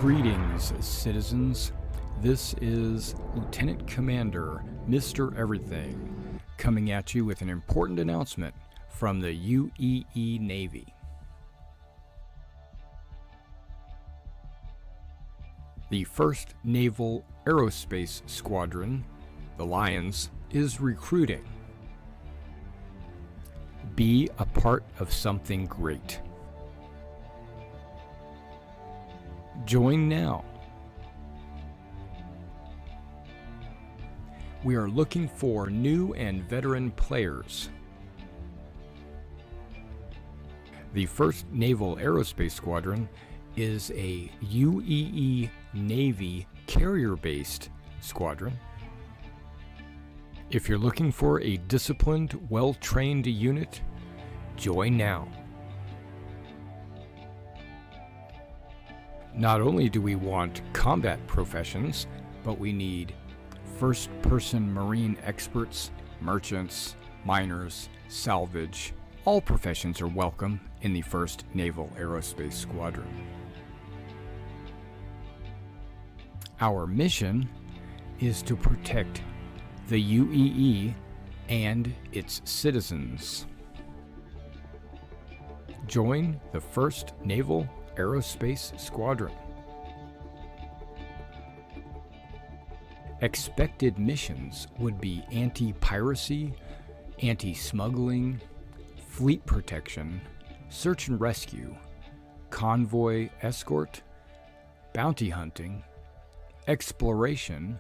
Greetings, citizens. This is Lieutenant Commander Mr. Everything coming at you with an important announcement from the UEE Navy. The 1st Naval Aerospace Squadron, the Lions, is recruiting. Be a part of something great. Join now. We are looking for new and veteran players. The 1st Naval Aerospace Squadron is a UEE Navy carrier-based squadron. If you're looking for a disciplined, well-trained unit, join now. Not only do we want combat professions, but we need first-person marine experts, merchants, miners, salvage. All professions are welcome in the 1st Naval Aerospace Squadron. Our mission is to protect the UEE and its citizens. Join the 1st Naval Aerospace Squadron. Expected missions would be anti-piracy, anti-smuggling, fleet protection, search and rescue, convoy escort, bounty hunting, exploration,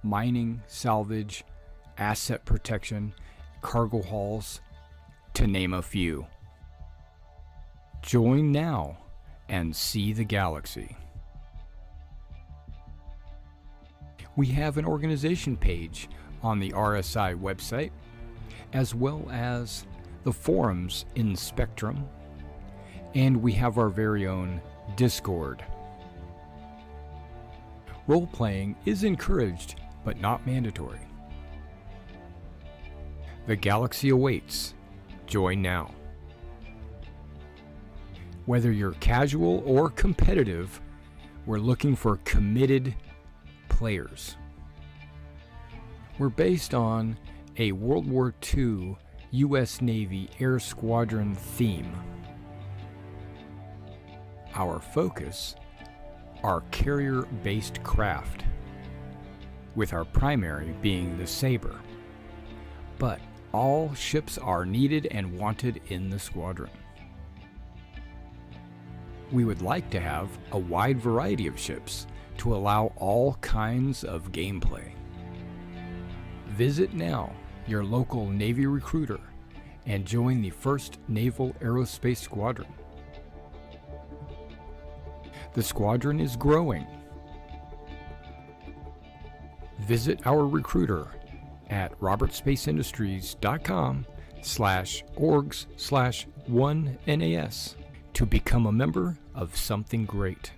mining, salvage, asset protection, cargo hauls, to name a few. Join now and see the galaxy. We have an organization page on the RSI website, as well as the forums in Spectrum, and we have our very own Discord. Role-playing is encouraged, but not mandatory. The galaxy awaits. Join now. Whether you're casual or competitive, we're looking for committed players. We're based on a World War II U.S. Navy Air Squadron theme. Our focus are carrier-based craft, with our primary being the Sabre. But all ships are needed and wanted in the squadron. We would like to have a wide variety of ships to allow all kinds of gameplay. Visit now your local Navy recruiter and join the 1st Naval Aerospace Squadron. The squadron is growing. Visit our recruiter at robertspaceindustries.com/orgs/1NAS to become a member of something great.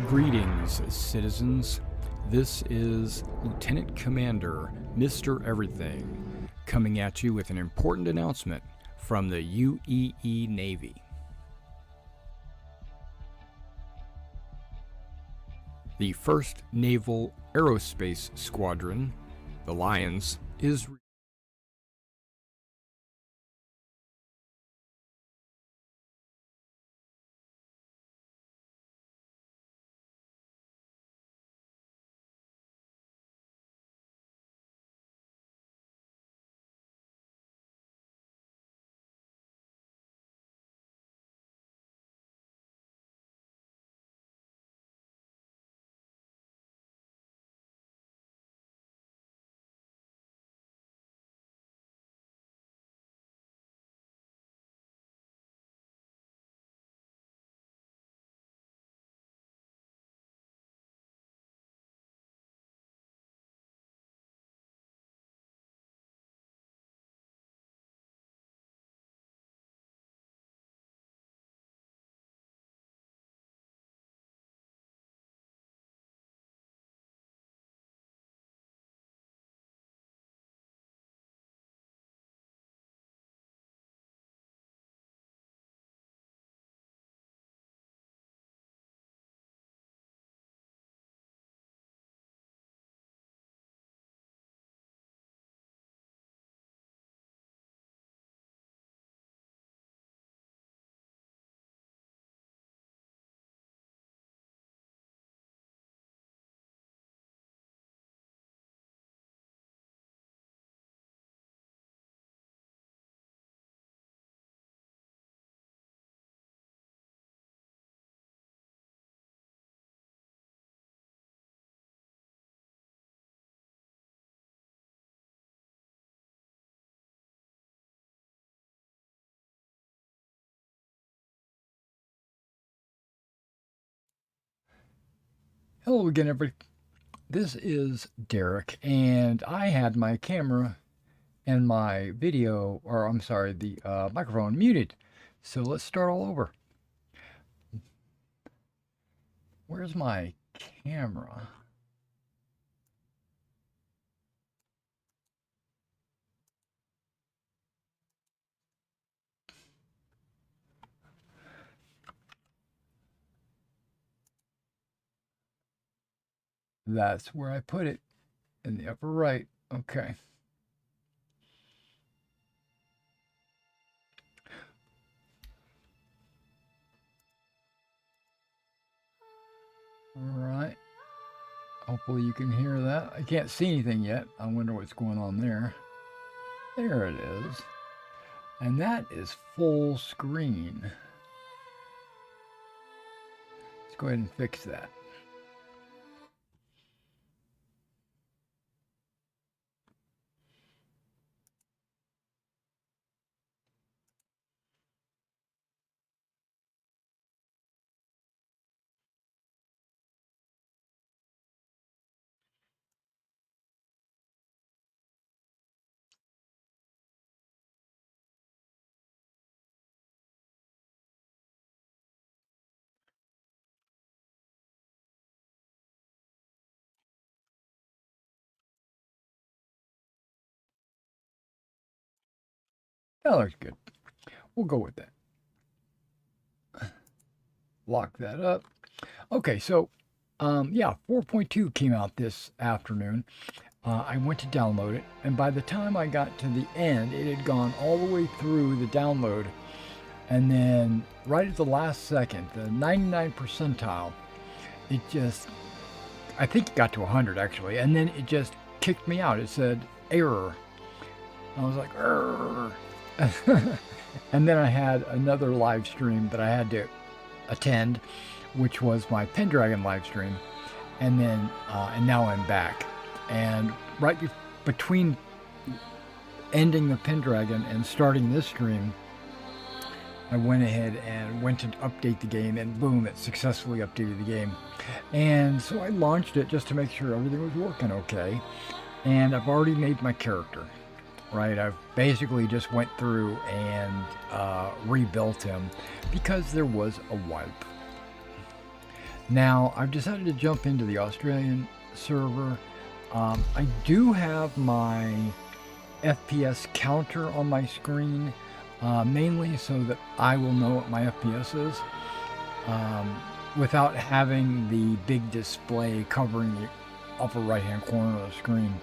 Greetings, citizens. This is Lieutenant Commander Mr. Everything coming at you with an important announcement from the UEE Navy. The 1st Naval Aerospace Squadron, the Lions, is Hello again, everybody. This is Derek, and I had my camera and my video, or I'm sorry, the microphone muted. So let's start all over. Where's my camera? That's where I put it, in the upper right. Okay. All right. Hopefully you can hear that. I can't see anything yet. I wonder what's going on there. There it is. And that is full screen. Let's go ahead and fix that. That looks good. We'll go with that. Lock that up. Okay, so yeah, 4.2 came out this afternoon. I went to download it, and by the time I got to the end, it had gone all the way through the download. And then, right at the last second, the 99 percentile, it just, I think it got to 100 actually, and then it just kicked me out. It said error. I was like, error. And then I had another live stream that I had to attend, which was my Pendragon live stream, and then and now I'm back. And right between ending the Pendragon and starting this stream, I went ahead and went to update the game, and boom, it successfully updated the game. And so I launched it just to make sure everything was working okay. And I've already made my character, right? I've basically just went through and rebuilt him because there was a wipe. Now, I've decided to jump into the Australian server. I do have my FPS counter on my screen, mainly so that I will know what my FPS is, without having the big display covering the upper right-hand corner of the screen,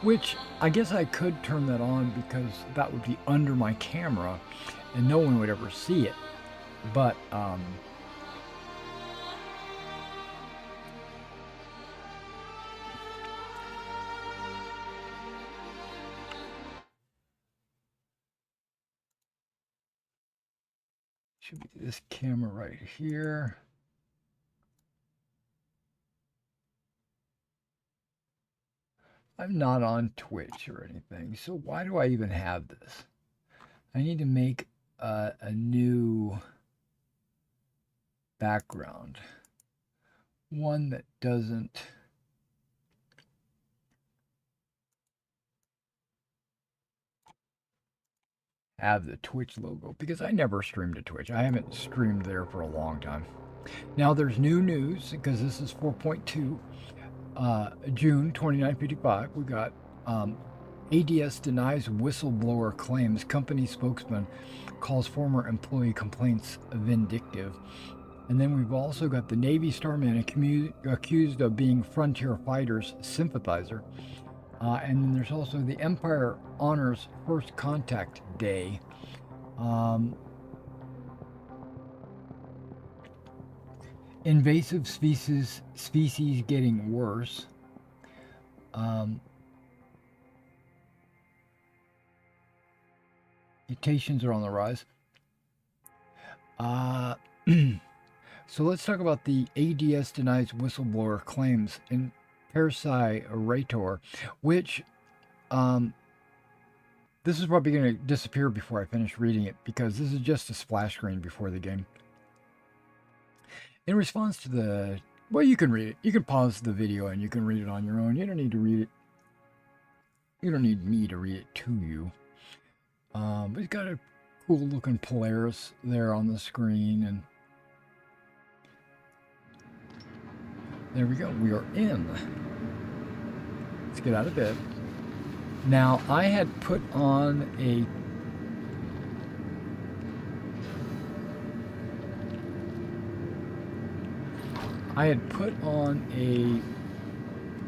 which I guess I could turn that on because that would be under my camera and no one would ever see it. But should be this camera right here. I'm not on Twitch or anything, so why do I even have this? I need to make a new background, one that doesn't have the Twitch logo, because I never streamed to Twitch. I haven't streamed there for a long time. Now there's new news because this is 4.2, June 2955. We got ADS denies whistleblower claims. Company spokesman calls former employee complaints vindictive. And then we've also got the Navy starman accused of being Frontier Fighters sympathizer. And then there's also the Empire honors First Contact Day. Invasive species getting worse. Mutations are on the rise. So let's talk about the ADS denies whistleblower claims in Persei Rator, which this is probably going to disappear before I finish reading it because this is just a splash screen before the game. In response to the Well, you can read it. You can pause the video and you can read it on your own. You don't need to read it. You don't need me to read it to you. But he's got a cool looking Polaris there on the screen, and there we go. We are in. Let's get out of bed. Now, I had put on a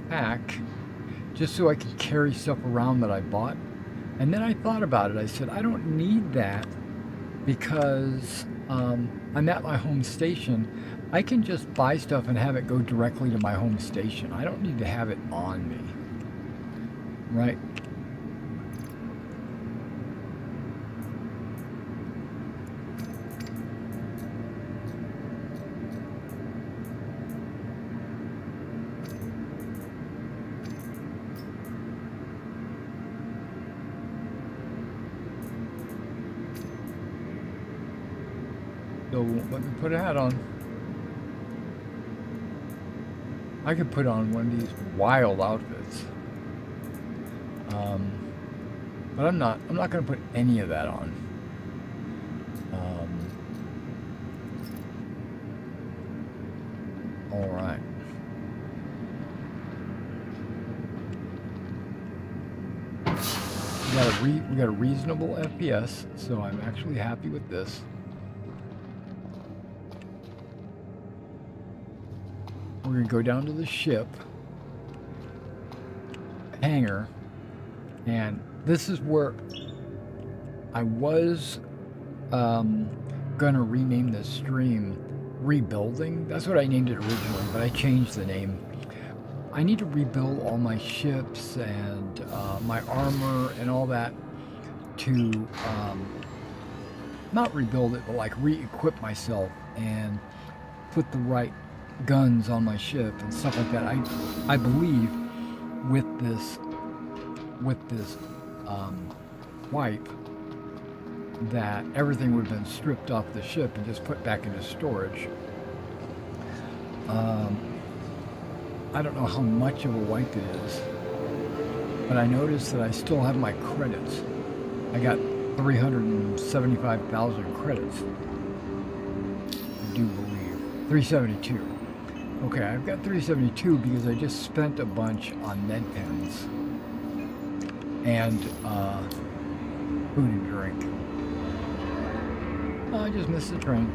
pack just so I could carry stuff around that I bought. And then I thought about it. I said, I don't need that because I'm at my home station. I can just buy stuff and have it go directly to my home station. I don't need to have it on me. Right? So let me put a hat on. I could put on one of these wild outfits. But I'm not going to put any of that on. All right. We got a reasonable FPS, so I'm actually happy with this. We're going to go down to the ship hangar, and this is where I was going to rename this stream Rebuilding. That's what I named it originally, but I changed the name. I need to rebuild all my ships and my armor and all that to not rebuild it, but like re-equip myself and put the right guns on my ship and stuff like that. I believe with this wipe that everything would have been stripped off the ship and just put back into storage. I don't know how much of a wipe it is, but I noticed that I still have my credits. I got 375,000 credits. I do believe 372. Okay, I've got 372 because I just spent a bunch on med pens and food and drink. Oh, I just missed the train.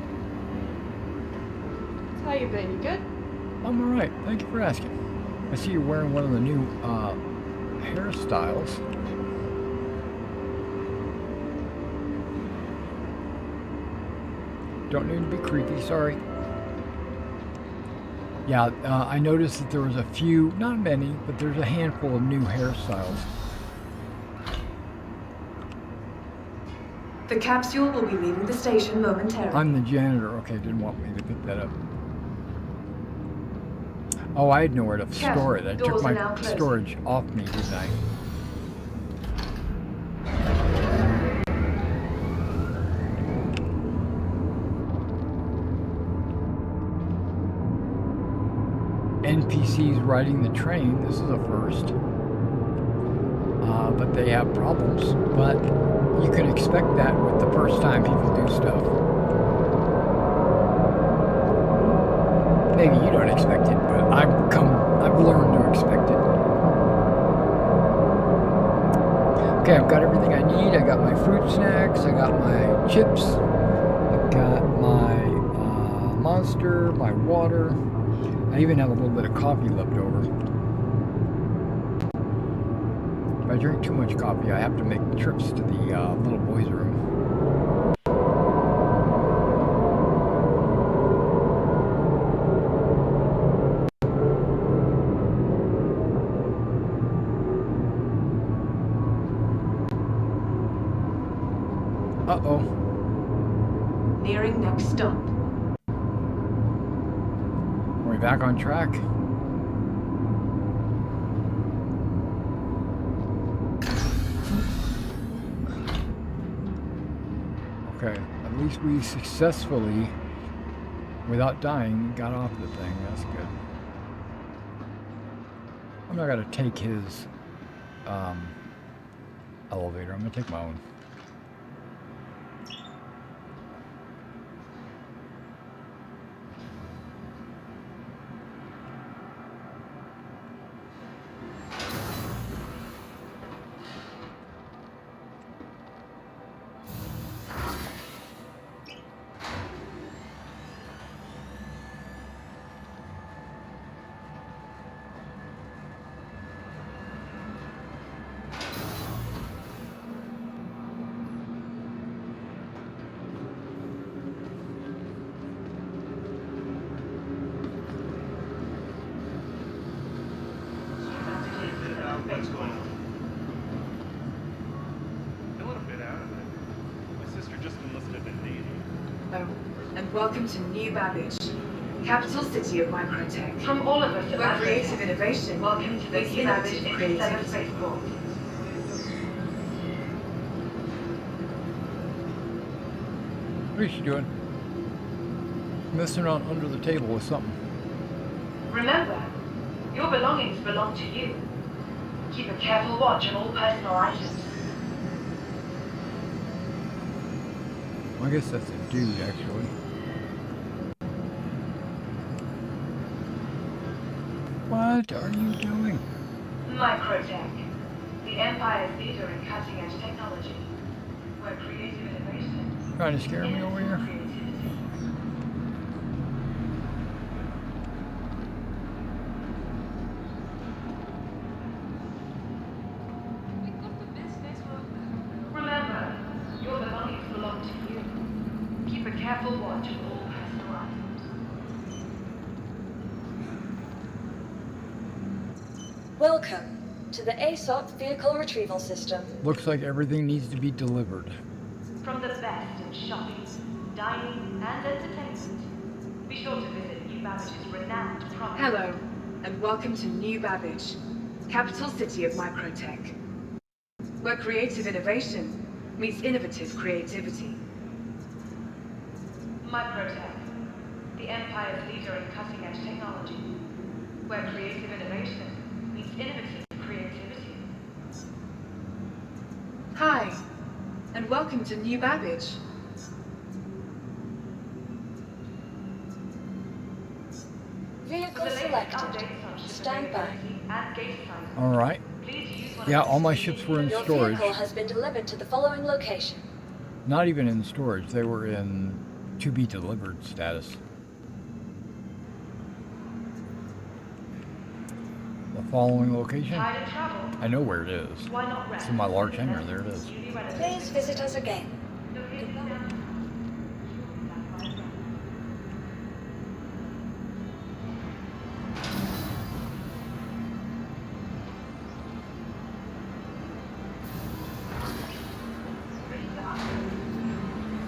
How you been? You good? I'm all right. Thank you for asking. I see you're wearing one of the new hairstyles. Don't need to be creepy. Sorry. Yeah, I noticed that there was a few, not many, but there's a handful of new hairstyles. The capsule will be leaving the station momentarily. I'm the janitor. Okay, didn't want me to pick that up. Oh, I had nowhere to store it. I took my storage off me, didn't I? NPCs riding the train. This is a first. But they have problems. But you can expect that with the first time people do stuff. Maybe you don't expect it, but I've learned to expect it. Okay, I've got everything I need. I got my fruit snacks. I got my chips. I've got my Monster, my water. I even have a little bit of coffee left over. If I drink too much coffee, I have to make trips to the little boy's room. Uh-oh. Nearing next stop. Are we back on track? Okay, at least we successfully Without dying, got off the thing. That's good. I'm not gonna take his elevator. I'm gonna take my own. What's going on? A little bit out of it. My sister just enlisted in the Navy. Oh, and welcome to New Babbage, capital city of microtech. From all of us at Where creative innovation welcome to the meets New Babbage innovative Interstellar creativity. Spaceport. What are you doing? Messing around under the table with something. Remember, your belongings belong to you. Keep a careful watch on all personal items. I guess that's a dude, actually. What are you doing? Microtech, the Empire's leader in cutting-edge technology, where creative innovation Trying to scare me over here? creativity. Remember, your belongings belong to you. Keep a careful watch on all personal items. Welcome to the ASOP Vehicle Retrieval System. Looks like everything needs to be delivered. From the best in shopping, dining, and entertainment, be sure to visit New Babbage's renowned property. Hello, and welcome to New Babbage, capital city of microtech. Where creative innovation meets innovative creativity. Microtech, the Empire's leader in cutting-edge technology, where creative innovation meets innovative creativity. Hi, and welcome to New Babbage. For Vehicle the latest selected. updates on ship Stand by. availability and gate sizes, Alright. please use one Yeah, of the all my systems ships were in Your storage. vehicle has been delivered to the following location. Not even in storage. They were in to be delivered status. The following location? Tired of travel? I know where it is. Why not It's rest? in my large hangar. There it is. Newly renovated. Please visit us again. Located Goodbye. down-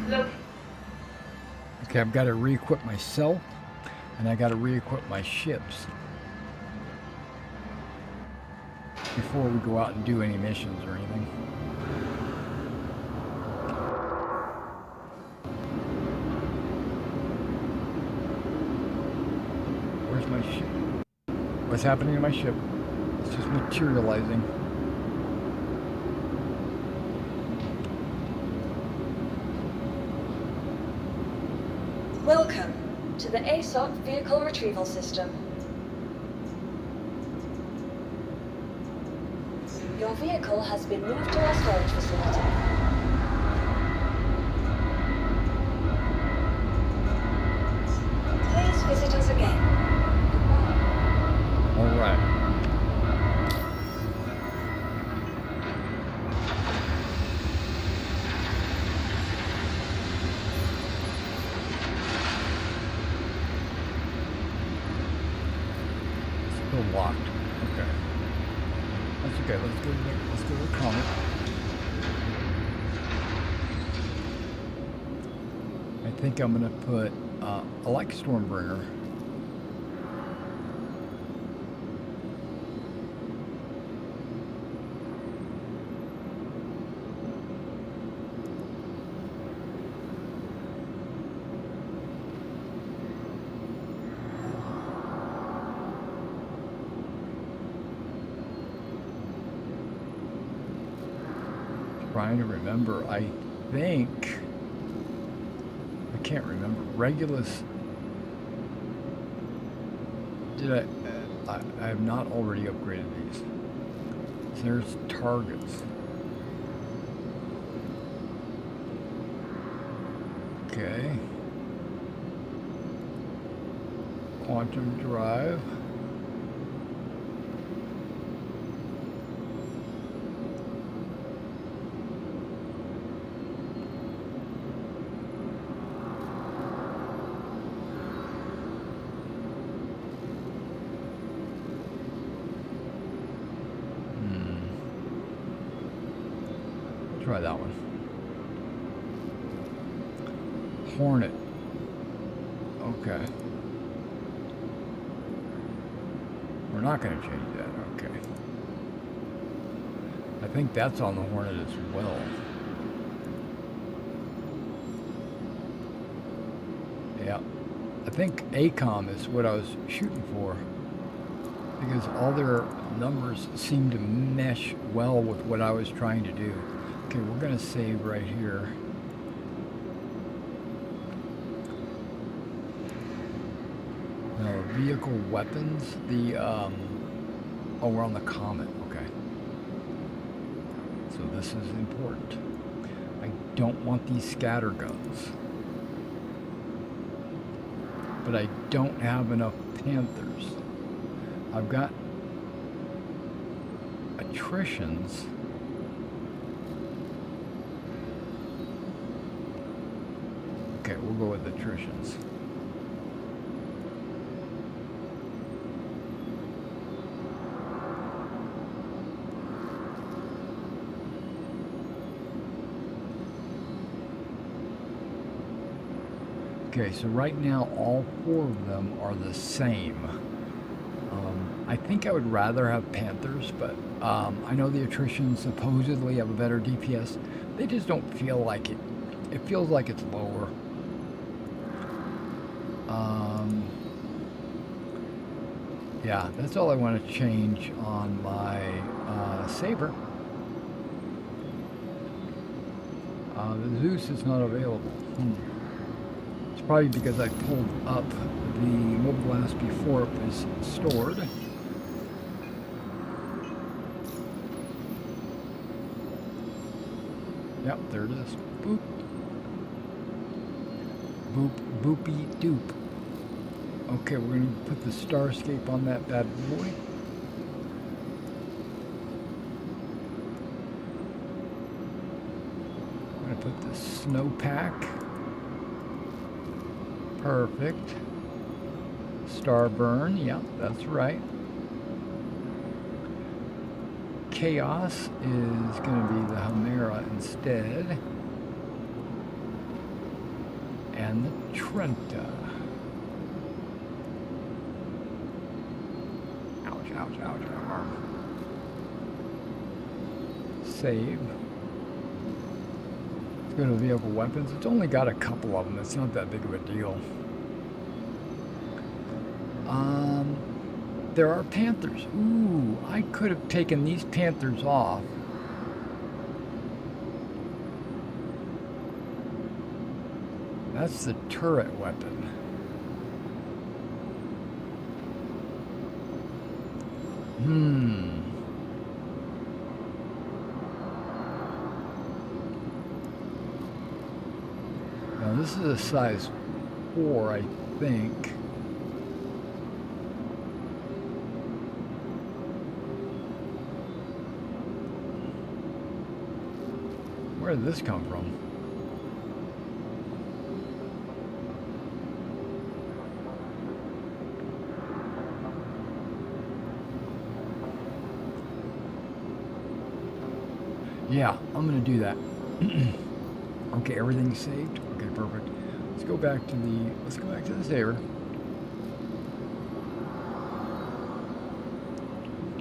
Look, Okay, I've got to re-equip myself, and I got to re-equip my ships before we go out and do any missions or anything. Where's my ship? What's happening to my ship? It's just materializing. Welcome to the ASOP Vehicle Retrieval System. Your vehicle has been moved to our storage facility. Please visit us again. Goodbye. All right. Still locked. Okay. That's okay. Let's go to the comet. I think I'm gonna put I like Stormbringer. trying to remember. I think, I can't remember. Regulus. Did I have not already upgraded these. So there's targets. Okay. Quantum drive. Try that one. Hornet. Okay. We're not going to change that. Okay. I think that's on the Hornet as well. Yeah. I think ACOM is what I was shooting for, because all their numbers seem to mesh well with what I was trying to do. Okay, we're going to save right here. Now, vehicle weapons, oh, we're on the Comet, okay. So this is important. I don't want these scatter guns. But I don't have enough Panthers. I've got attritions. Okay, we'll go with attritions. Okay, so right now all 4 of them are the same. I think I would rather have Panthers, but I know the attritions supposedly have a better DPS. They just don't feel like it. It feels like it's lower. Yeah, that's all I want to change on my Saber. The Zeus is not available. It's probably because I pulled up the mobile glass before it was stored. Yep, there it is. Boop. Boop, boopy doop. Okay, we're going to put the Starscape on that bad boy. I'm going to put the Snowpack. Perfect. Starburn, yeah, that's right. Chaos is going to be the Chimera instead. And the Trenta. Ouch, ouch, ouch, arm. Save. Let's go to vehicle weapons. It's only got a couple of them. It's not that big of a deal. There are Panthers. Ooh, I could have taken these Panthers off. That's the turret weapon. Now this is a size 4, I think. Where did this come from? Yeah, I'm gonna do that. Okay, everything's saved. Okay, perfect. Let's go back to the Saber.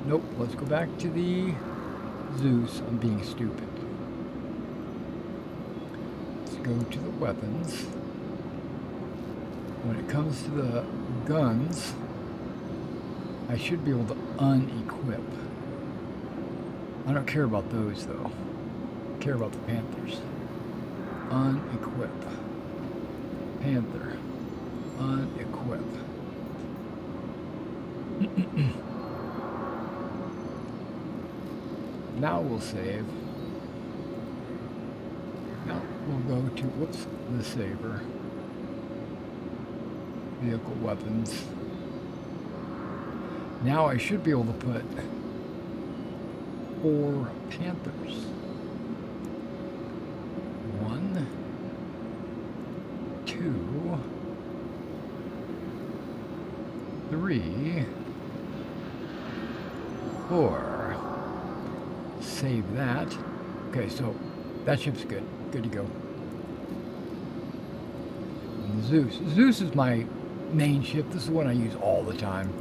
Nope, let's go back to the Zeus. I'm being stupid. Let's go to the weapons. When it comes to the guns, I should be able to unequip. I don't care about those though. care about the Panthers. Unequip. Panther. Unequip. Now we'll save. Now we'll go to, whoops, the saber. Vehicle weapons. Now I should be able to put 4 Panthers. 1, 2, 3, 4. Save that. Okay, so that ship's good. Good to go. And Zeus. Zeus is my main ship. This is one I use all the time.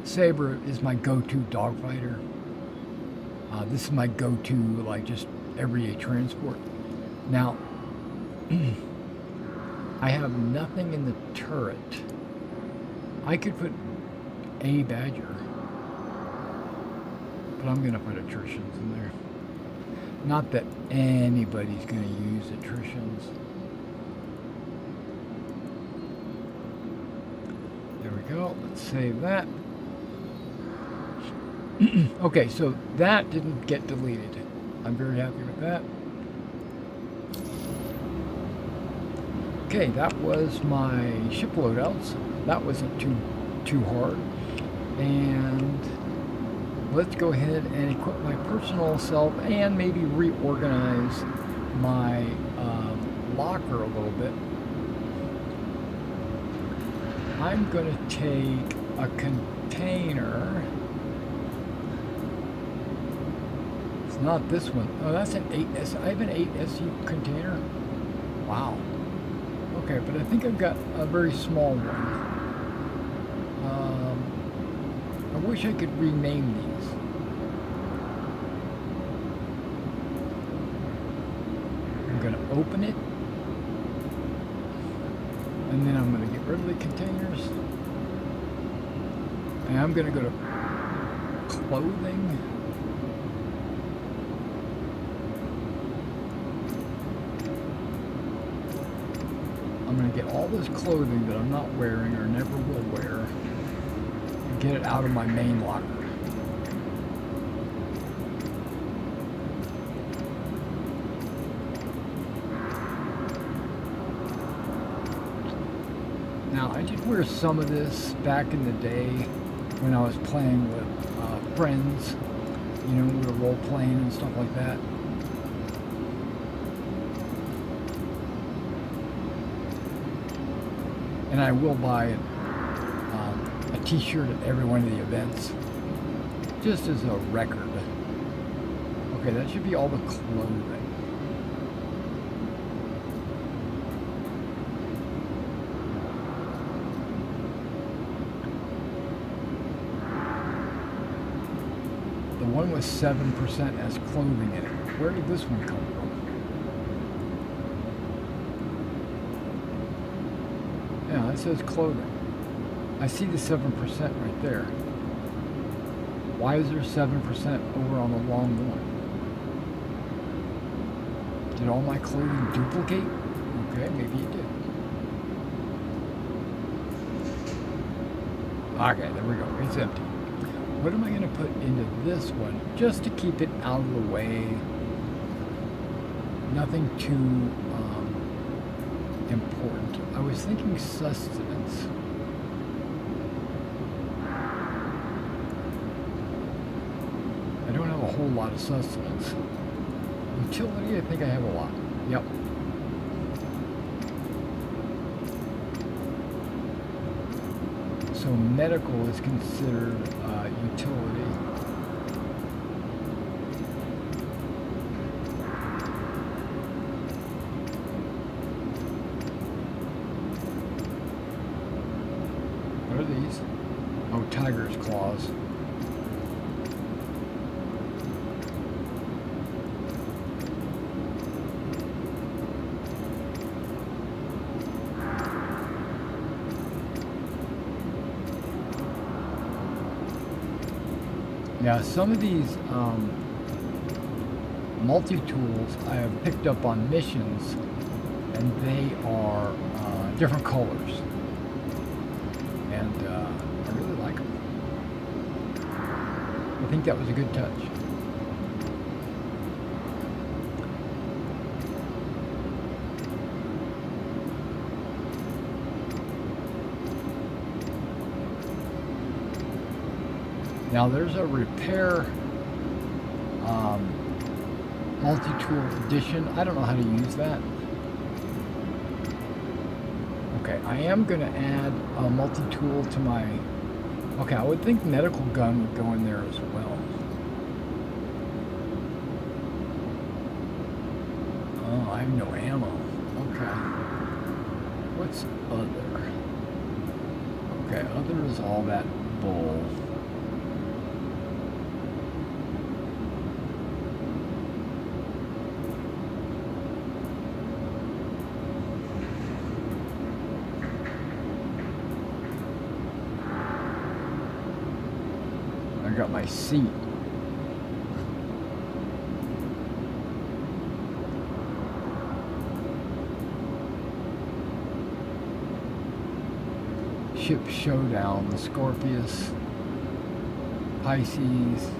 Saber is my go-to dogfighter. This is my go-to, like, just everyday transport. Now, I have nothing in the turret. I could put a Badger, but I'm gonna put attritions in there. Not that anybody's gonna use attritions. There we go. Let's save that. Okay, so that didn't get deleted. I'm very happy with that. Okay, that was my ship loadouts. That wasn't too hard. And let's go ahead and equip my personal self and maybe reorganize my locker a little bit. I'm going to take a container. It's not this one. Oh, that's an 8S. I have an 8SU container. Wow. Okay, but I think I've got a very small one. I wish I could rename these. I'm going to open it. And then I'm going to get rid of the containers. And I'm going to go to clothing. I'm going to get all this clothing that I'm not wearing or never will wear and get it out of my main locker. Now, I did wear some of this back in the day when I was playing with friends. You know, we were role-playing and stuff like that. And I will buy a t-shirt at every one of the events, just as a record. Okay, that should be all the clothing. The one with 7% has clothing in it. Where did this one come from? Yeah, it says clothing. I see the 7% right there. Why is there 7% over on the long one? Did all my clothing duplicate? Okay, maybe it did. Okay, there we go. It's empty. What am I going to put into this one just to keep it out of the way? Nothing too important. I was thinking sustenance. I don't have a whole lot of sustenance. Utility, I think I have a lot. Yep. So medical is considered utility. What are these? Oh, tiger's claws. Yeah, some of these multi-tools I have picked up on missions, and they are different colors. And I really like them. I think that was a good touch. Now there's a repair multi-tool edition. I don't know how to use that. Okay, I am going to add a multi-tool to my... Okay, I would think medical gun would go in there as well. Oh, I have no ammo. Okay. What's other? Okay, other is all that bull. I got my seat. Ship Showdown, the Scorpius, Pisces.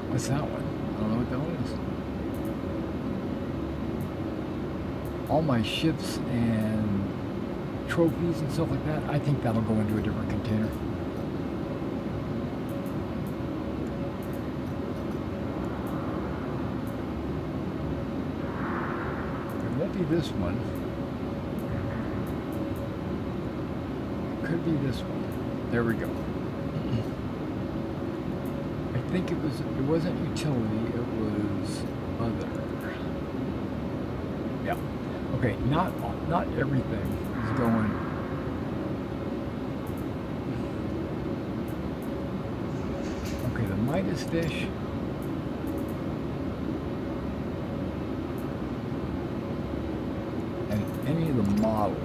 What's that one? I don't know what that one is. All my ships and trophies and stuff like that, I think that'll go into a different container. It won't be this one. It could be this one. There we go. I think it wasn't utility, it was other. Yeah. Okay, not everything is going. Okay, the Midas fish. And any of the models.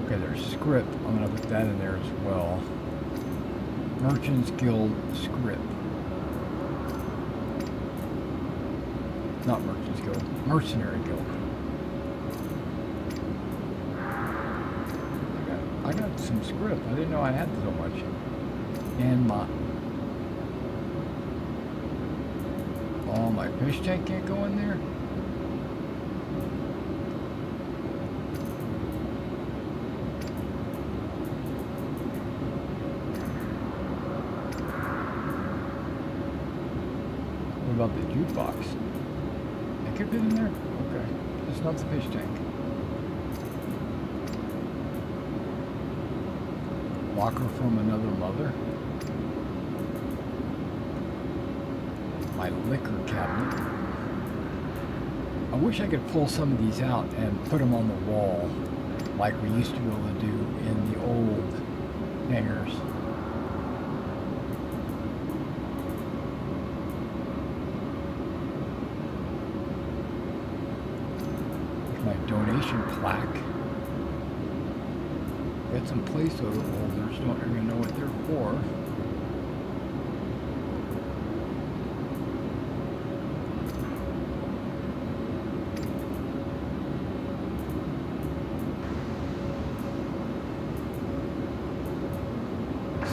Okay, there's script. I'm going to put that in there as well. Merchants Guild script. Not Merchants Guild. Mercenary Guild. I got some script. I didn't know I had so much. And my... Oh, my fish tank can't go in there? What about the jukebox? It could fit in there? Okay. It's not the fish tank. Locker from another mother. My liquor cabinet. I wish I could pull some of these out and put them on the wall like we used to be able to do in the old hangars. My donation plaque. Got some placeholder holders, don't even know what they're for.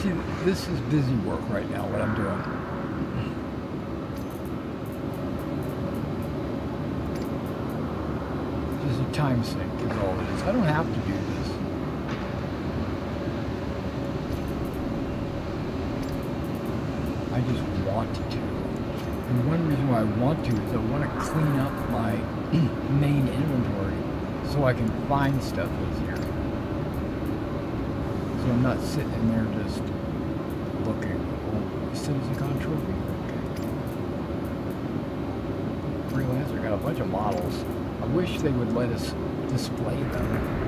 See, this is busy work right now, what I'm doing. Just a time sink is all it is. I don't have to do this. I just want to. And one reason why I want to is I want to clean up my main inventory so I can find stuff easier. So I'm not sitting in there just looking. Oh, Citizen Con trophy? Okay. freelancer. Got a bunch of models. I wish they would let us display them.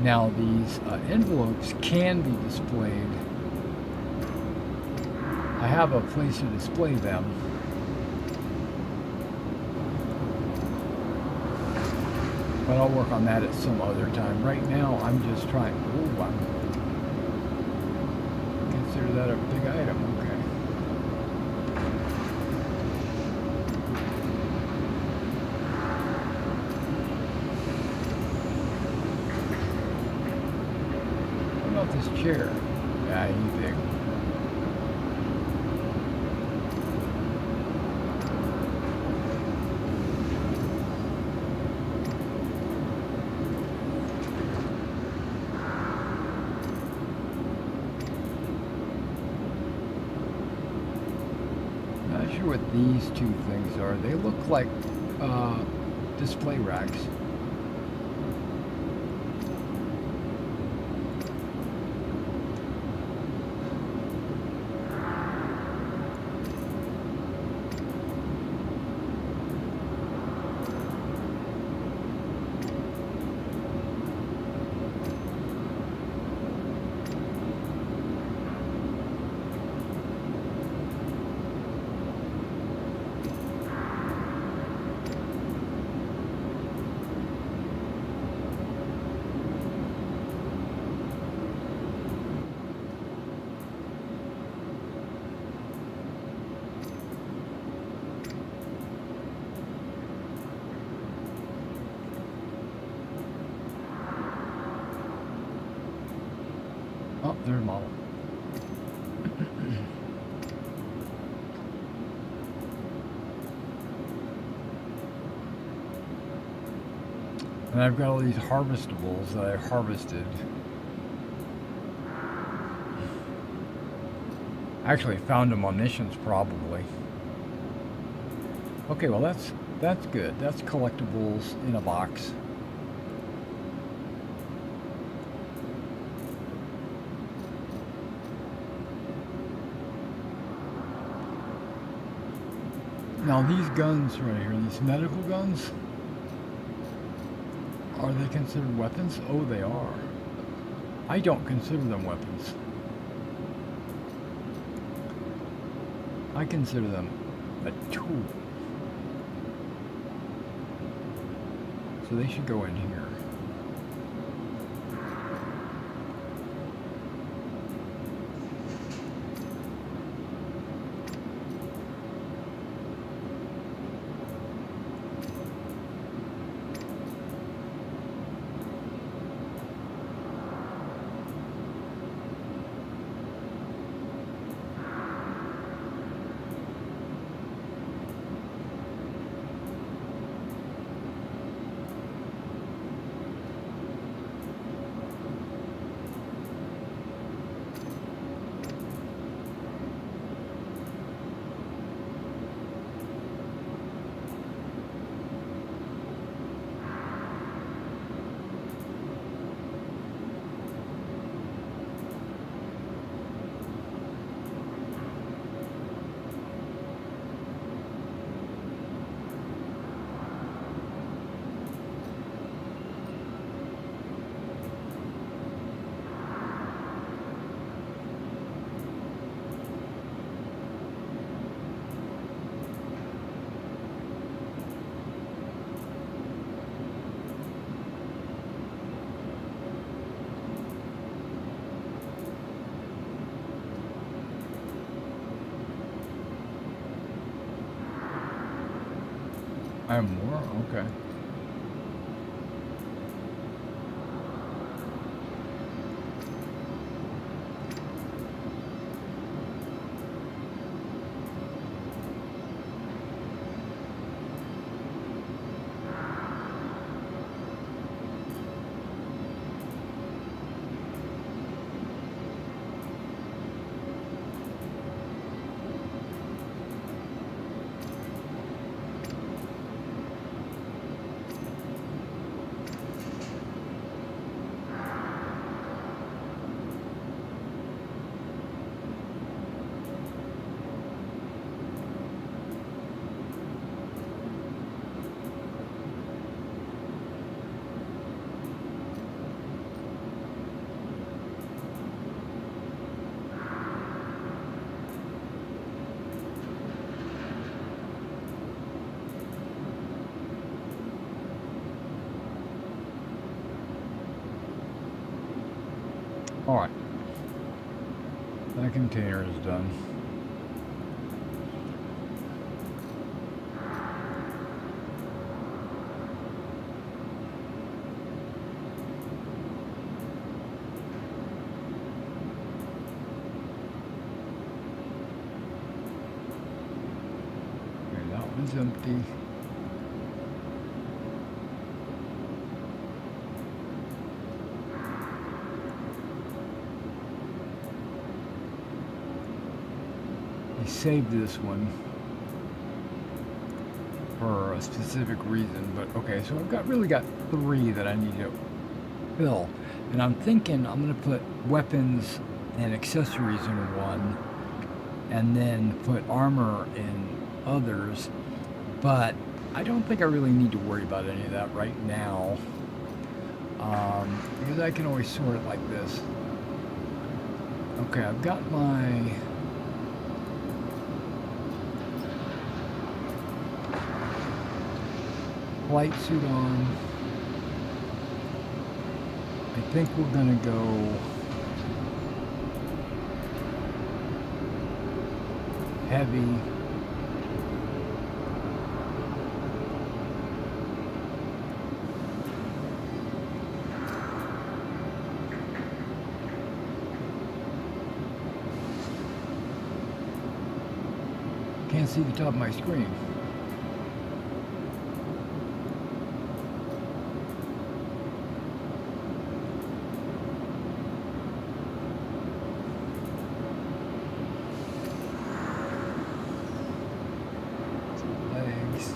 Now these envelopes can be displayed. I have a place to display them. But I'll work on that at some other time. Right now I'm just trying. Ooh, consider that a big item. Okay. This chair. Yeah, he's big. Not sure what these two things are. They look like display racks. Oh, there's a model. And I've got all these harvestables that I harvested. Actually found them on missions probably. Okay, well that's good. That's collectibles in a box. Now these guns right here, these medical guns, are they considered weapons? Oh, they are. I don't consider them weapons. I consider them a tool. So they should go in here. I have more? Okay. Alright. That container is done. Okay, that one's empty. I saved this one for a specific reason, but okay, so I've really got 3 that I need to fill. And I'm thinking I'm going to put weapons and accessories in one, and then put armor in others, but I don't think I really need to worry about any of that right now, because I can always sort it like this. Okay, I've got my flight suit on. I think we're gonna go heavy. Can't see the top of my screen. Legs,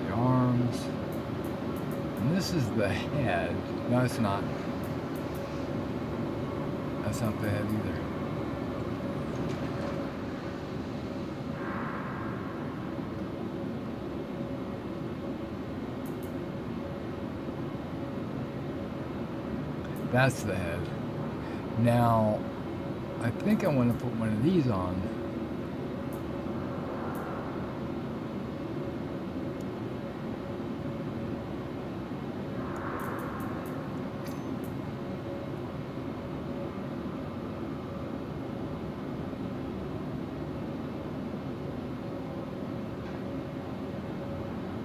the arms, and this is the head. No, it's not. That's not the head either. That's the head. Now, I think I want to put one of these on.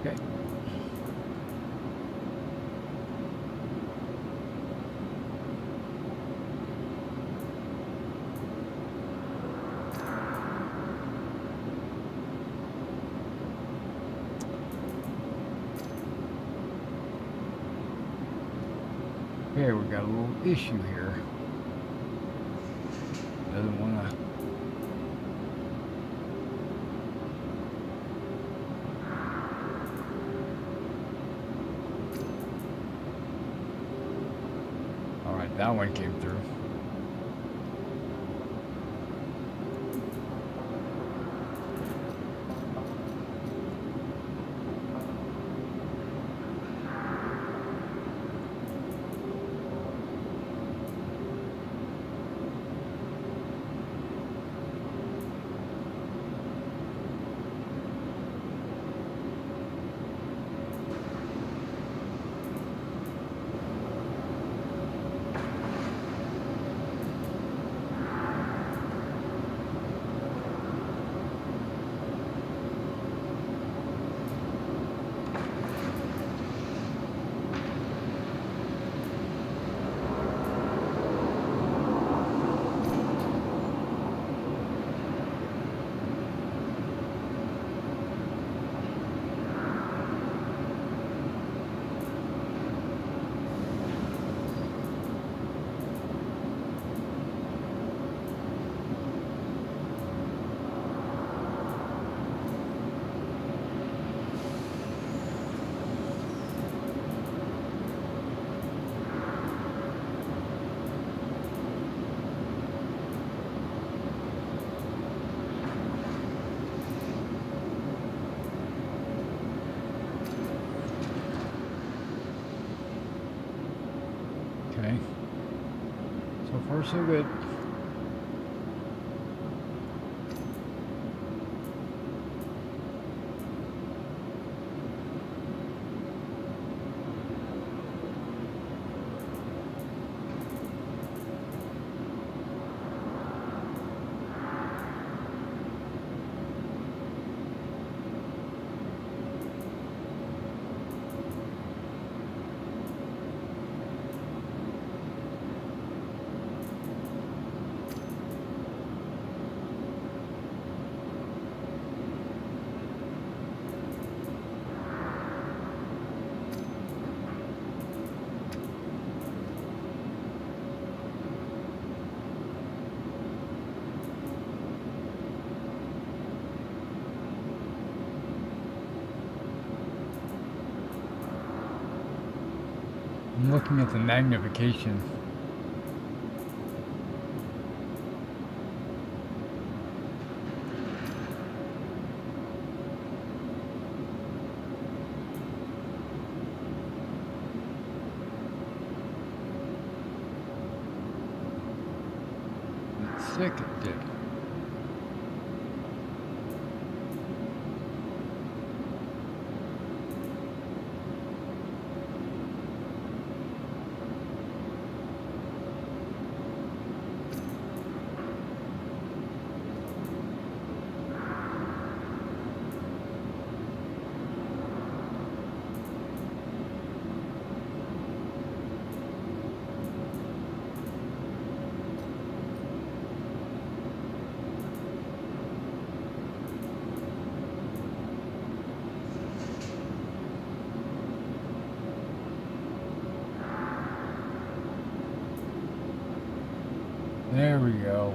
Okay. Okay, we've got a little issue here. Doesn't want to. All right, that one came through. Okay. So far, so good. I'm looking at the magnification. It's sick, it did. There we go.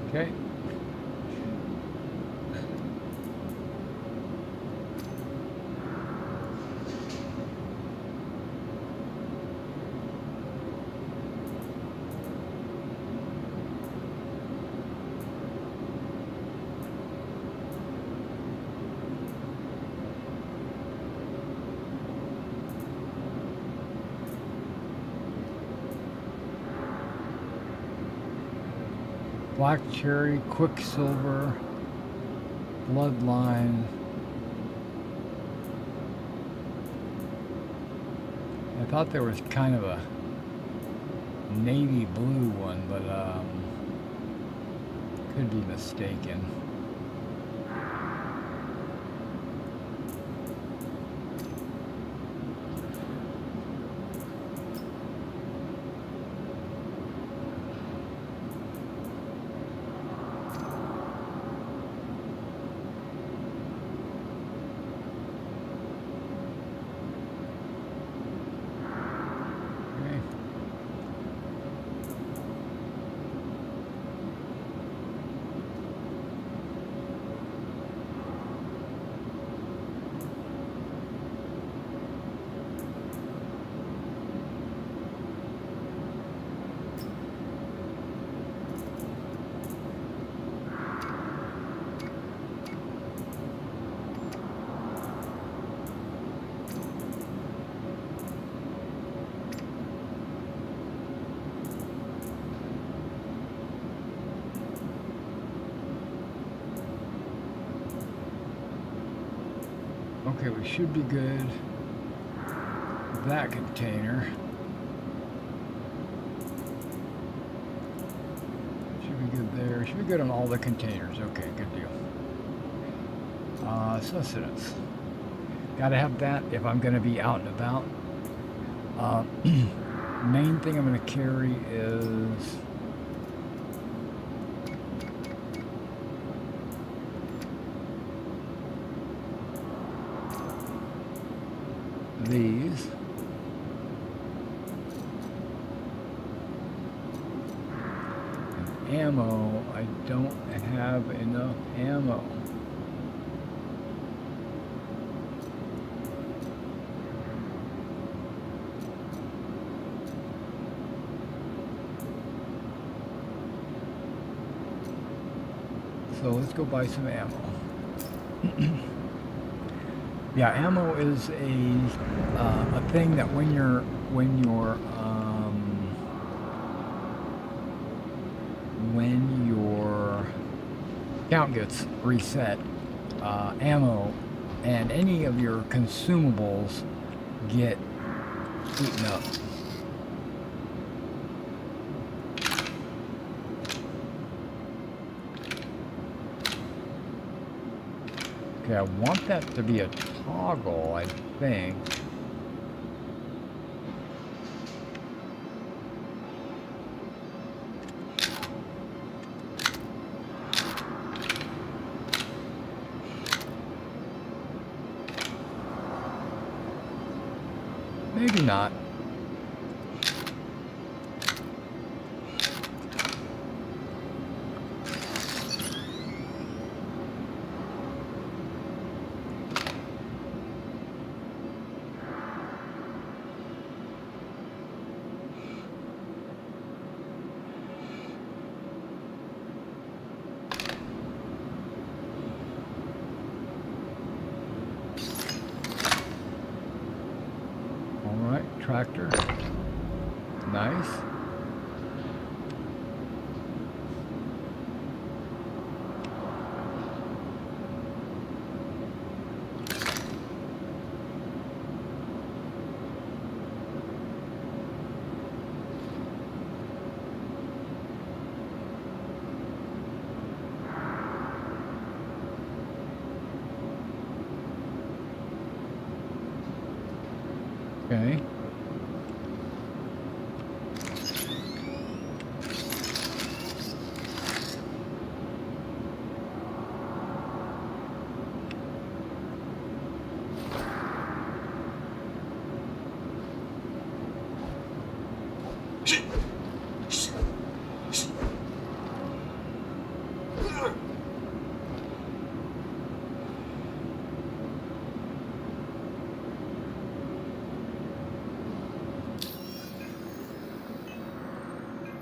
Okay. Black Cherry, Quicksilver, Bloodline. I thought there was kind of a navy blue one, but could be mistaken. Okay, we should be good with that container. Should be good there. Should be good on all the containers. Okay, good deal. Sustenance. Gotta have that if I'm gonna be out and about. Main thing I'm gonna carry is these. And ammo, I don't have enough ammo. So let's go buy some ammo. Yeah, ammo is a thing that when your count gets reset, ammo and any of your consumables get eaten up. Okay, I want that to be a toggle, I think. Maybe not. Tractor. Nice. Okay.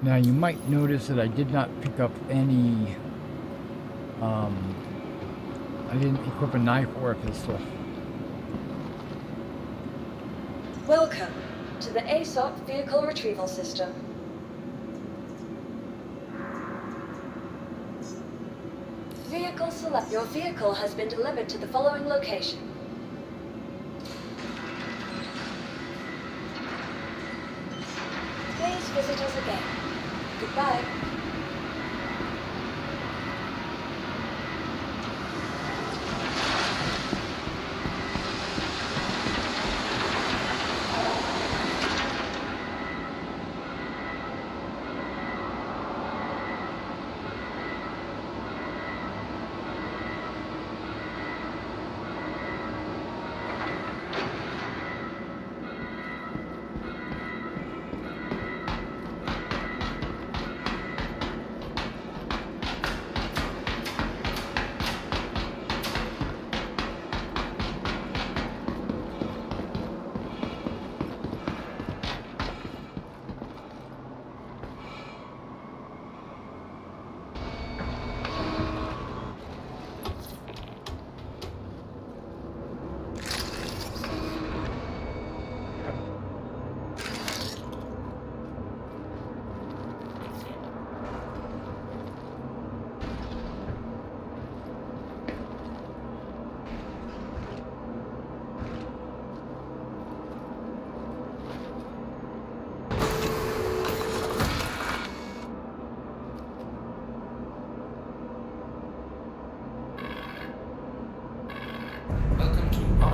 Now you might notice that I did not pick up any, I didn't equip a knife or a pistol. Welcome to the ASOP Vehicle Retrieval System. Vehicle select. Your vehicle has been delivered to the following location. Please visit us again. Goodbye.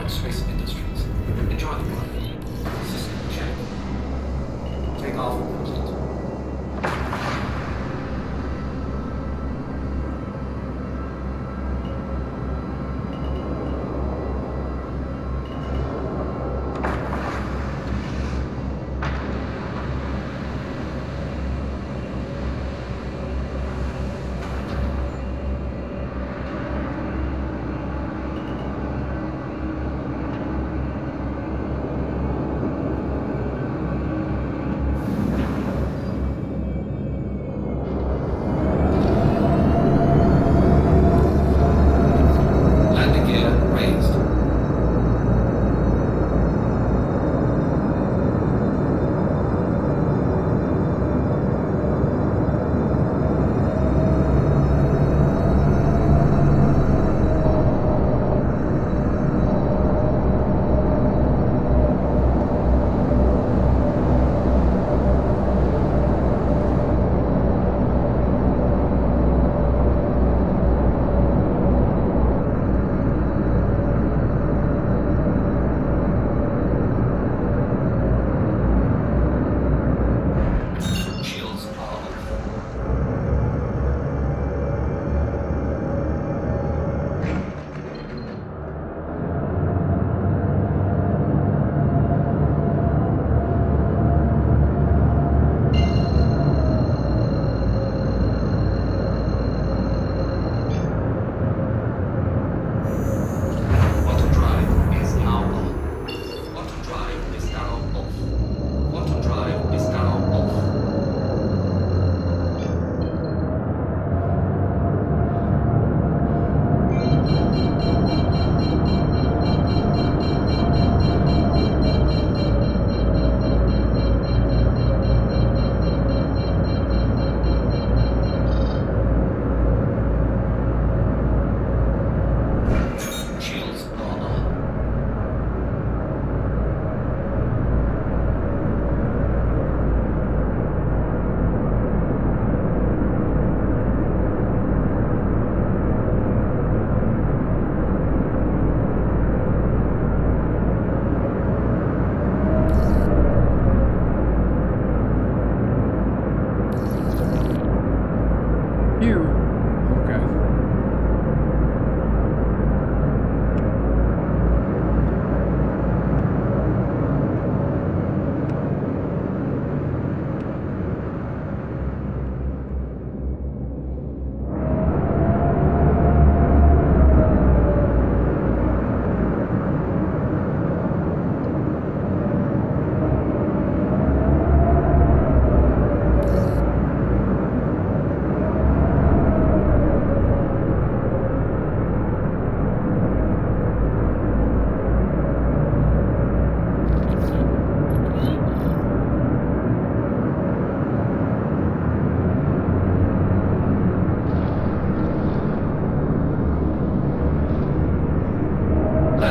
Space Industries. Enjoy the ride. System check. Take off.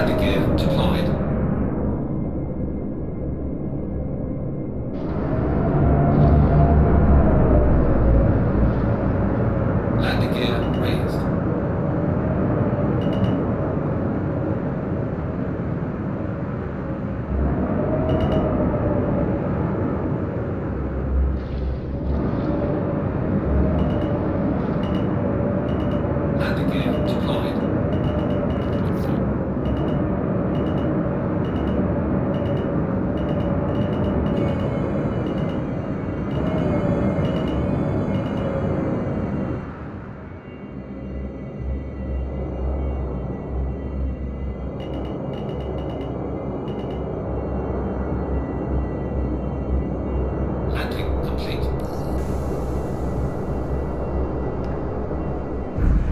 Landing gear deployed. Landing gear raised. Landing gear deployed. Landing complete.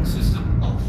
System off.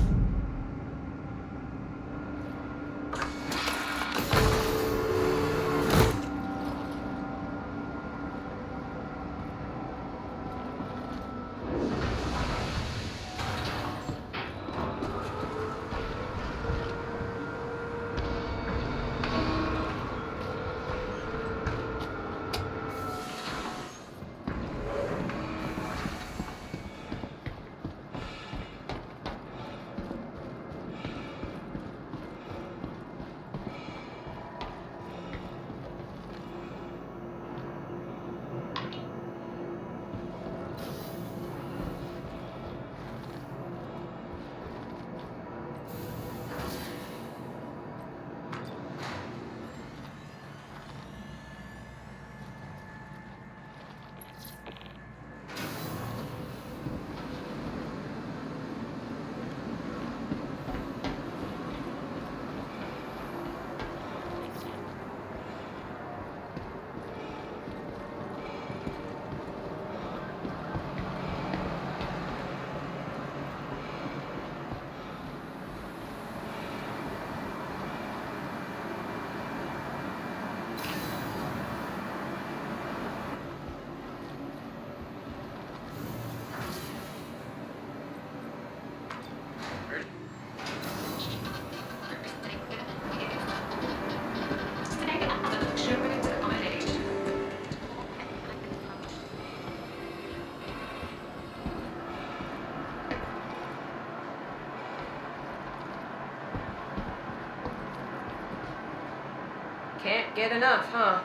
Can't get enough, huh?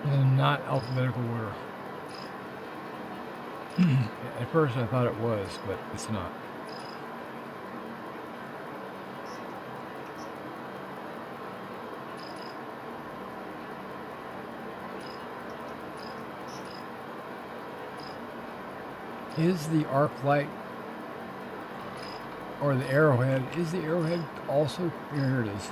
In not alphabetical order. At first I thought it was, but it's not. Is the arc light or the arrowhead, is the arrowhead also, here it is.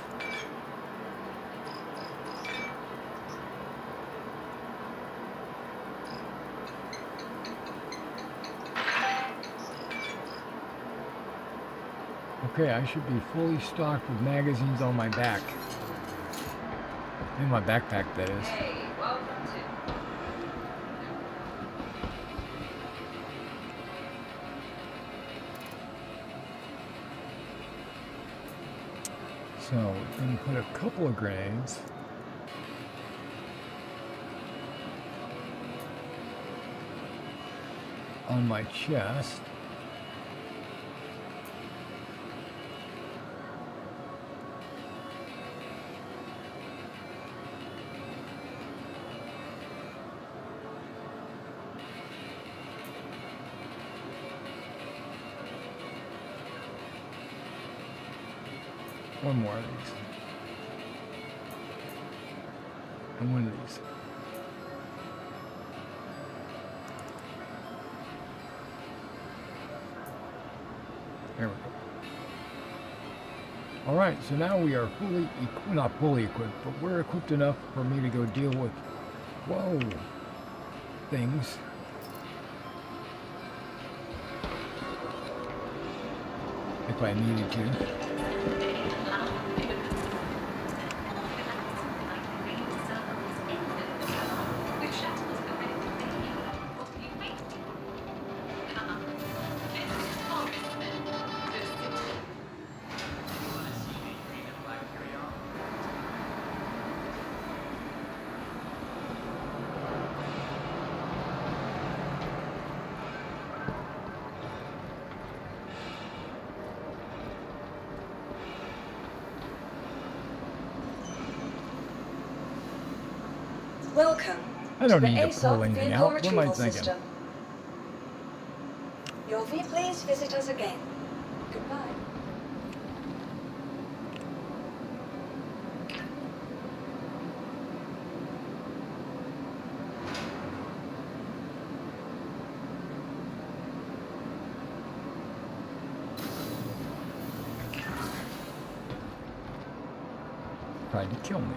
Okay, I should be fully stocked with magazines on my back. In my backpack, that is. Hey, welcome to... So, we're going to put a couple of grenades. On my chest. One more of these. And one of these. There we go. Alright, so now we are fully, not fully equipped, but we're equipped enough for me to go deal with, whoa, things. If I needed to. Welcome I don't to the need to ASOP pull anything vehicle out. What am I retrieval thinking? system. Your V, please visit us again. Goodbye. Tried to kill me.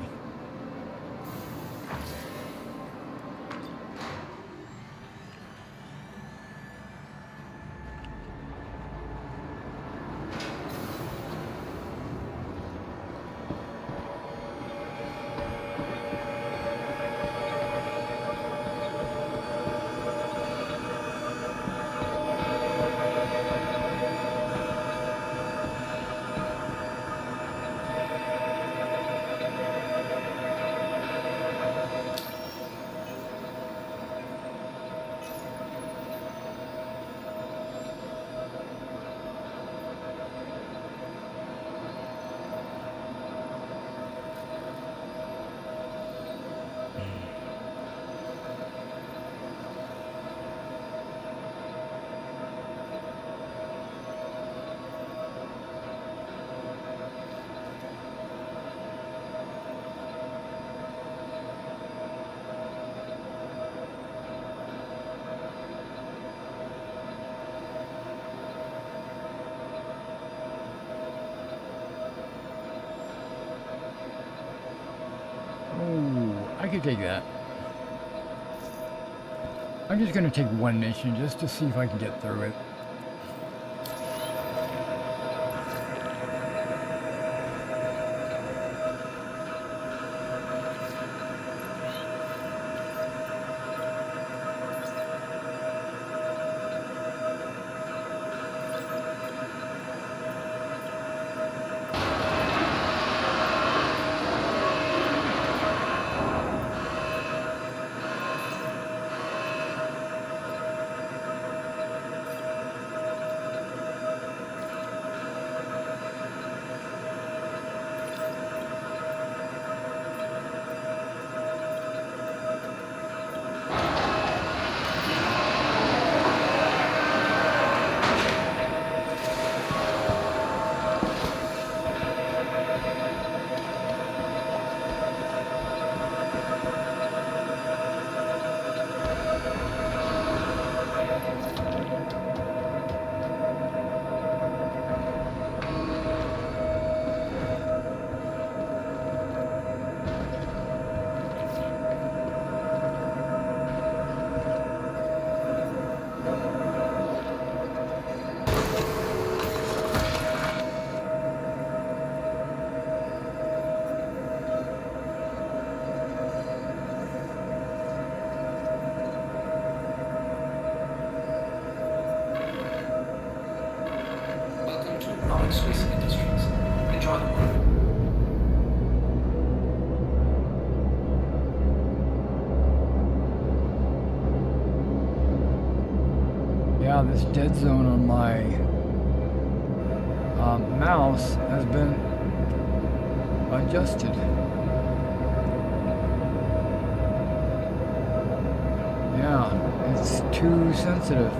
I could take that. I'm just going to take one mission just to see if I can get through it. Fox Racing Industries. Enjoy the ride. Yeah, this dead zone on my mouse has been adjusted. Yeah, it's too sensitive.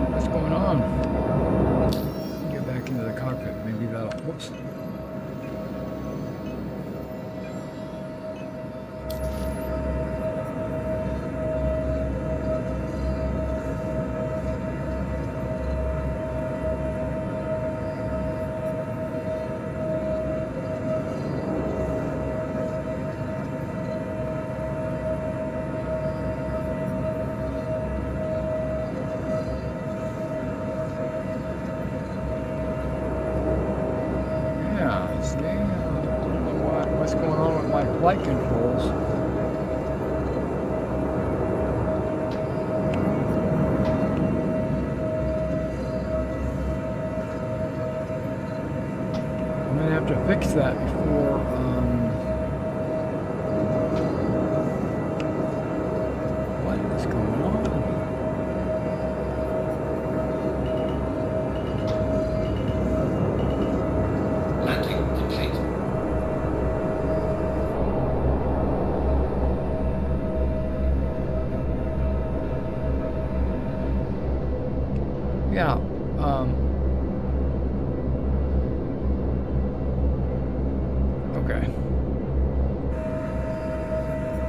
What's going on? Get back into the cockpit. Maybe that'll. Whoops. What's going on with my flight controls? I'm gonna have to fix that before what is going on? Landing complete. Yeah, okay.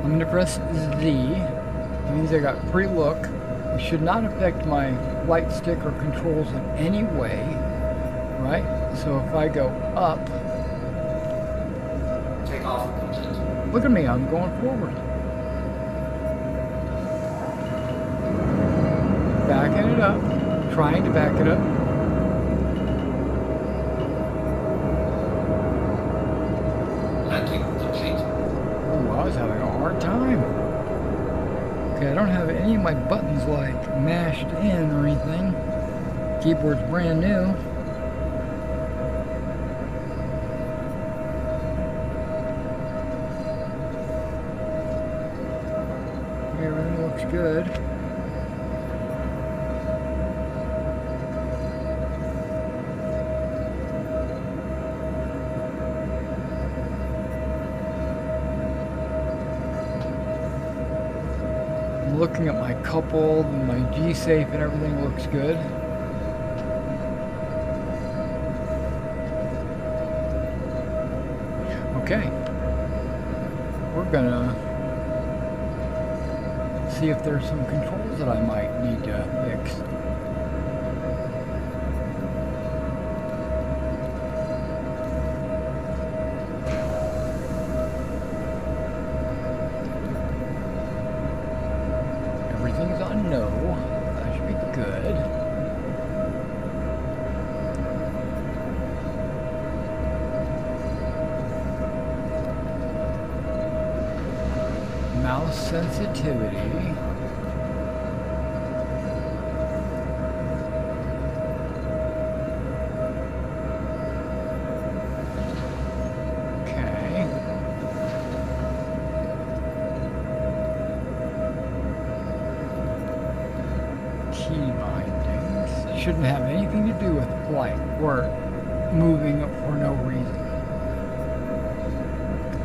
I'm gonna press Z. It means I got pre-look. It should not affect my light stick or controls in any way, right? So if I go up, Take off complete. look at me, I'm going forward. Backing it up, trying to back it up. Landing complete. Ooh, I was having a hard time. Okay, I don't have any of my buttons like mashed in or anything. Keyboard's brand new. Everything looks good. Looking at my coupled and my G-safe and everything looks good. Okay. We're gonna see if there's some controls that I might need to fix. Everything's on no. That should be good. Mouse sensitivity. Okay. Key bindings. Shouldn't have anything to do with flight or moving for no reason.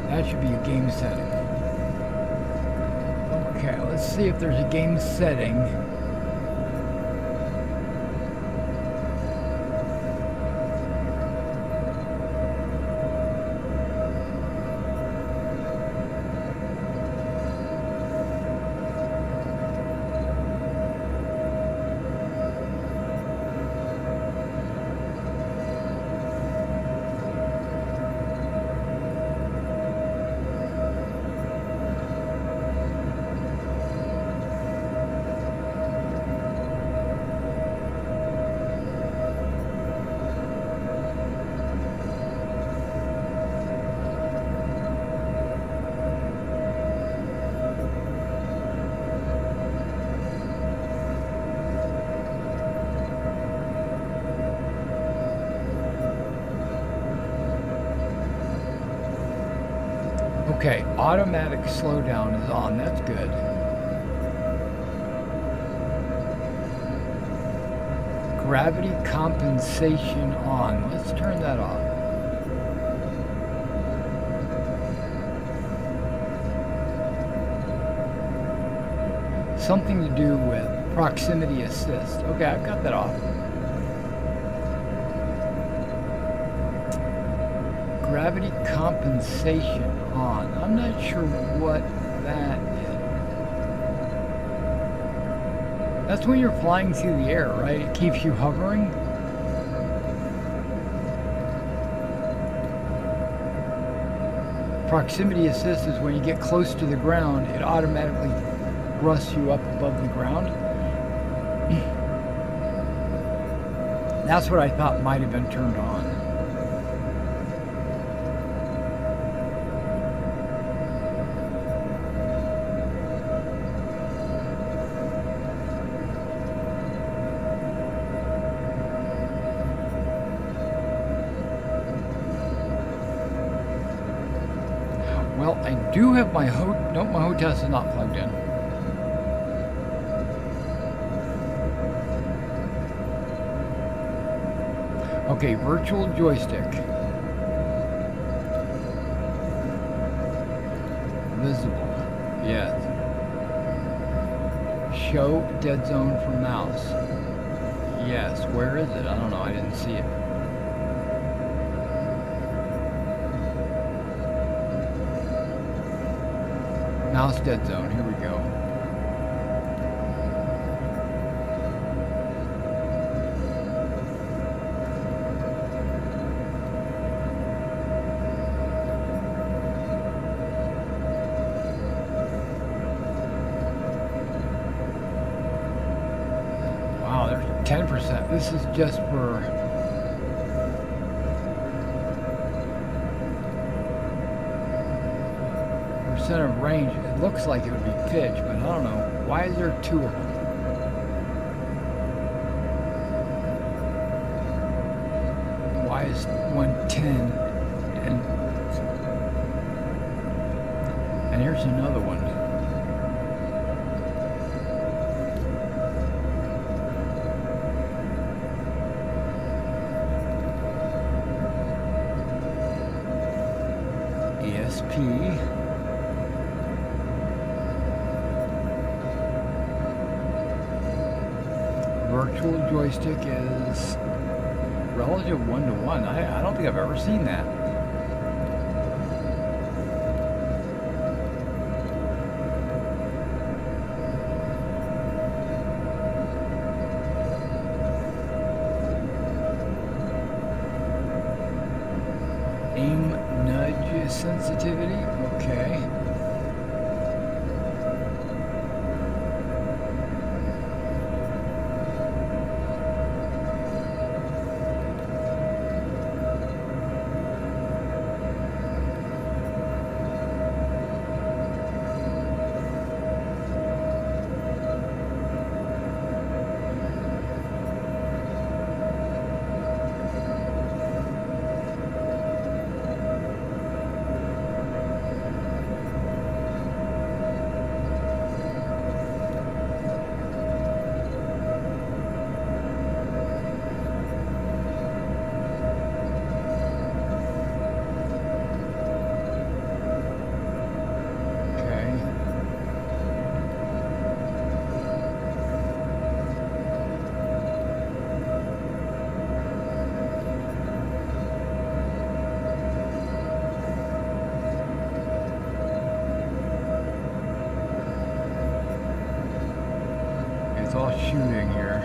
That should be a game setting. Okay, let's see if there's a game setting. Okay, automatic slowdown is on. That's good. Gravity compensation on. Let's turn that off. Something to do with proximity assist. Okay, I've got that off. Gravity compensation on. I'm not sure what that is. That's when you're flying through the air, right? It keeps you hovering. Proximity assist is when you get close to the ground, it automatically thrusts you up above the ground. That's what I thought might have been turned on. Well, I do have my nope, my hotess is not plugged in. Okay, virtual joystick. Visible. Yes. Show dead zone for mouse. Yes. Where is it? I don't know. I didn't see it. Mouse dead zone. Here we go. Wow, there's 10%. This is just for percent of range. It looks like it would be pitch, but I don't know. Why is there two of them? Why is 110 and here's another one. ESP. Virtual joystick is relative 1-to-1. I don't think I've ever seen that. Aim nudge sensitivity. Okay. It's all shooting here.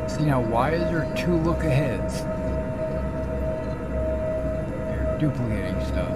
See now, why is there two look-aheads? They're duplicating stuff.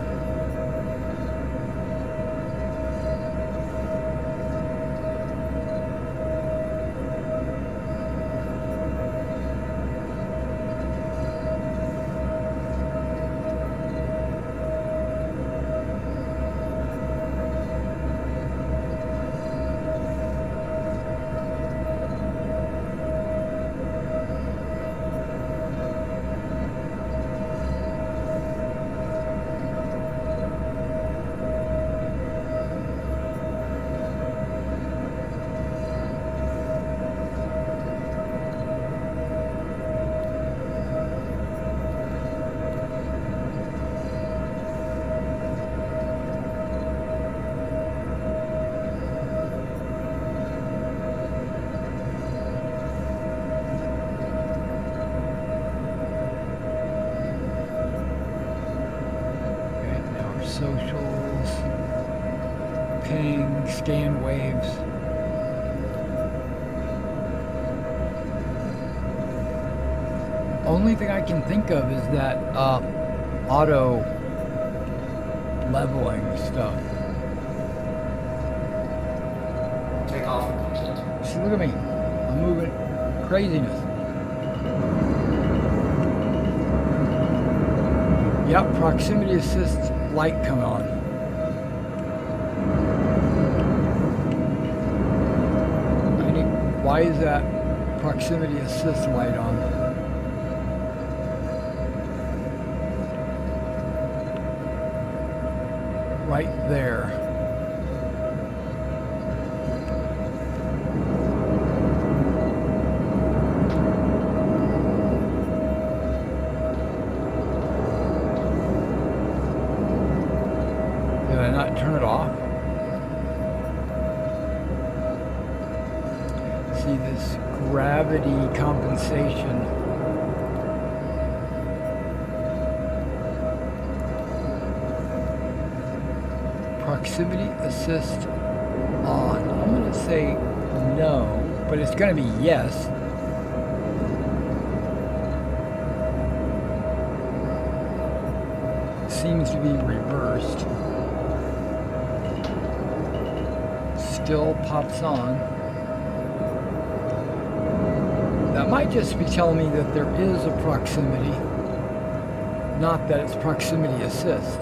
scan waves. Only thing I can think of is that auto leveling stuff. Take off complete. See, look at me. I'm moving. Craziness. Yep, proximity assist light come on. Why is that proximity assist light on? Right there. Did I not turn it off? See this gravity compensation. Proximity assist on. I'm going to say no, but it's going to be yes. Seems to be reversed. Still pops on. That might just be telling me that there is a proximity, not that it's proximity assist.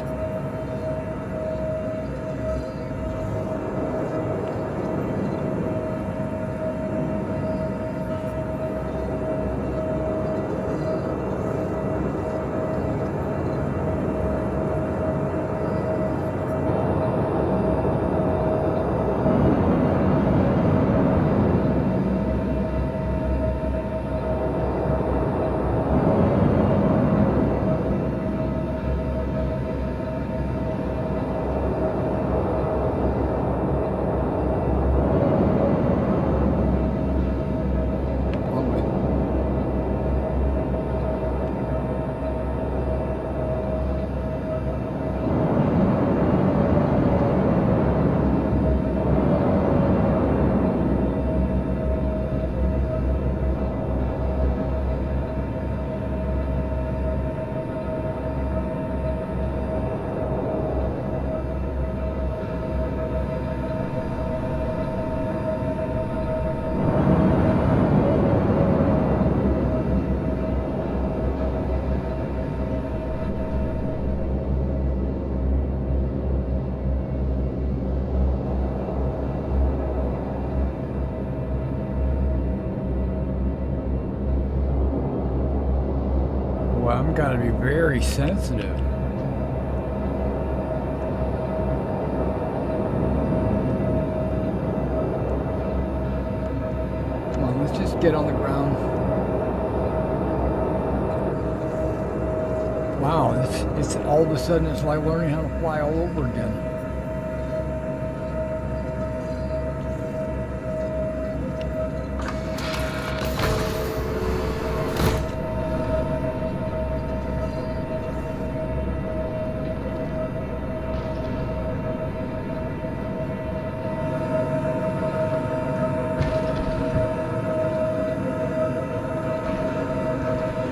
Well, I've got to be very sensitive. Come on, let's just get on the ground. Wow, it's all of a sudden it's like learning how to fly all over again.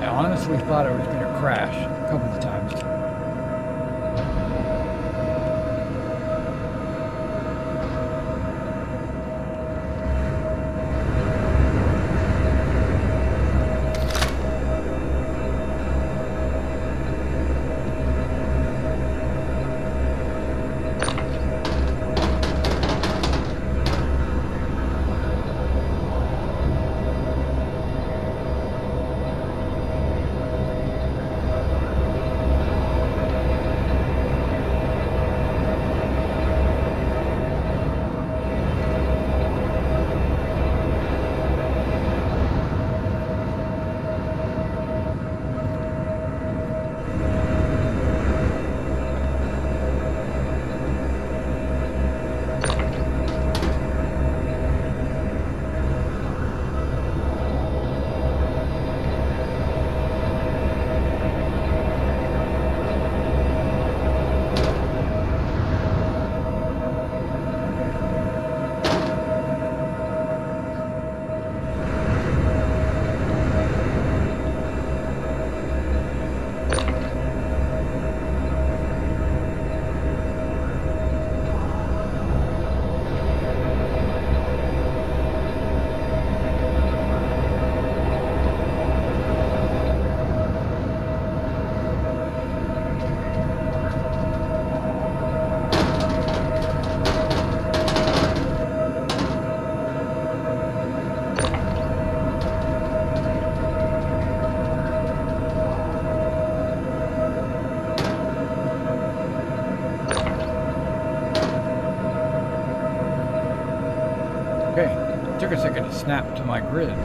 I honestly thought I was going to crash a couple of times. Okay, took a second to snap to my grid.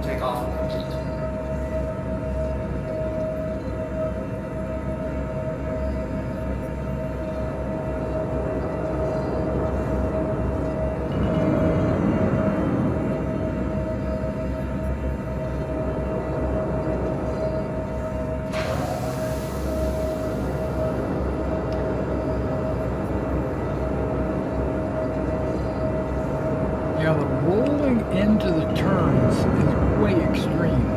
Takeoff complete. Yeah, the rolling into the turns is way extreme.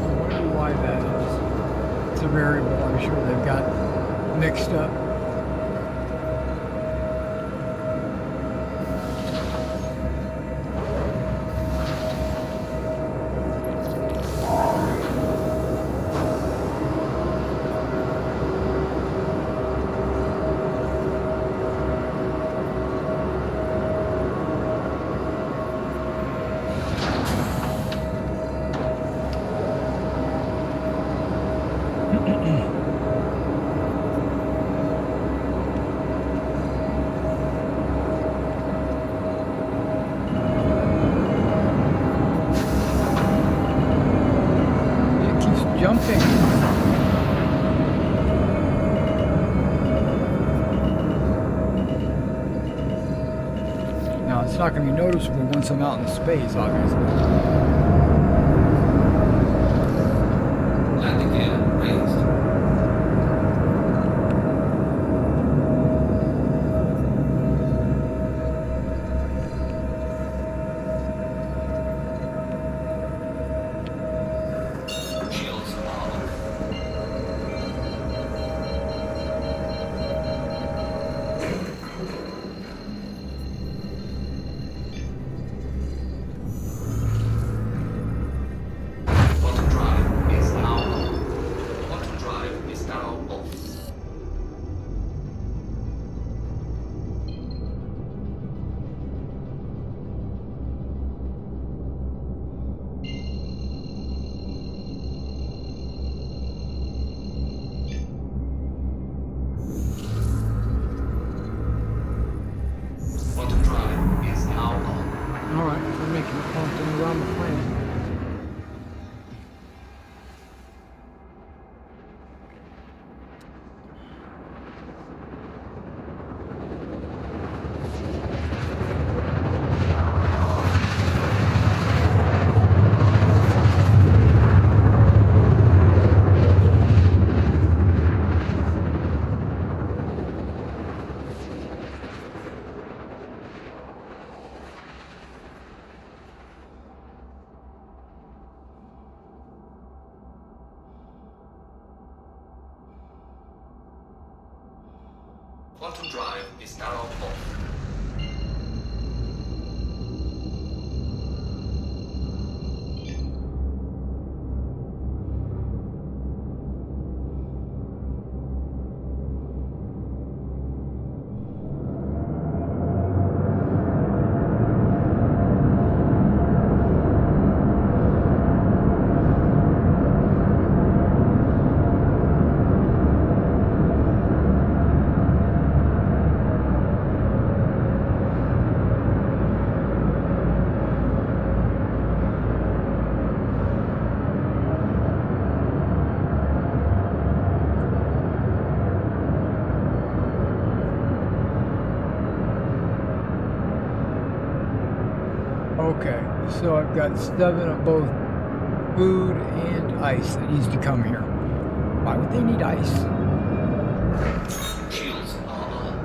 I wonder why that is. It's a variable I'm sure they've got mixed up. jumping. Now, it's not going to be noticeable once I'm out in space, obviously. Landing gear raised. Shields are on. Quantum drive is now on. Quantum drive is now off. Quantum drive is now on. Alright, we're making a quantum around the planet. Quantum drive is now off. Okay, so I've got 7 of both food and ice that needs to come here. Why would they need ice? Shields are on.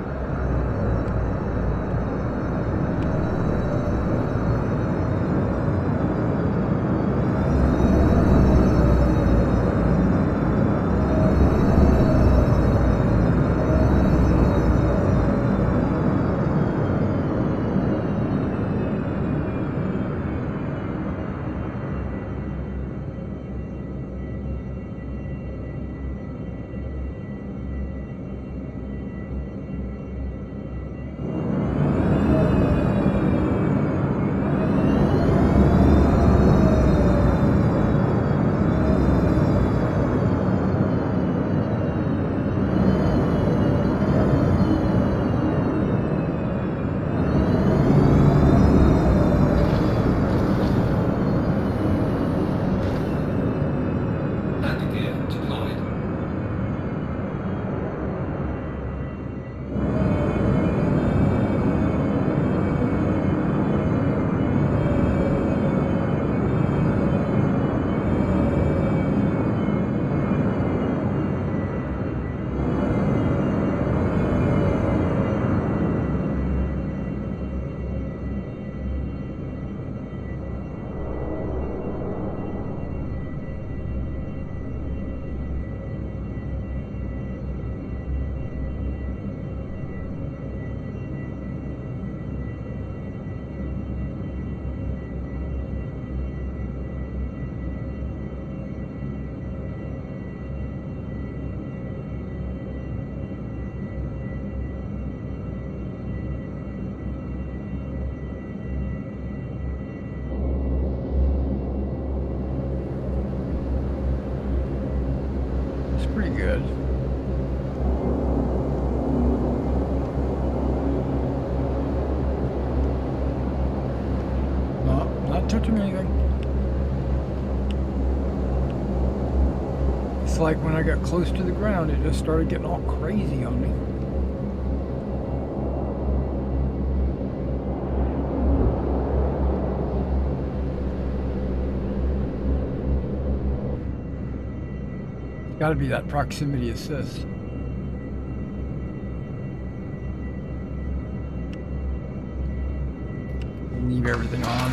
Landing gear deployed. It's pretty good. No, not touching anything. It's like when I got close to the ground, it just started getting all crazy on me. Got to be that proximity assist. Leave everything on.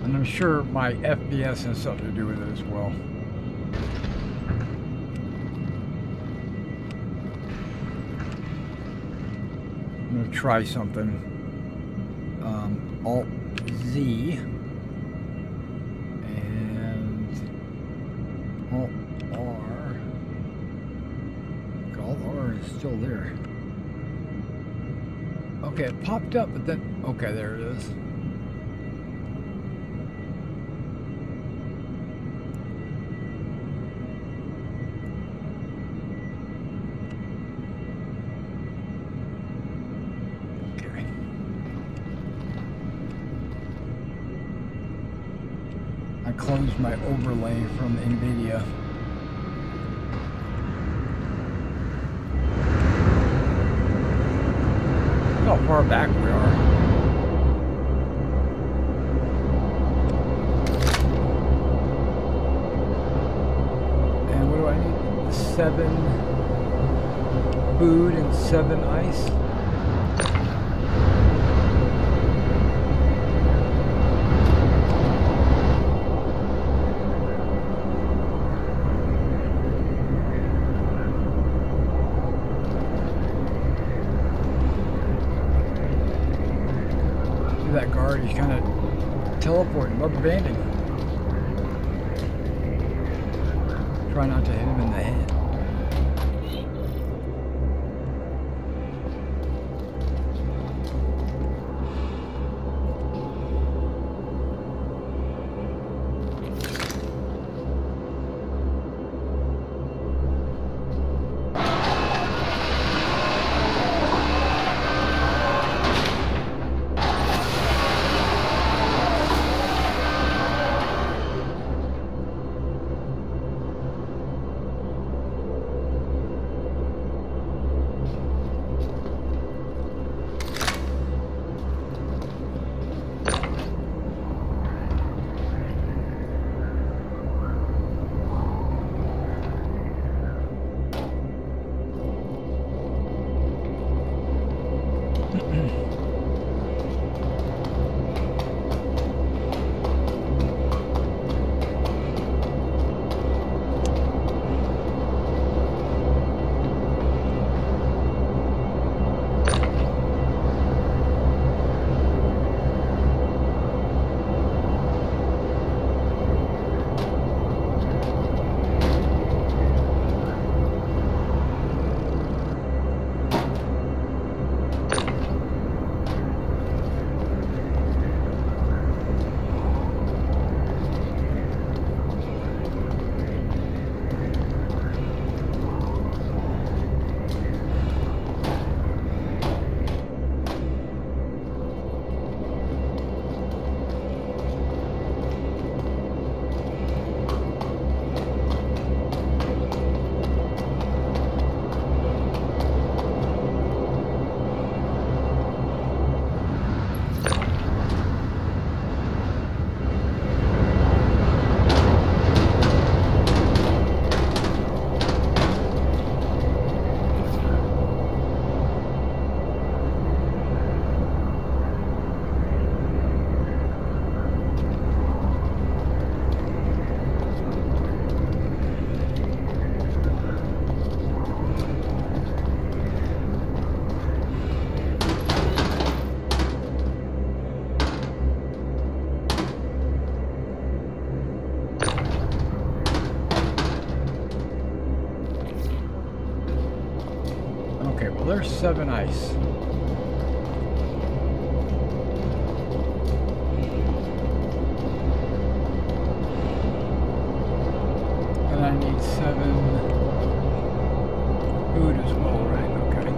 And I'm sure my FPS has something to do with it as well. I'm going to try something. Alt Z and Alt R. Alt R is still there. Okay, it popped up, but then, okay, there it is. Close my overlay from NVIDIA. Look how far back we are. And what do I need? 7 food and 7 ice. That guard, he's kind of teleporting, rubber banding. Try not to hit him in the head. Well, there's 7 ice. And I need 7 food as well, right? Okay.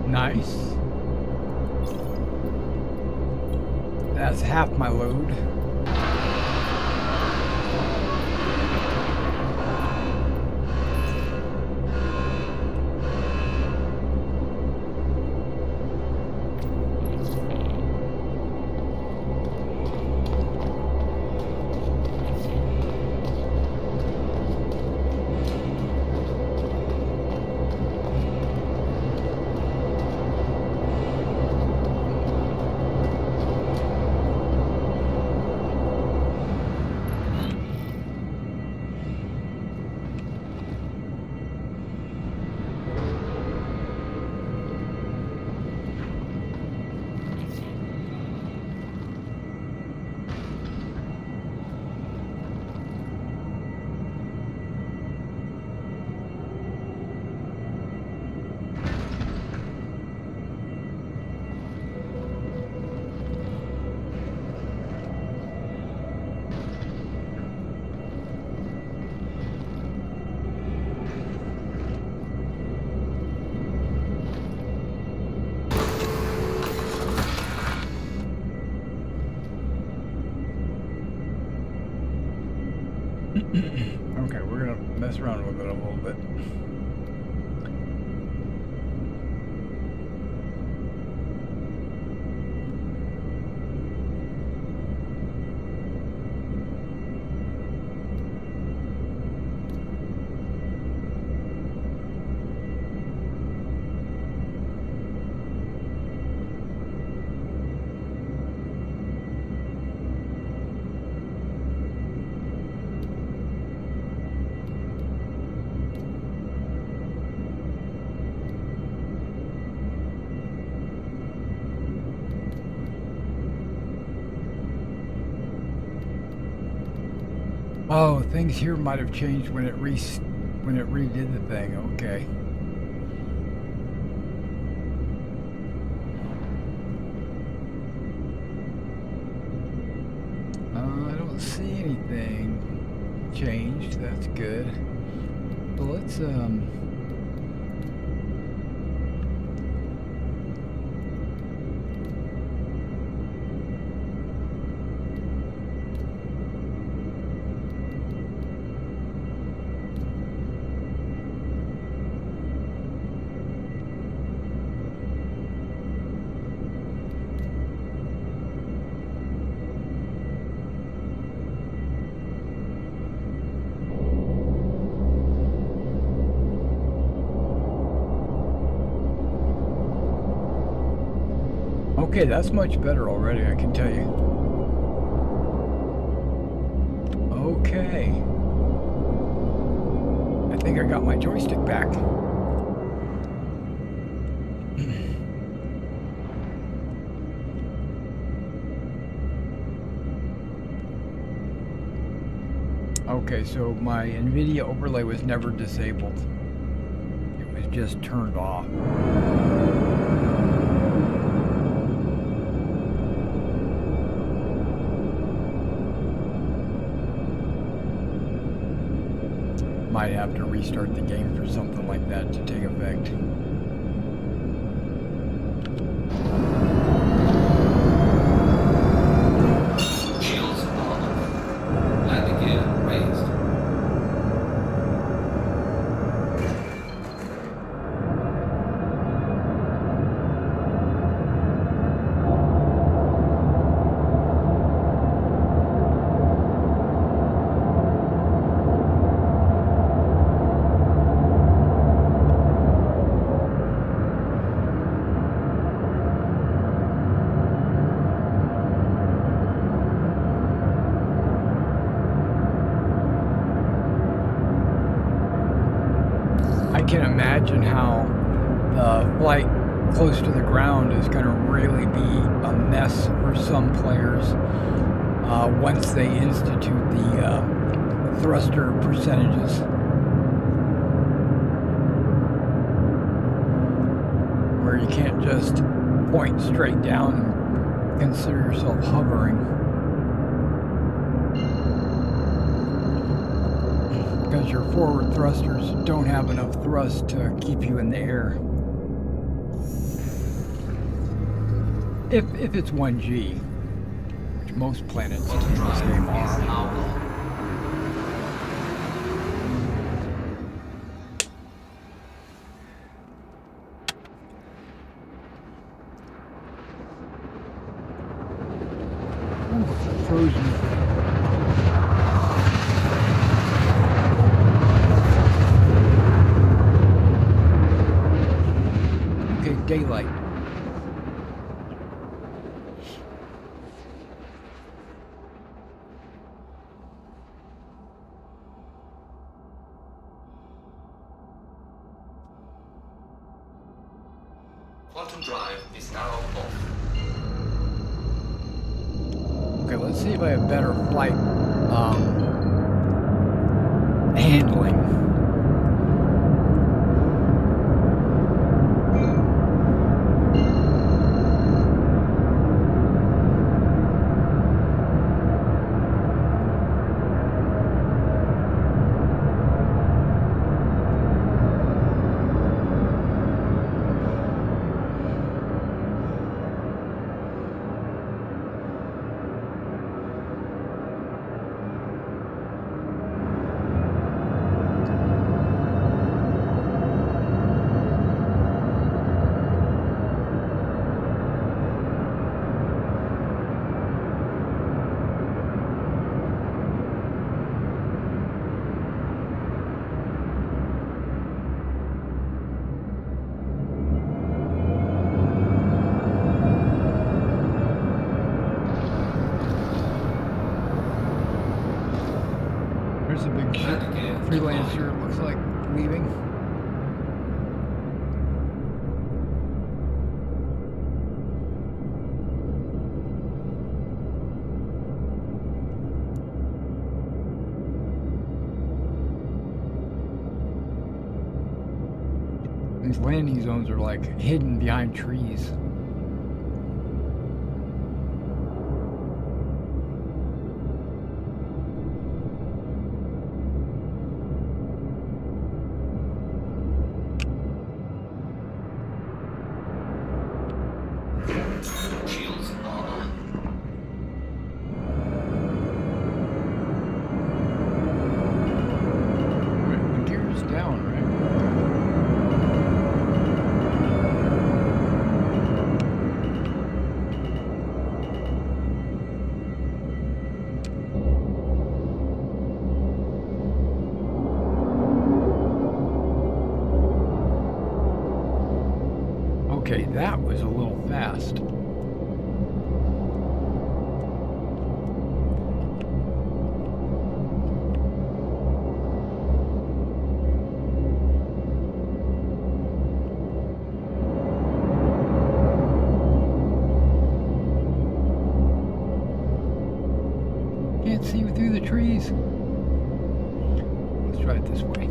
Nice. That's half my load. Okay, we're gonna mess around with it a little bit. Oh, things here might have changed when it redid the thing. Okay. I don't see anything changed. That's good. But let's okay, that's much better already, I can tell you. Okay. I think I got my joystick back. Okay, so my NVIDIA overlay was never disabled. It was just turned off. Might have to restart the game for something like that to take effect. Shields are off. Landing gear raised. I can imagine how the flight close to the ground is going to really be a mess for some players once they institute the thruster percentages. Where you can't just point straight down and consider yourself hovering. Because your forward thrusters don't have enough thrust to keep you in the air. If it's 1G, which most planets in this game are. Ooh, frozen. Daylight. Quantum drive is now off. Okay, let's see if I have better flight handling. There's a big ship. Freelancer, it looks like, leaving. These landing zones are like hidden behind trees. Okay, that was a little fast. Can't see through the trees. Let's try it this way.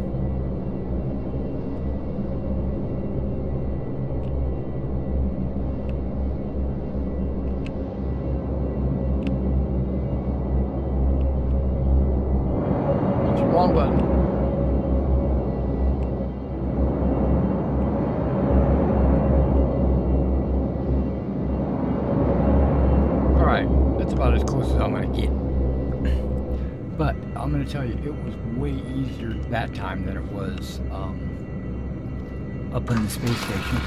It's the wrong button. All right, that's about as close as I'm gonna get. But I'm going to tell you, it was way easier that time than it was up in the space station.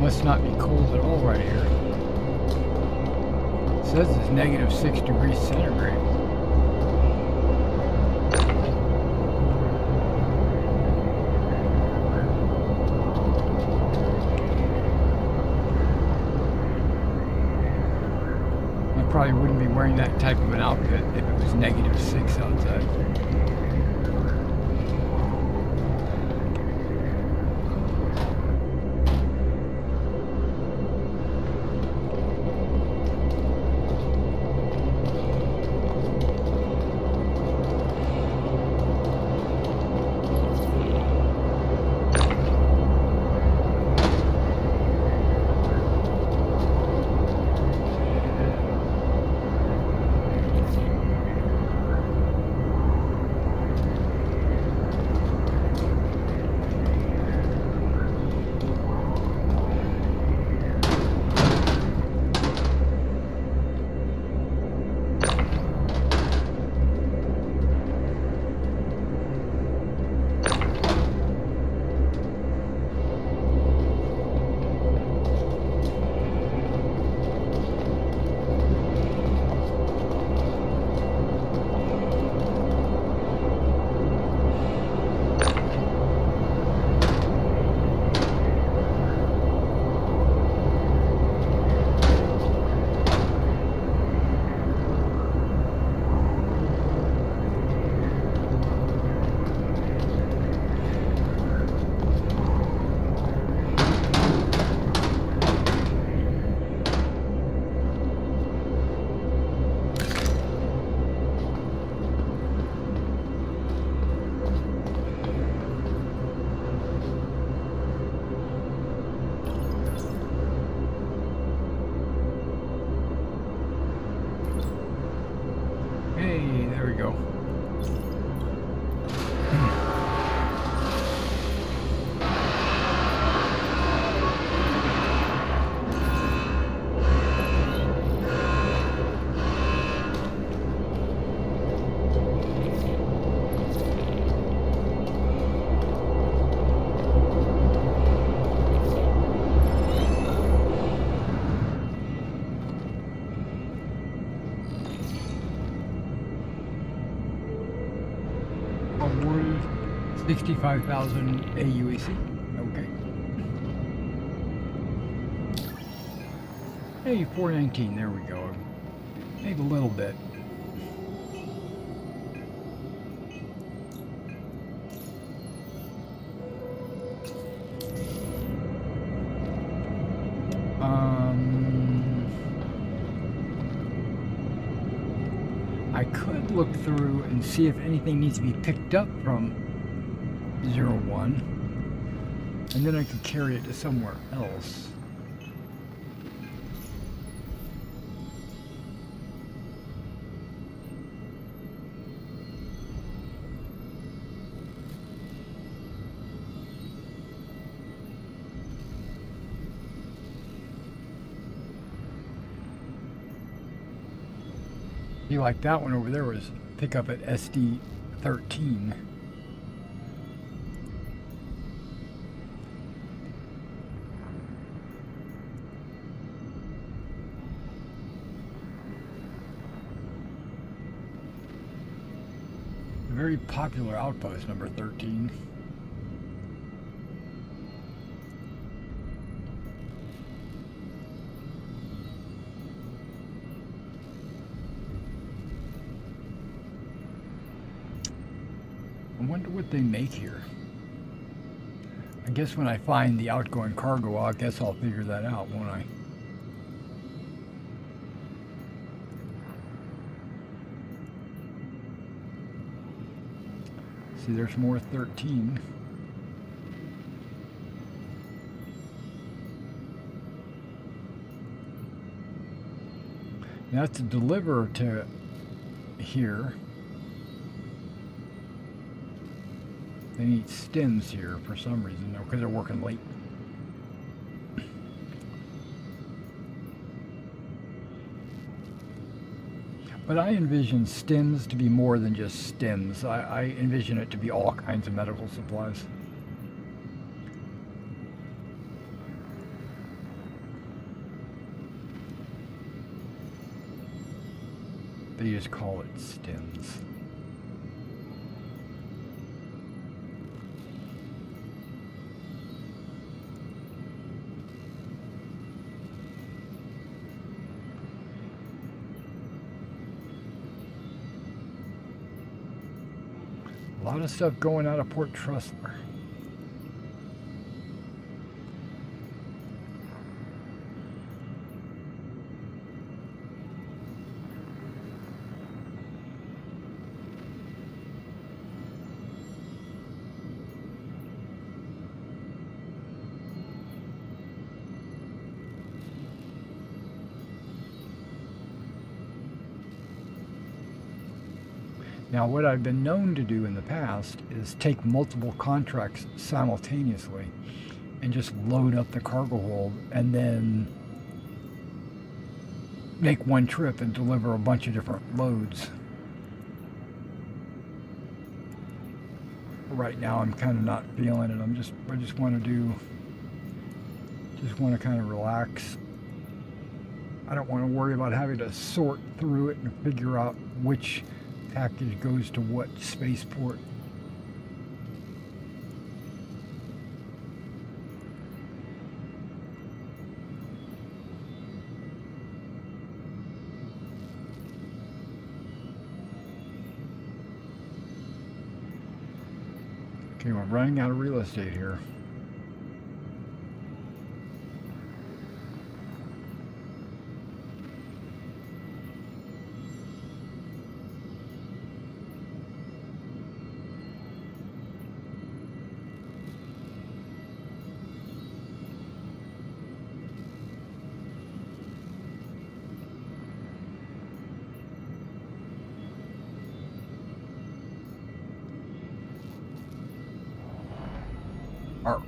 Must not be cold at all right here. It says it's -6 degrees centigrade. I probably wouldn't be wearing that type of an outfit if it was -6 outside. Hey, there we go. Awarded 65,000 AUAC. Okay. Hey, 419. There we go. Maybe a little bit. I could look through and see if anything needs to be picked up from 01, and then I could carry it to somewhere else. See, like that one over there was pick up at SD13. A very popular outpost, number 13. I wonder what they make here. I guess when I find the outgoing cargo, I guess I'll figure that out, won't I? See, there's more 13. Now to deliver to here, they need stems here for some reason, because they're working late. But I envision stems to be more than just stems. I envision it to be all kinds of medical supplies. They just call it stems. A lot of stuff going out of Port Trustler. Now, what I've been known to do in the past is take multiple contracts simultaneously and just load up the cargo hold and then make one trip and deliver a bunch of different loads. Right now, I'm kind of not feeling it. I just want to kind of relax. I don't want to worry about having to sort through it and figure out which package goes to what spaceport. Okay, we're running out of real estate here.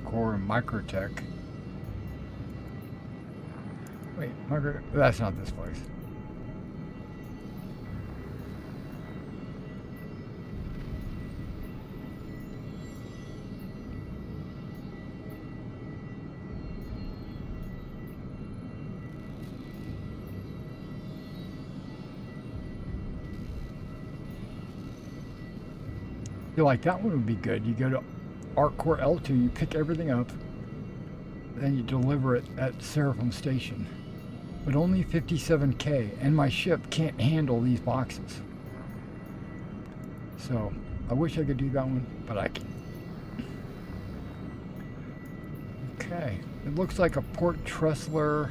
Core and Microtech. Wait, that's not this place. I feel like that one would be good. You go to Arc Core L2, you pick everything up, then you deliver it at Seraphim Station. But only 57K, and my ship can't handle these boxes. So, I wish I could do that one, but I can't. Okay, it looks like a Port Trustler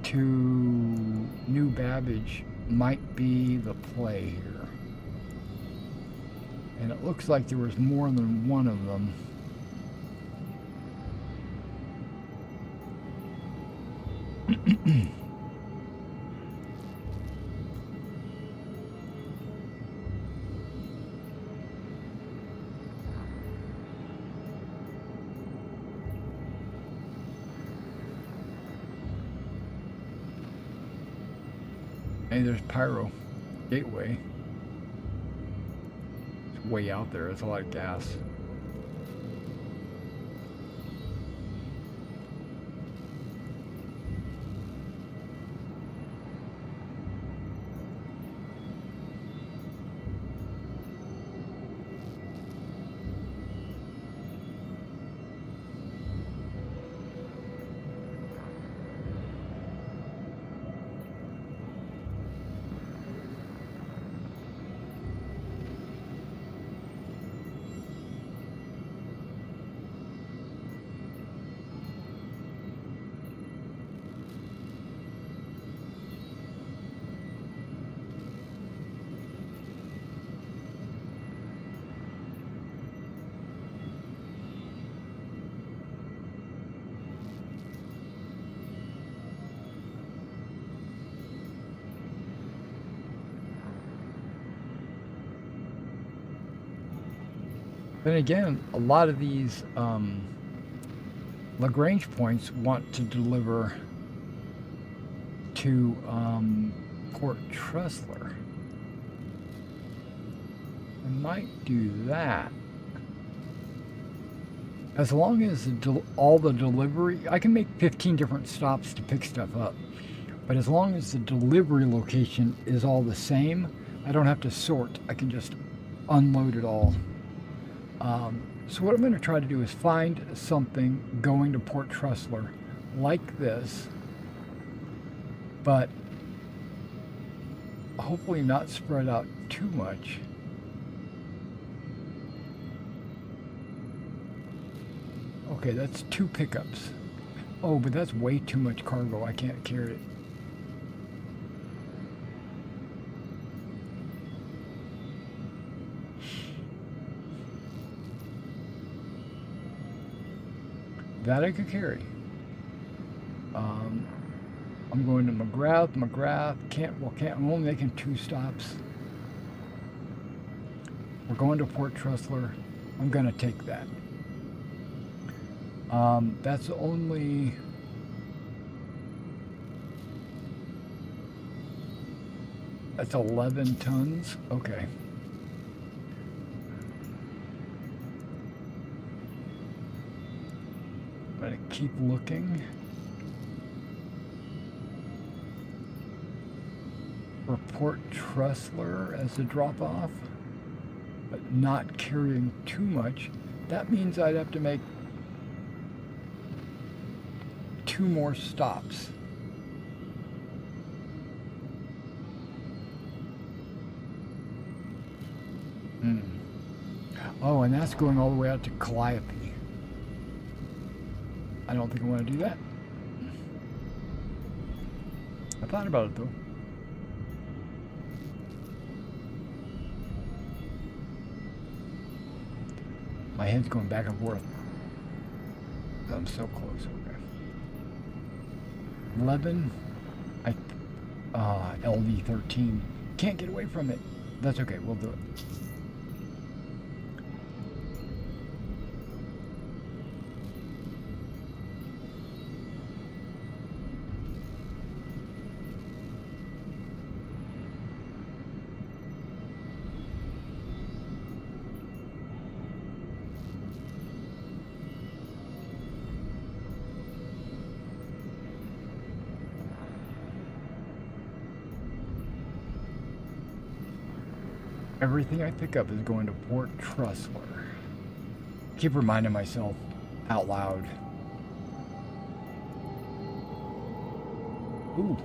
to New Babbage might be the play here. And it looks like there was more than one of them. Hey, there's Pyro Gateway. It's way out there. It's a lot of gas. Then again, a lot of these Lagrange points want to deliver to Port Tressler. I might do that. As long as all the delivery, I can make 15 different stops to pick stuff up. But as long as the delivery location is all the same, I don't have to sort. I can just unload it all. So what I'm going to try to do is find something going to Port Tressler like this, but hopefully not spread out too much. Okay, that's 2 pickups. Oh, but that's way too much cargo. I can't carry it. That I could carry. I'm going to McGrath, I'm only making 2 stops. We're going to Port Tressler. I'm going to take that. That's only... That's 11 tons? Okay. I'm going to keep looking for Port Tressler as a drop-off, but not carrying too much. That means I'd have to make 2 more stops. Oh, and that's going all the way out to Calliope. I don't think I want to do that. I thought about it though. My head's going back and forth. I'm so close. Okay. 11. LD 13. Can't get away from it. That's okay. We'll do it. Everything I pick up is going to Port Tressler. Keep reminding myself out loud. Ooh.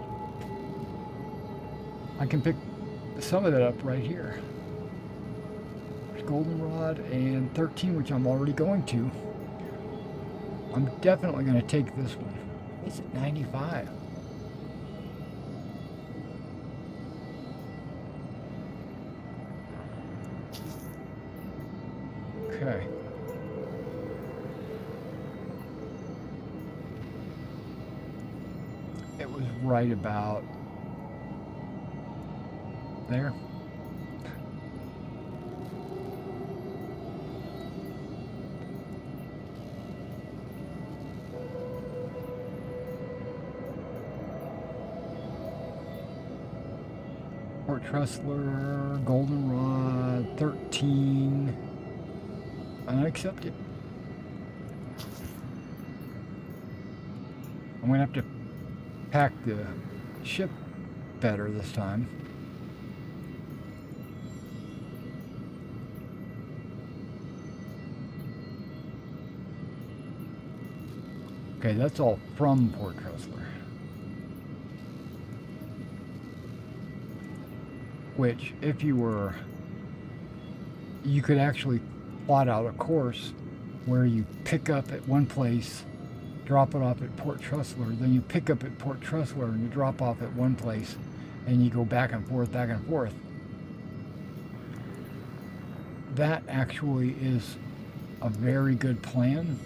I can pick some of that up right here. There's Goldenrod and 13, which I'm already going to. I'm definitely going to take this one. It's at 95. Okay. It was right about there. Port Tressler, Goldenrod, 13. Unaccepted. I'm going to have to pack the ship better this time. Okay, that's all from Port Tressler. Which, if you were, you could actually plot out a course where you pick up at one place, drop it off at Port Tressler, then you pick up at Port Tressler and you drop off at one place, and you go back and forth, back and forth. That actually is a very good plan,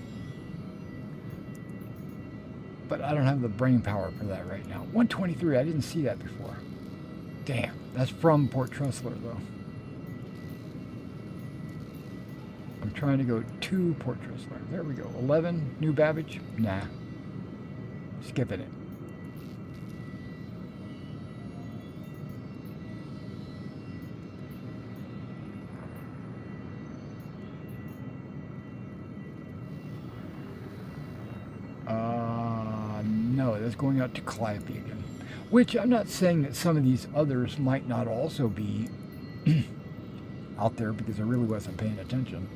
but I don't have the brain power for that right now. 123, I didn't see that before. Damn, that's from Port Tressler though. I'm trying to go to Port Tressler. There we go. 11, New Babbage? Nah. Skipping it. No, that's going out to Calliope again. Which I'm not saying that some of these others might not also be out there because I really wasn't paying attention.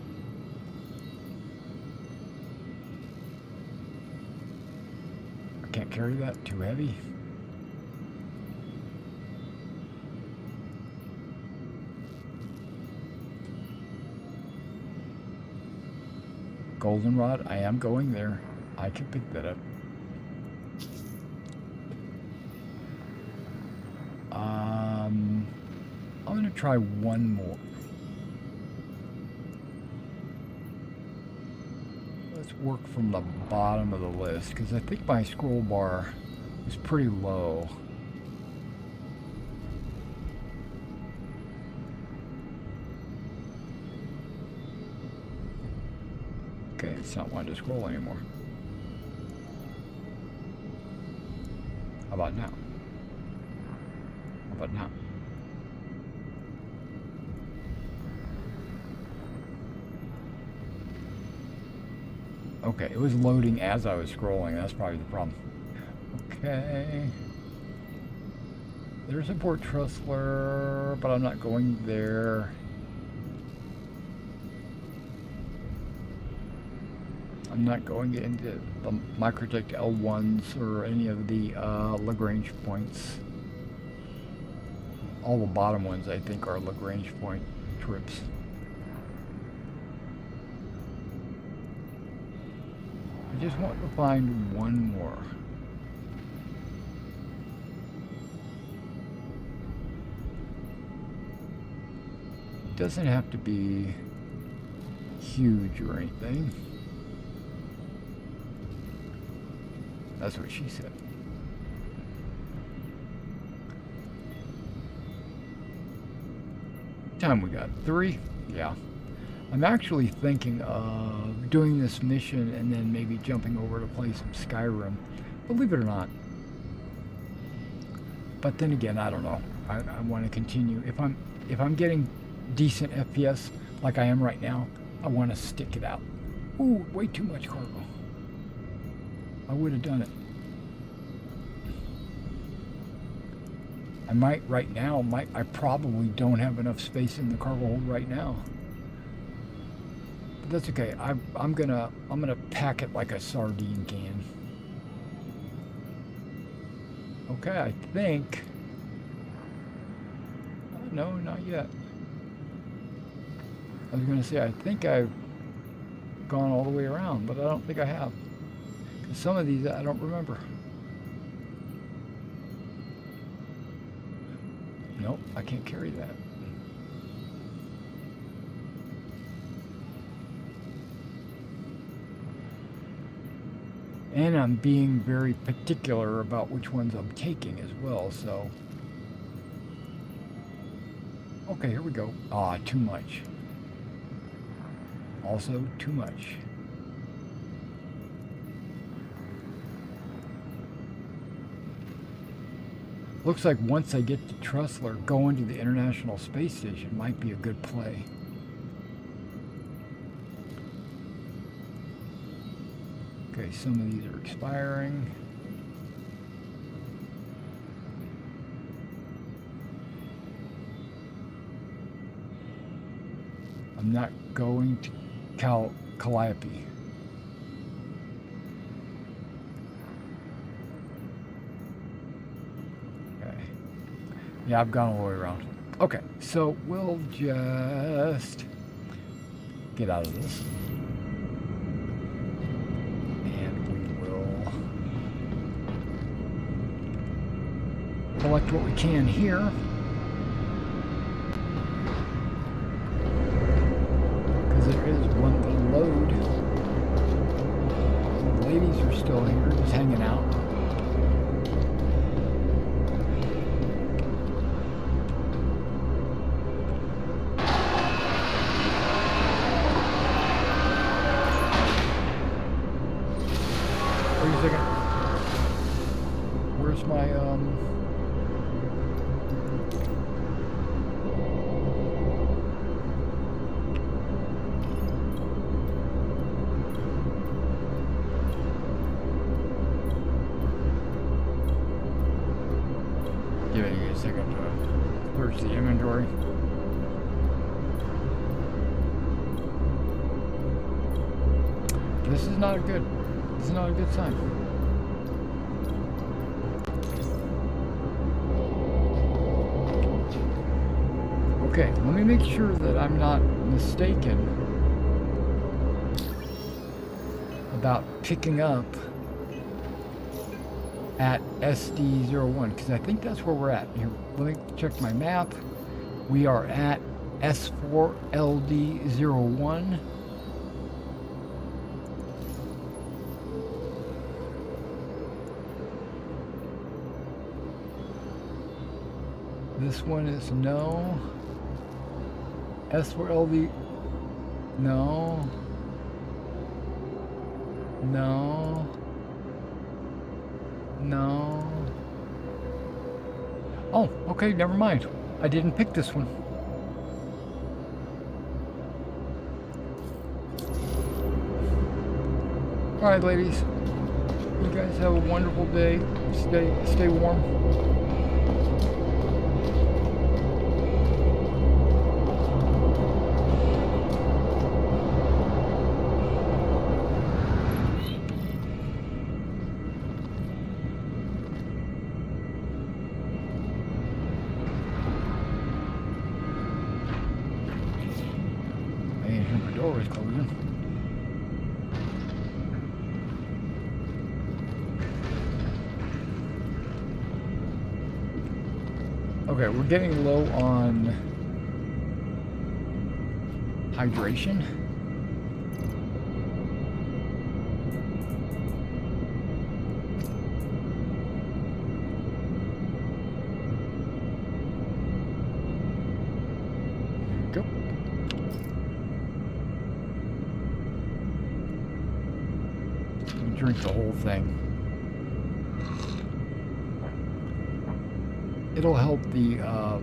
I can't carry that, too heavy. Goldenrod, I am going there. I can pick that up. I'm going to try one more. Let's work from the bottom of the list because I think my scroll bar is pretty low. Okay, it's not wanting to scroll anymore. How about now? How about now? Okay, it was loading as I was scrolling. That's probably the problem. Okay. There's a Port Tressler, but I'm not going there. I'm not going into the Microtech L1s or any of the Lagrange points. All the bottom ones, I think, are Lagrange point trips. I just want to find one more. It doesn't have to be huge or anything. That's what she said. Time we got 3? Yeah. I'm actually thinking of doing this mission and then maybe jumping over to play some Skyrim. Believe it or not. But then again, I don't know. I want to continue. If I'm getting decent FPS like I am right now, I want to stick it out. Ooh, way too much cargo. I would have done it. I might right now, I probably don't have enough space in the cargo hold right now. But that's okay. I'm gonna pack it like a sardine can. Okay, I think. No, not yet. I was gonna say I think I've gone all the way around, but I don't think I have. Some of these I don't remember. Nope, I can't carry that. And I'm being very particular about which ones I'm taking as well, so. Okay, here we go. Ah, too much. Also, too much. Looks like once I get to Trussler, going to the International Space Station might be a good play. Okay, some of these are expiring. I'm not going to Calliope. Okay. Yeah, I've gone all the way around. Okay, so we'll just get out of this. And we will collect what we can here. There is one to load. The ladies are still here, just hanging out. Wait a second. Where's my give it a second to search the inventory. This is not a good sign. Okay, let me make sure that I'm not mistaken about picking up at SD01, because I think that's where we're at. Here, let me check my map. We are at S4LD01. This one is no. S4LD, no. No. No. Oh, okay, never mind. I didn't pick this one. All right, ladies. You guys have a wonderful day. Stay warm. Door is closing. Okay, we're getting low on hydration. Go. Drink the whole thing. It'll help the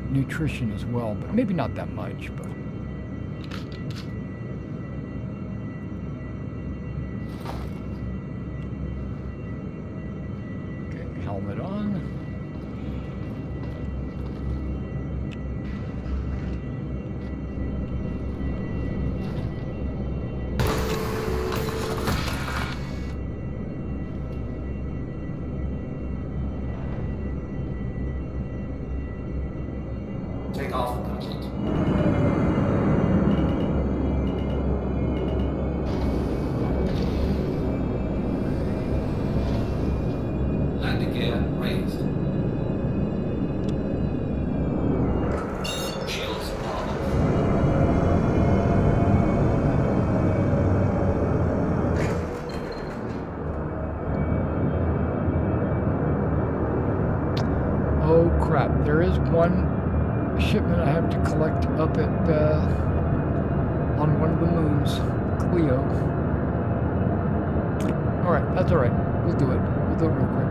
nutrition as well, but maybe not that much. But okay, helmet on. Take off complete. forgot, there is one shipment I have to collect up at on one of the moons, Cleo. Alright, that's alright. We'll do it. We'll do it real quick.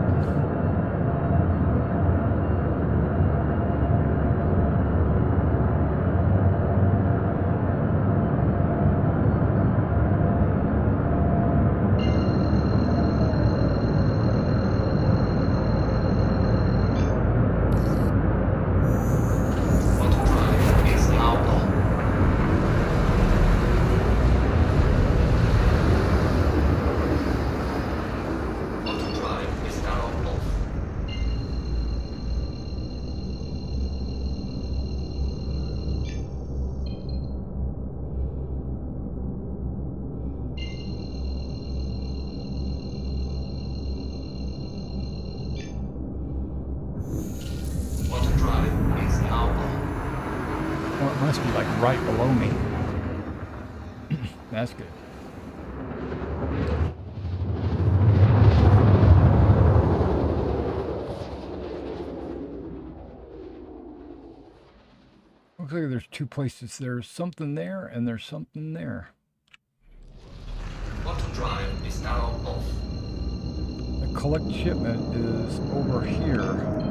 Must be like right below me. That's good. Looks like there's two places. There's something there and there's something there. Auto drive is now off. The collect shipment is over here.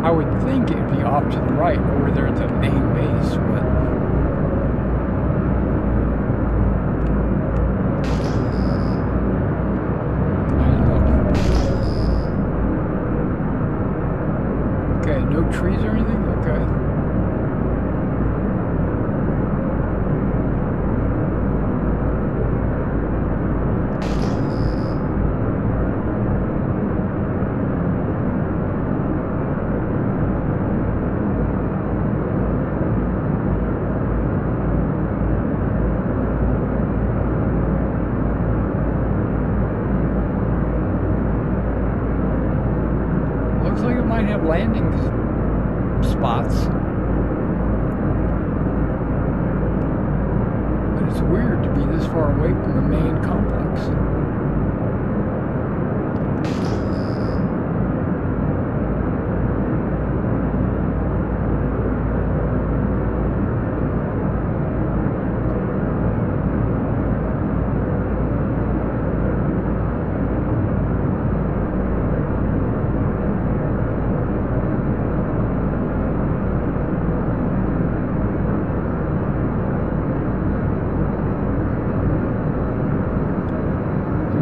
I would think it'd be off to the right over there at the main base, but okay, no trees or anything? Okay. Looks like it might have landing spots. But it's weird to be this far away from the main complex.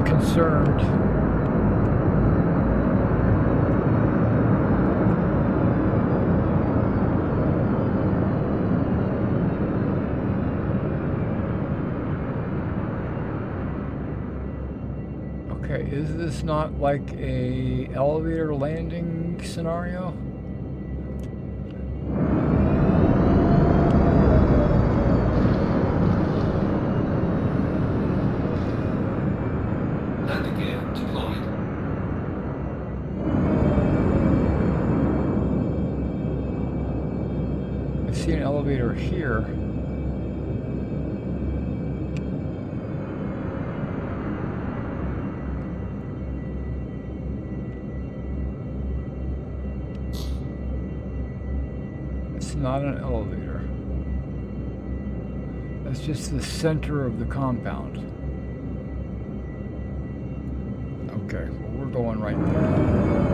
Concerned. Okay, is this not like a elevator landing scenario? See an elevator here. It's not an elevator. That's just the center of the compound. Okay, well, we're going right there.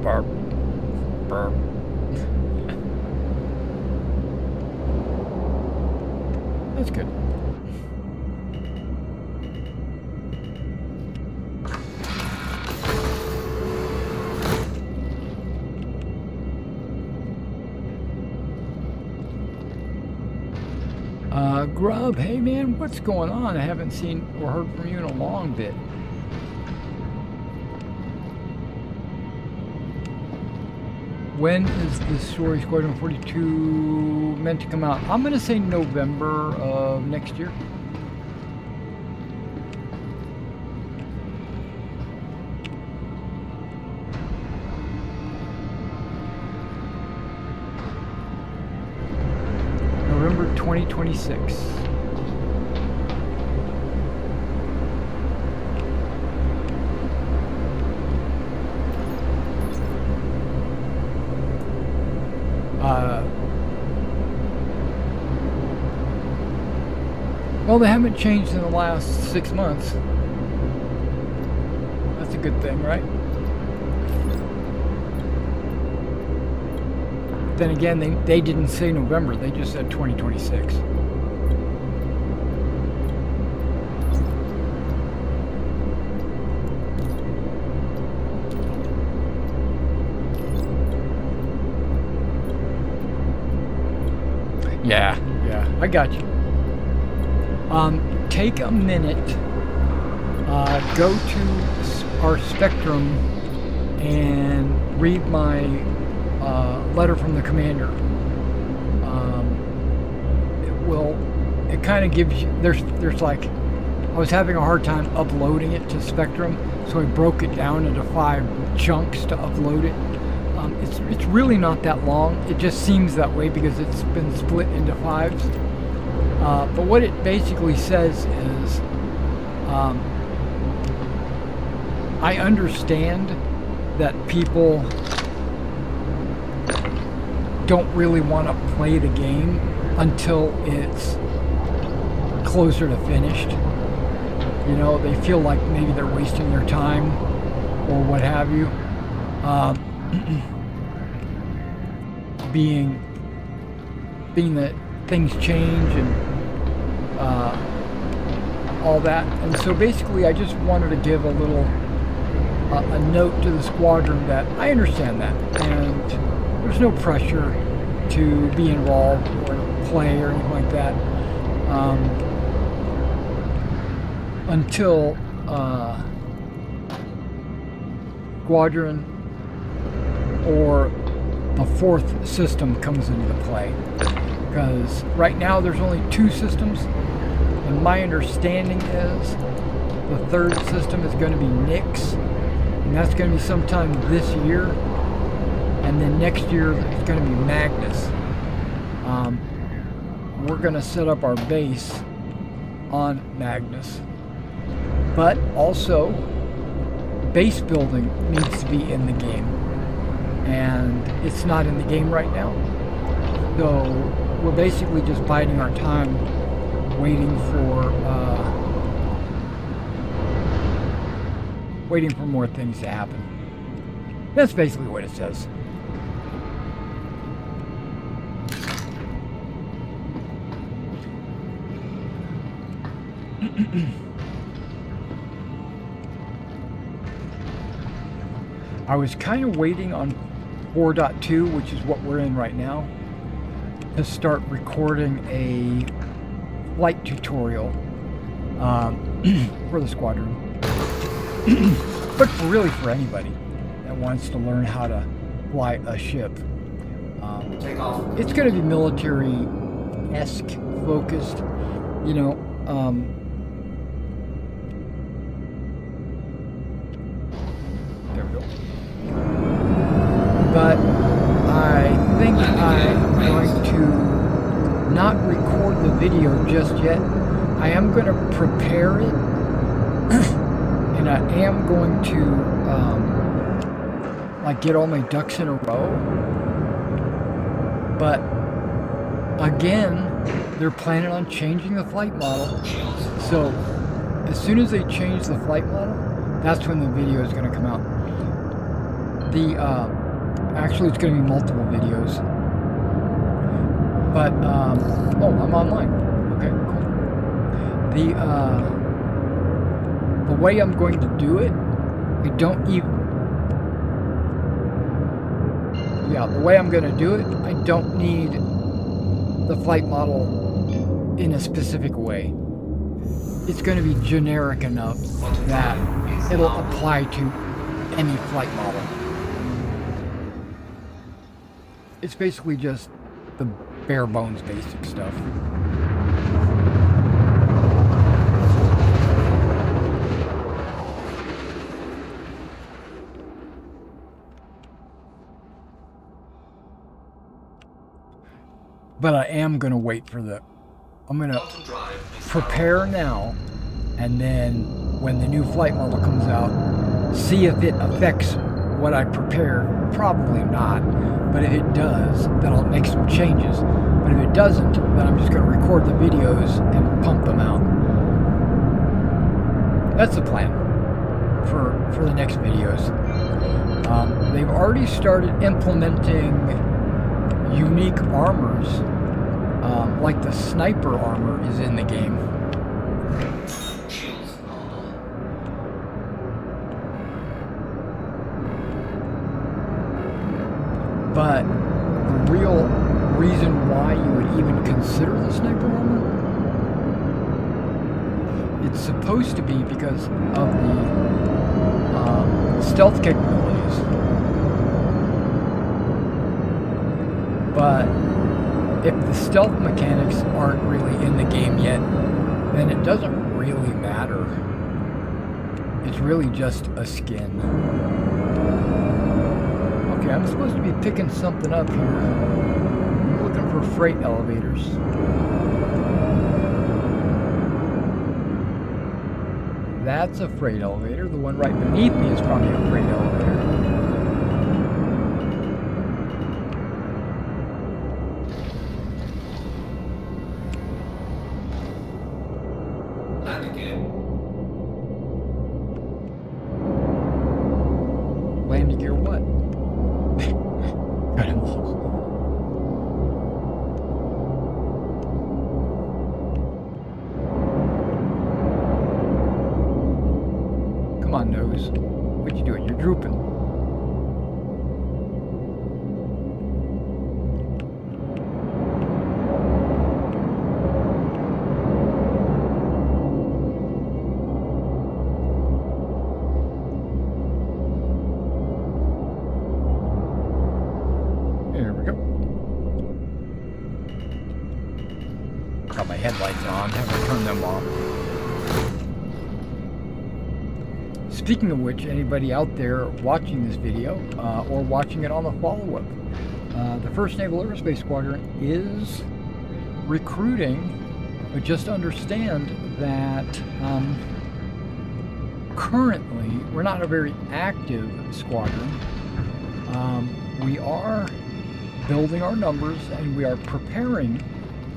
Barb. Burp. That's good. Grub, hey man, what's going on? I haven't seen or heard from you in a long bit. When is the story Squadron 42 meant to come out? I'm going to say November of next year. November 2026. Well, they haven't changed in the last 6 months. That's a good thing, right? Then again, they didn't say November, they just said 2026. Yeah, I got you. Take a minute, go to our Spectrum and read my letter from the commander. It kind of gives you, there's like, I was having a hard time uploading it to Spectrum, so I broke it down into 5 chunks to upload it. It's really not that long. It just seems that way because it's been split into 5s. But what it basically says is, I understand that people don't really want to play the game until it's closer to finished. You know, they feel like maybe they're wasting their time or what have you. Being that things change and all that. And so basically I just wanted to give a little a note to the squadron that I understand that, and there's no pressure to be involved or play or anything like that until squadron or the 4th system comes into play. Because right now there's only 2 systems, and my understanding is the 3rd system is going to be Nix, and that's going to be sometime this year, and then next year it's going to be Magnus. We're going to set up our base on Magnus, but also base building needs to be in the game, and it's not in the game right now, so we're basically just biding our time, waiting for more things to happen. That's basically what it says. I was kind of waiting on 4.2, which is what we're in right now, to start recording a flight tutorial for the squadron. But really for anybody that wants to learn how to fly a ship. Take off. It's going to be military-esque focused, you know. There we go. But I think I'm going to not record the video just yet. I am going to prepare it, and I am going to like get all my ducks in a row. But again, they're planning on changing the flight model. So as soon as they change the flight model, that's when the video is going to come out. The actually, it's going to be multiple videos. But oh, I'm online. Okay, cool. The way I'm going to do it, I don't even. Yeah, the way I'm going to do it, I don't need the flight model in a specific way. It's going to be generic enough that it'll apply to any flight model. It's basically just the bare bones basic stuff. But I am going to wait for I'm going to prepare now, and then when the new flight model comes out, see if it affects what I prepared. Probably not, but if it does, then I'll make some changes. But if it doesn't, then I'm just going to record the videos and pump them out. That's the plan for the next videos. They've already started implementing unique armors, like the sniper armor is in the game. But the real reason why you would even consider the sniper armor, it's supposed to be because of the stealth capabilities. But if the stealth mechanics aren't really in the game yet, then it doesn't really matter. It's really just a skin. Okay, I'm supposed to be picking something up here. I'm looking for freight elevators. That's a freight elevator. The one right beneath me is probably a freight elevator. Landing gear what? Come on, nose. What you doing? You're drooping. There we go. Got my headlights on. Haven't turned them off. Speaking of which, anybody out there watching this video or watching it on the follow-up, the 1st Naval Aerospace Squadron is recruiting, but just understand that currently we're not a very active squadron. We are building our numbers and we are preparing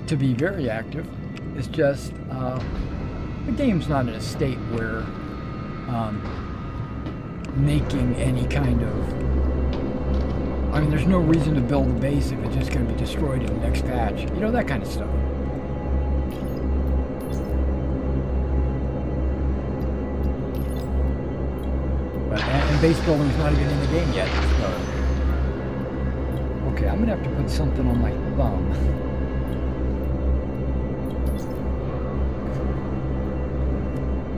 to be very active. It's just the game's not in a state where making any kind of... I mean, there's no reason to build a base if it's just going to be destroyed in the next patch. You know, that kind of stuff. But, and base building's not even in the game yet. So. Okay, I'm going to have to put something on my thumb.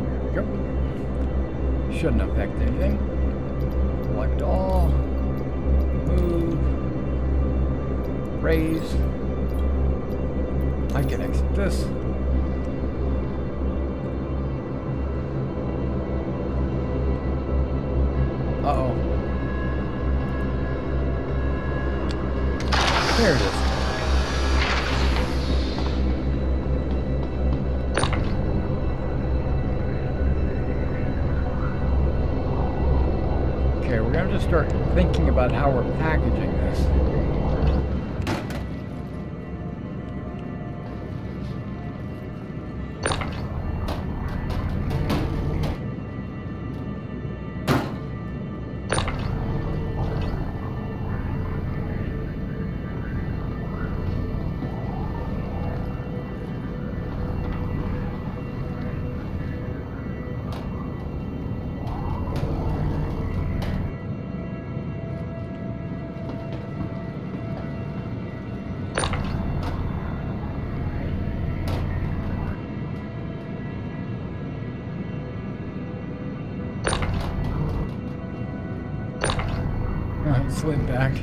There we go. Shouldn't affect anything. Select all. Move. Raise. I can exit this. Uh-oh. There it is. Okay, we're going to just start thinking about how we're packaging this. slid back.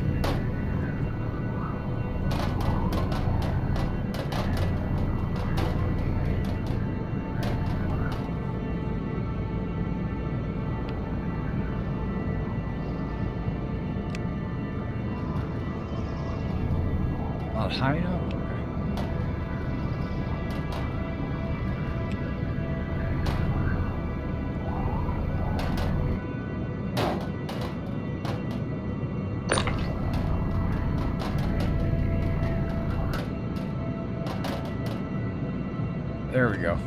Not high enough? Okay. There we go.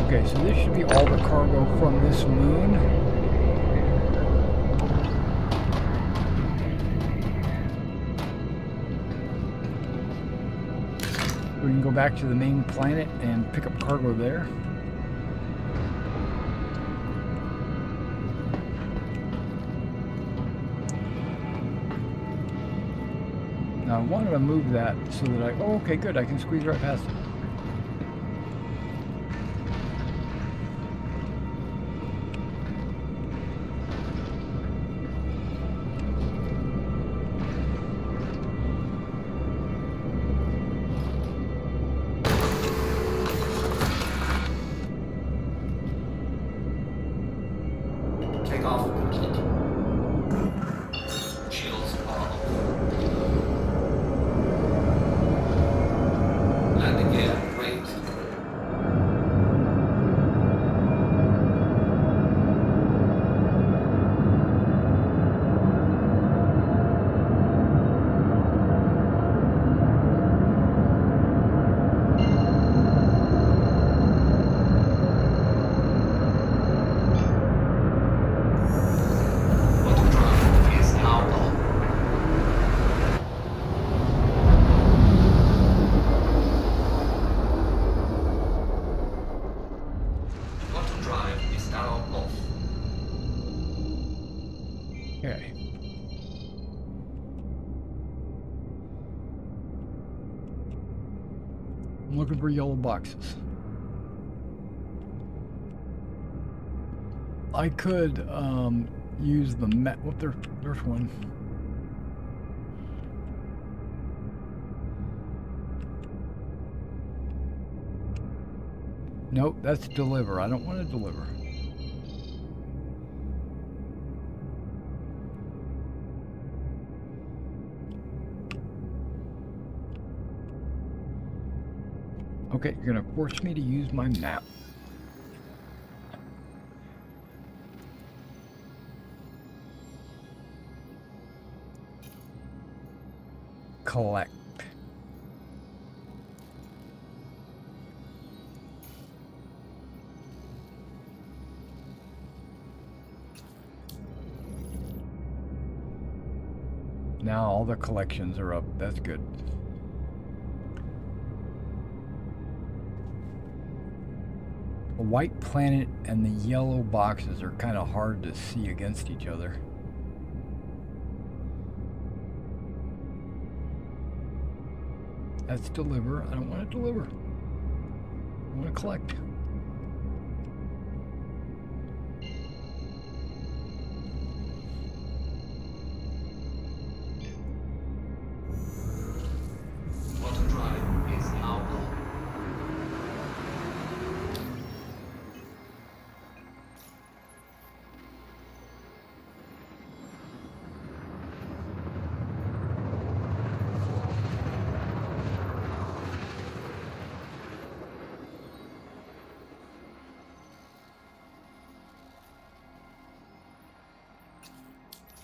Okay, so this should be all the cargo from this moon. We can go back to the main planet and pick up cargo there. Now I wanted to move that so that oh, okay, good, I can squeeze right past it. Takeoff complete. Shields are off. Landing gear raised. Auto drive is now on. Auto drive is now off. Okay. I'm looking for yellow boxes. I could use the map. What there's one. Nope, that's deliver. I don't want to deliver. Okay, you're gonna force me to use my map. Collect. Now all the collections are up. That's good. The white planet and the yellow boxes are kind of hard to see against each other. That's deliver. I don't want to deliver. I want to collect. Auto drive is now on.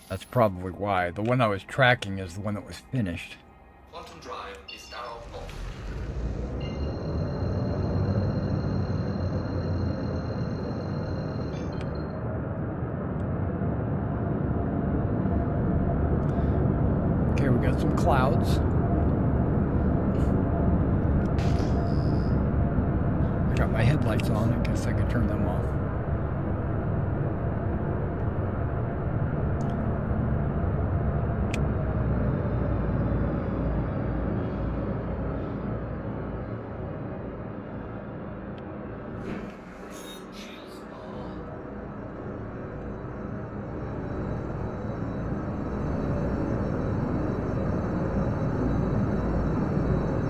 That's probably why. The one I was tracking is the one that was finished. Quantum drive is now off. Okay, we got some clouds. I got my headlights on. I guess I could turn them off.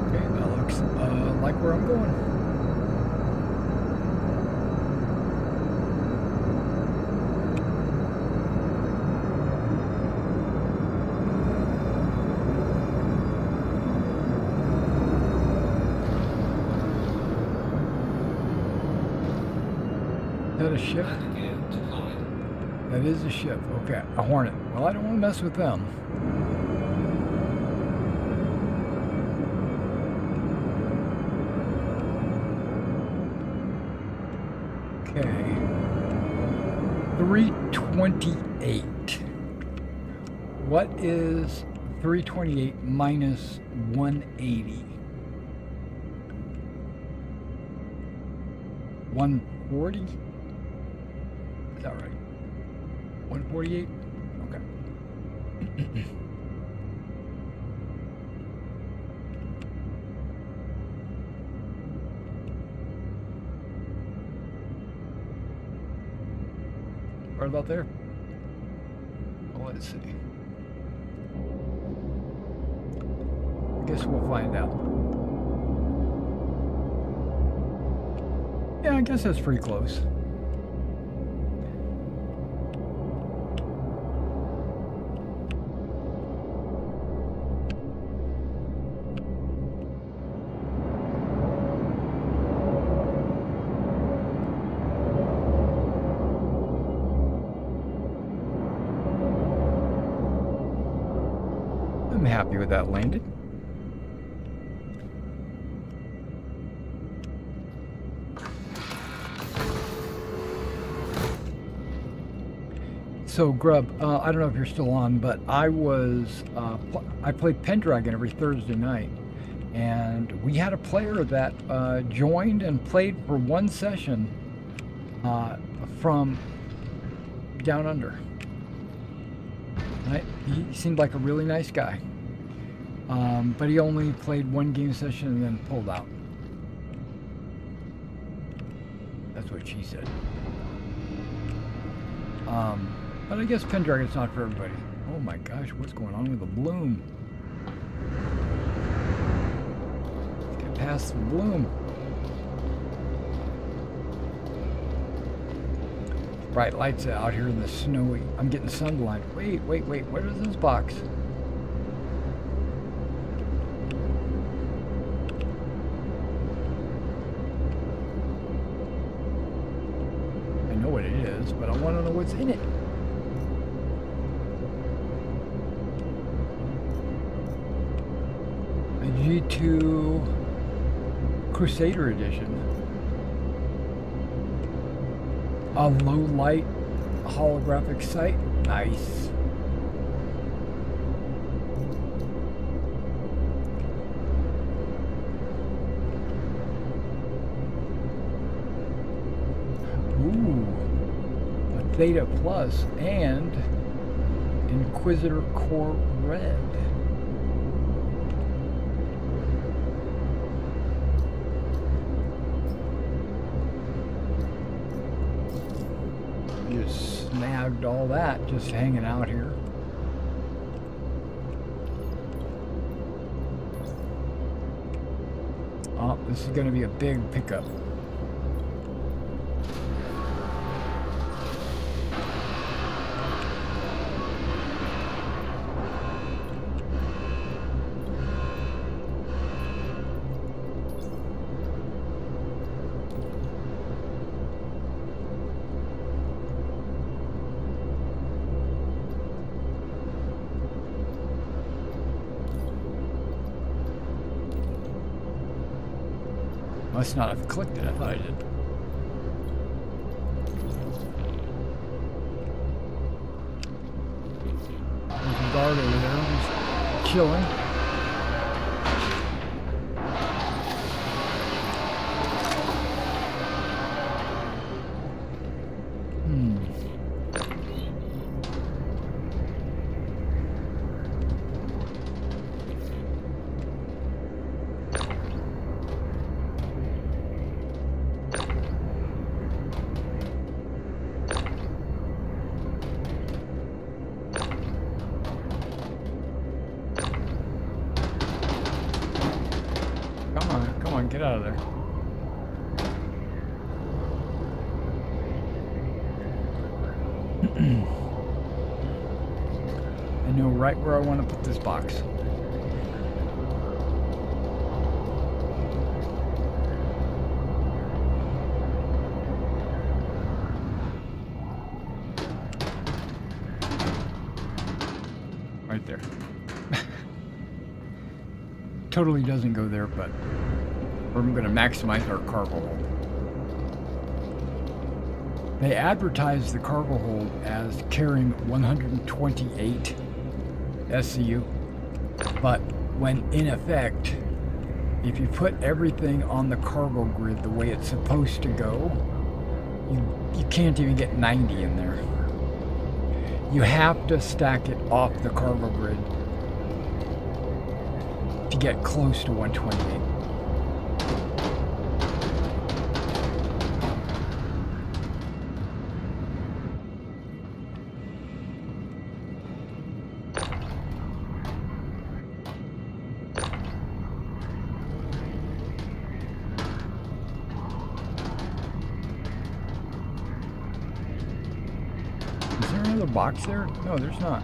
Okay, that looks like where I'm going. Is that a ship? And again deployed. That is a ship. Okay, a Hornet. Well, I don't want to mess with them. Okay. 328. What is 328 minus 180? 140? Is that right? 148? Okay. Right about there? Well, let's see. I guess we'll find out. Yeah, I guess that's pretty close. I'm happy with that landing. So Grub, I don't know if you're still on, but I was I play Pendragon every Thursday night, and we had a player that joined and played for one session from down under. Right? He seemed like a really nice guy, but he only played one game session and then pulled out. That's what she said. But I guess Pendragon's not for everybody. Oh my gosh, what's going on with the bloom? Let's get past the bloom. Bright lights out here in the snowy. I'm getting sunlight. Wait, what is this box? I know what it is, but I want to know what's in it. A G2 Crusader Edition. A low light holographic sight. Nice. Ooh. A Theta Plus and Inquisitor Core Red. Just snagged all that just hanging out here. Oh, this is going to be a big pickup. Must not have clicked it. I thought I did. There's a guard over there who's chilling. Come on, get out of there. I know right where I want to put this box. Right there. Totally doesn't go there, but we're going to maximize our cargo hold. They advertise the cargo hold as carrying 128 SCU, but when in effect, if you put everything on the cargo grid the way it's supposed to go, you can't even get 90 in there. You have to stack it off the cargo grid to get close to 128. Is there another box there? No, there's not.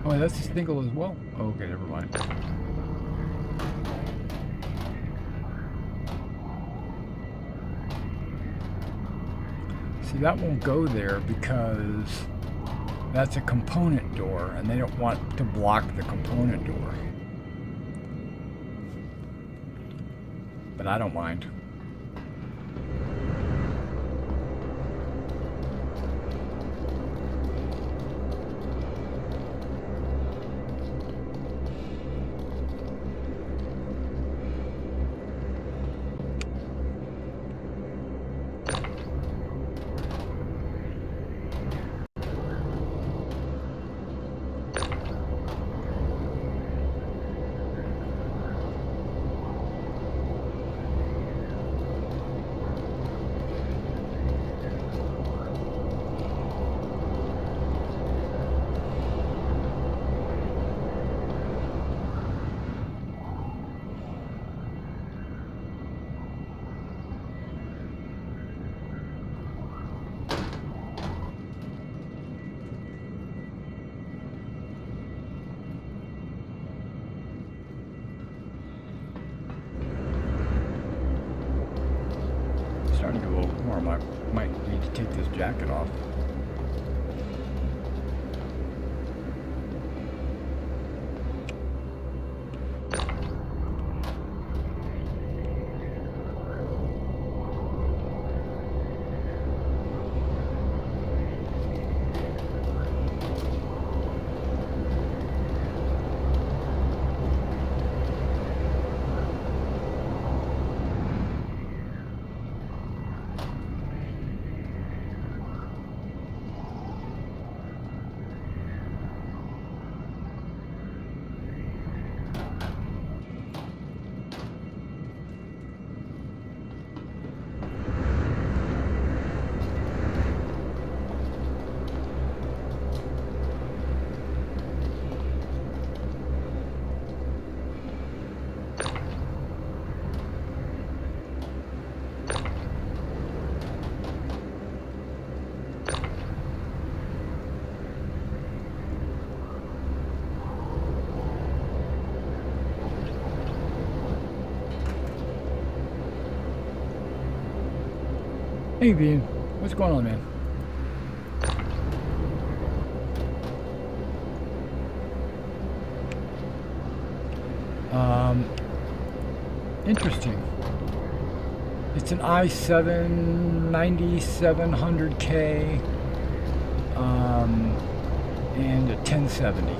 Oh, that's a single as well? Oh, okay, never mind. See, that won't go there because that's a component door, and they don't want to block the component door. But I don't mind. Starting to get a little warm. I might need to take this jacket off. Hey, Bean. What's going on, man? Interesting. It's an i7 9700K and a 1070.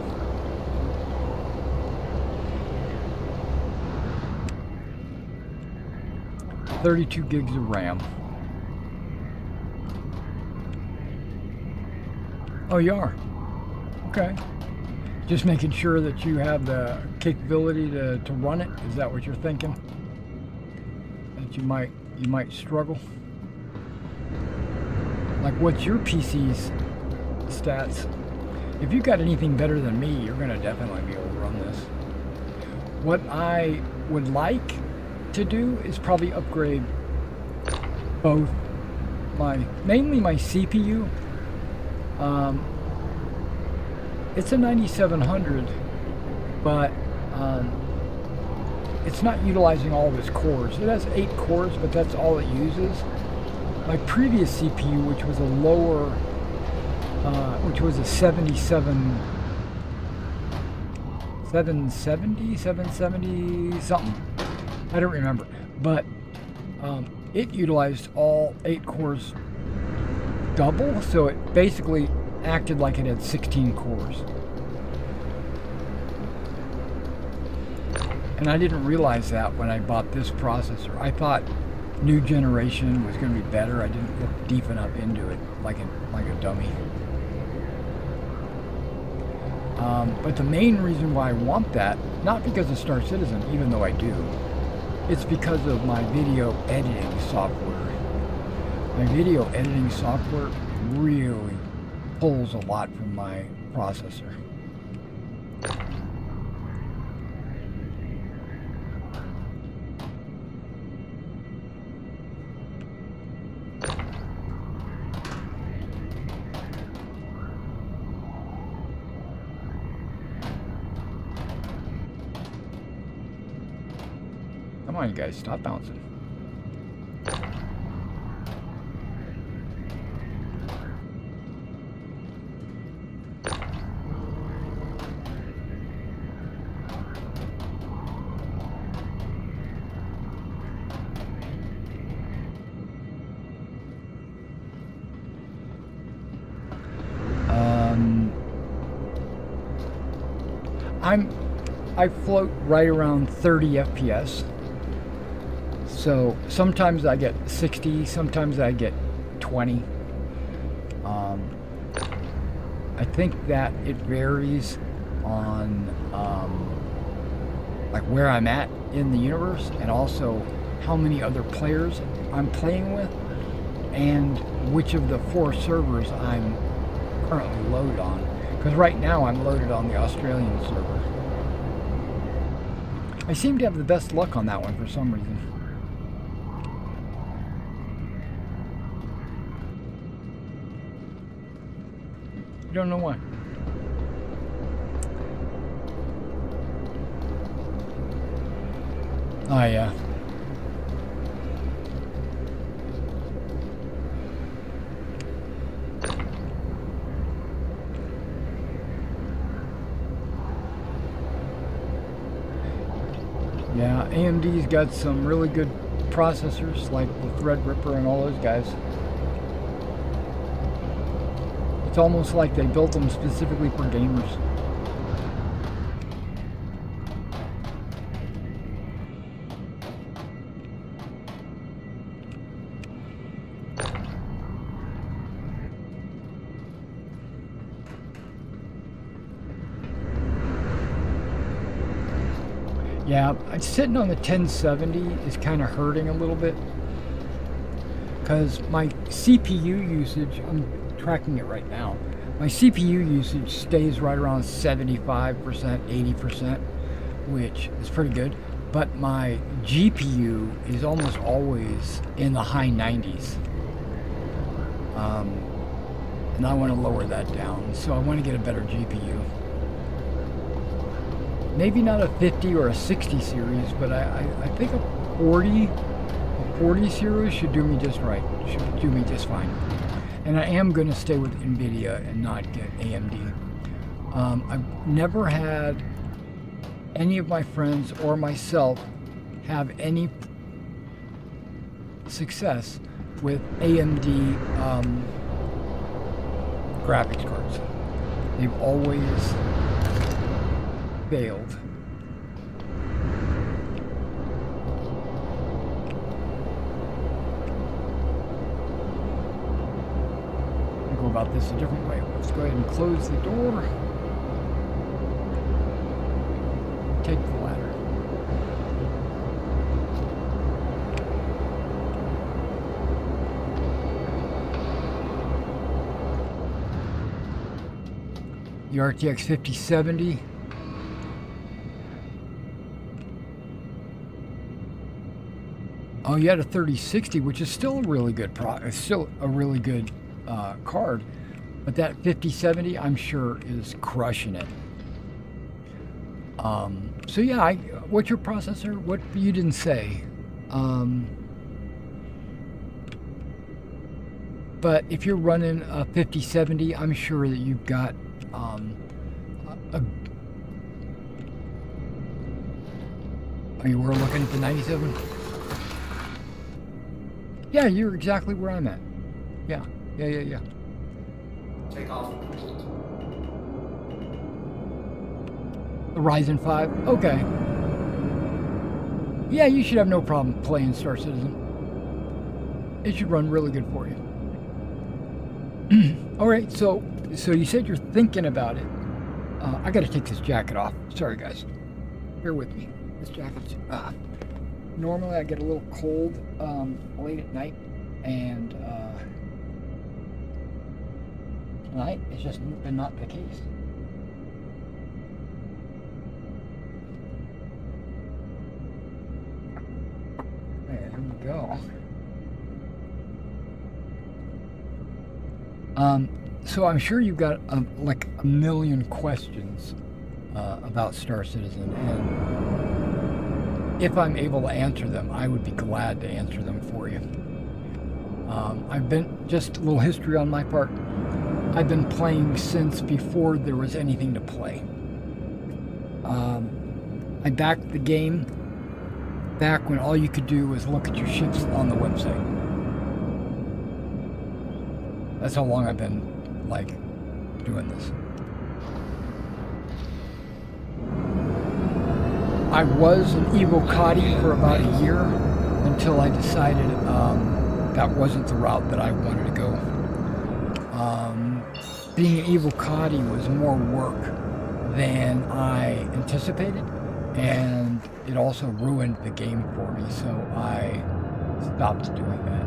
$32 gigs of RAM. Oh, you are? Okay. Just making sure that you have the capability to run it. Is that what you're thinking? That you might struggle? Like, what's your PC's stats? If you got anything better than me, you're gonna definitely be able to run this. What I would like to do is probably upgrade both mainly my CPU. It's a 9700, but it's not utilizing all of its cores. It has 8 cores, but that's all it uses. My previous CPU, which was a lower, which was a 770 something. I don't remember, but it utilized all 8 cores double, so it basically acted like it had 16 cores. And I didn't realize that when I bought this processor. I thought new generation was going to be better. I didn't look deep enough into it like a dummy. But the main reason why I want that, not because of Star Citizen, even though I do, it's because of my video editing software. My video editing software really pulls a lot from my processor. Come on, you guys, stop bouncing. I float right around 30 FPS. So sometimes I get 60, sometimes I get 20. I think that it varies on like where I'm at in the universe, and also how many other players I'm playing with, and which of the 4 servers I'm currently loaded on. Because right now I'm loaded on the Australian server. I seem to have the best luck on that one for some reason. I don't know why. Oh yeah. Yeah, AMD's got some really good processors like the Threadripper and all those guys. It's almost like they built them specifically for gamers. Yeah, sitting on the 1070 is kind of hurting a little bit because my CPU usage, I'm tracking it right now, my CPU usage stays right around 75%, 80%, which is pretty good, but my GPU is almost always in the high 90s. And I want to lower that down, so I want to get a better GPU. Maybe not a 50 or a 60 series, but I think a 40 40 series should do me just right. Should do me just fine. And I am going to stay with NVIDIA and not get AMD. I've never had any of my friends or myself have any success with AMD graphics cards. They've always failed. We'll go about this a different way. Let's go ahead and close the door. Take the ladder. The RTX 5070. Oh, you had a 3060, which is still a really good it's still a really good card, but that 5070, I'm sure, is crushing it. So yeah, what's your processor? What you didn't say. But if you're running a 5070, I'm sure that you've got oh, you were looking at the 97? Yeah, you're exactly where I'm at. Yeah. Take off. The Ryzen 5? Okay. Yeah, you should have no problem playing Star Citizen. It should run really good for you. Alright, so you said you're thinking about it. I gotta take this jacket off. Sorry, guys. Bear with me. This jacket's... normally I get a little cold late at night, and tonight it's just been not the case. There we go. So I'm sure you've got like a million questions about Star Citizen, and if I'm able to answer them, I would be glad to answer them for you. I've been, just a little history on my part, I've been playing since before there was anything to play. I backed the game back when all you could do was look at your ships on the website. That's how long I've been, like, doing this. I was an Evocati for about a year until I decided that wasn't the route that I wanted to go. Being an Evocati was more work than I anticipated, and it also ruined the game for me, so I stopped doing that.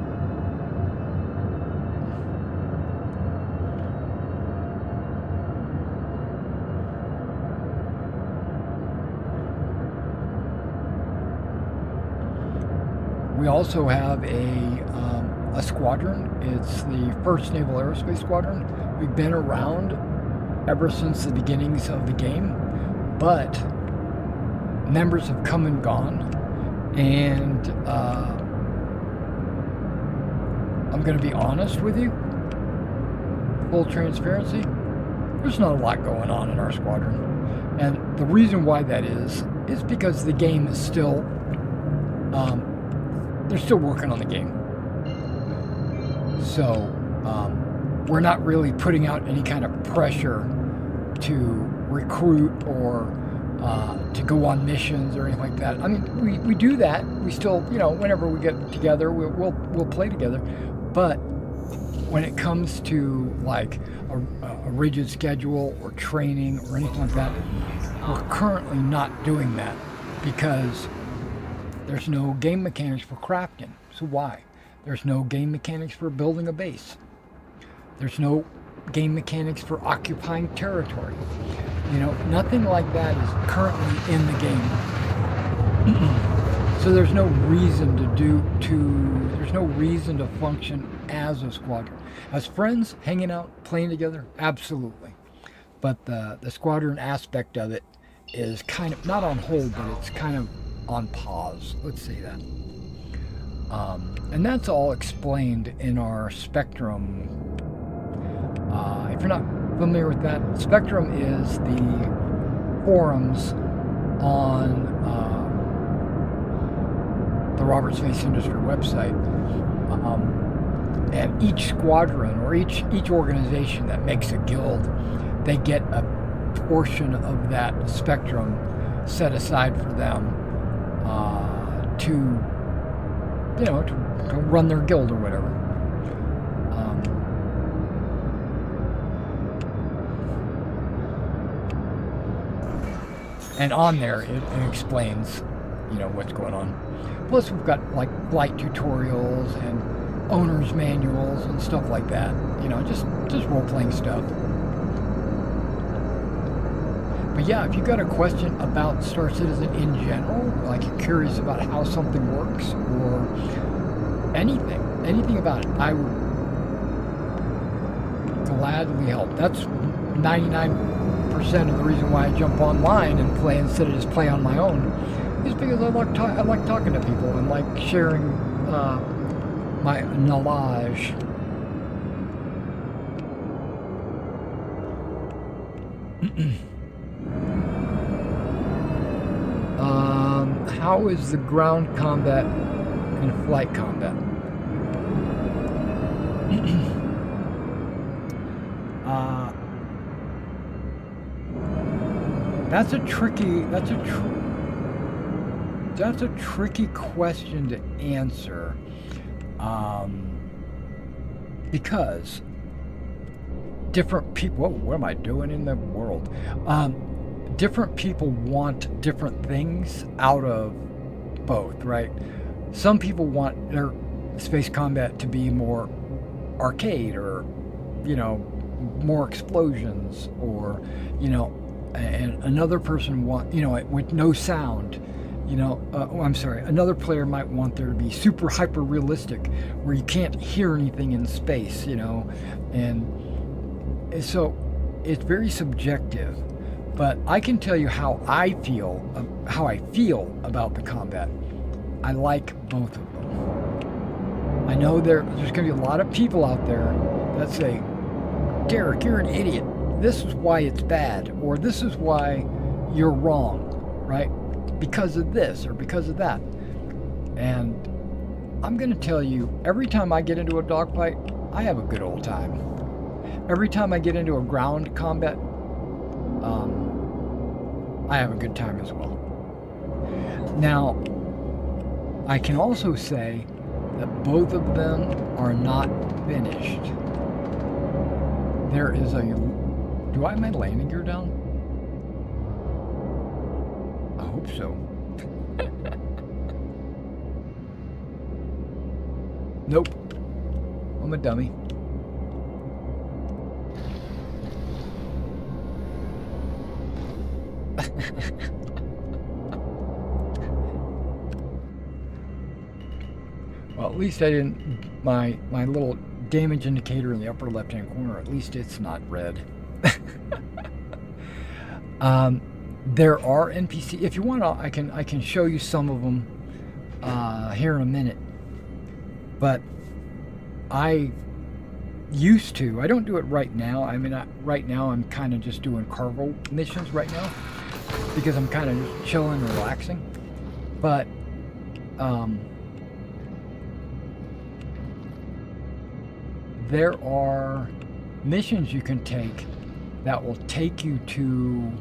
We also have a squadron. It's the 1st Naval Aerospace Squadron. We've been around ever since the beginnings of the game, but members have come and gone, and I'm going to be honest with you, full transparency, there's not a lot going on in our squadron. And the reason why that is because the game is still, they're still working on the game. So, we're not really putting out any kind of pressure to recruit or to go on missions or anything like that. I mean, we do that. We still, whenever we get together, we'll play together. But when it comes to like a rigid schedule or training or anything like that, we're currently not doing that because there's no game mechanics for crafting. So why? There's no game mechanics for building a base. There's no game mechanics for occupying territory. Nothing like that is currently in the game. So there's no reason there's no reason to function as a squadron. As friends, hanging out, playing together, absolutely. But the squadron aspect of it is kind of, not on hold, but it's kind of on pause. Let's say that. And that's all explained in our Spectrum. If you're not familiar with that, Spectrum is the forums on the Robert Space Industry website. And each squadron or each organization that makes a guild, they get a portion of that spectrum set aside for them to run their guild or whatever. And on there, it explains, what's going on. Plus, we've got like flight tutorials and owner's manuals and stuff like that. Just role-playing stuff. But yeah, if you got a question about Star Citizen in general, like you're curious about how something works or anything about it, I would gladly help. That's 99% of the reason why I jump online and play instead of just play on my own, is because I like talking to people and like sharing my knowledge. How is the ground combat and flight combat? That's a tricky question to answer, because different people. Whoa, what am I doing in the world? Different people want different things out of both, right? Some people want their space combat to be more arcade, or more explosions, or and another person want with no sound. Another player might want there to be super hyper realistic, where you can't hear anything in space, and so it's very subjective. But I can tell you how I feel about the combat. I like both of them. I know there's going to be a lot of people out there that say, Derek, you're an idiot. This is why it's bad, or this is why you're wrong, right? Because of this or because of that. And I'm going to tell you, every time I get into a dogfight, I have a good old time. Every time I get into a ground combat, I have a good time as well. Now, I can also say that both of them are not finished. There is do I have my landing gear down? I hope so. Nope. I'm a dummy. Well, at least I didn't. My little damage indicator in the upper left-hand corner, at least it's not red. There are NPC. If you want, I can show you some of them here in a minute. But I used to. I don't do it right now. I mean, right now I'm kind of just doing cargo missions right now because I'm kind of just chilling, relaxing. But there are missions you can take that will take you to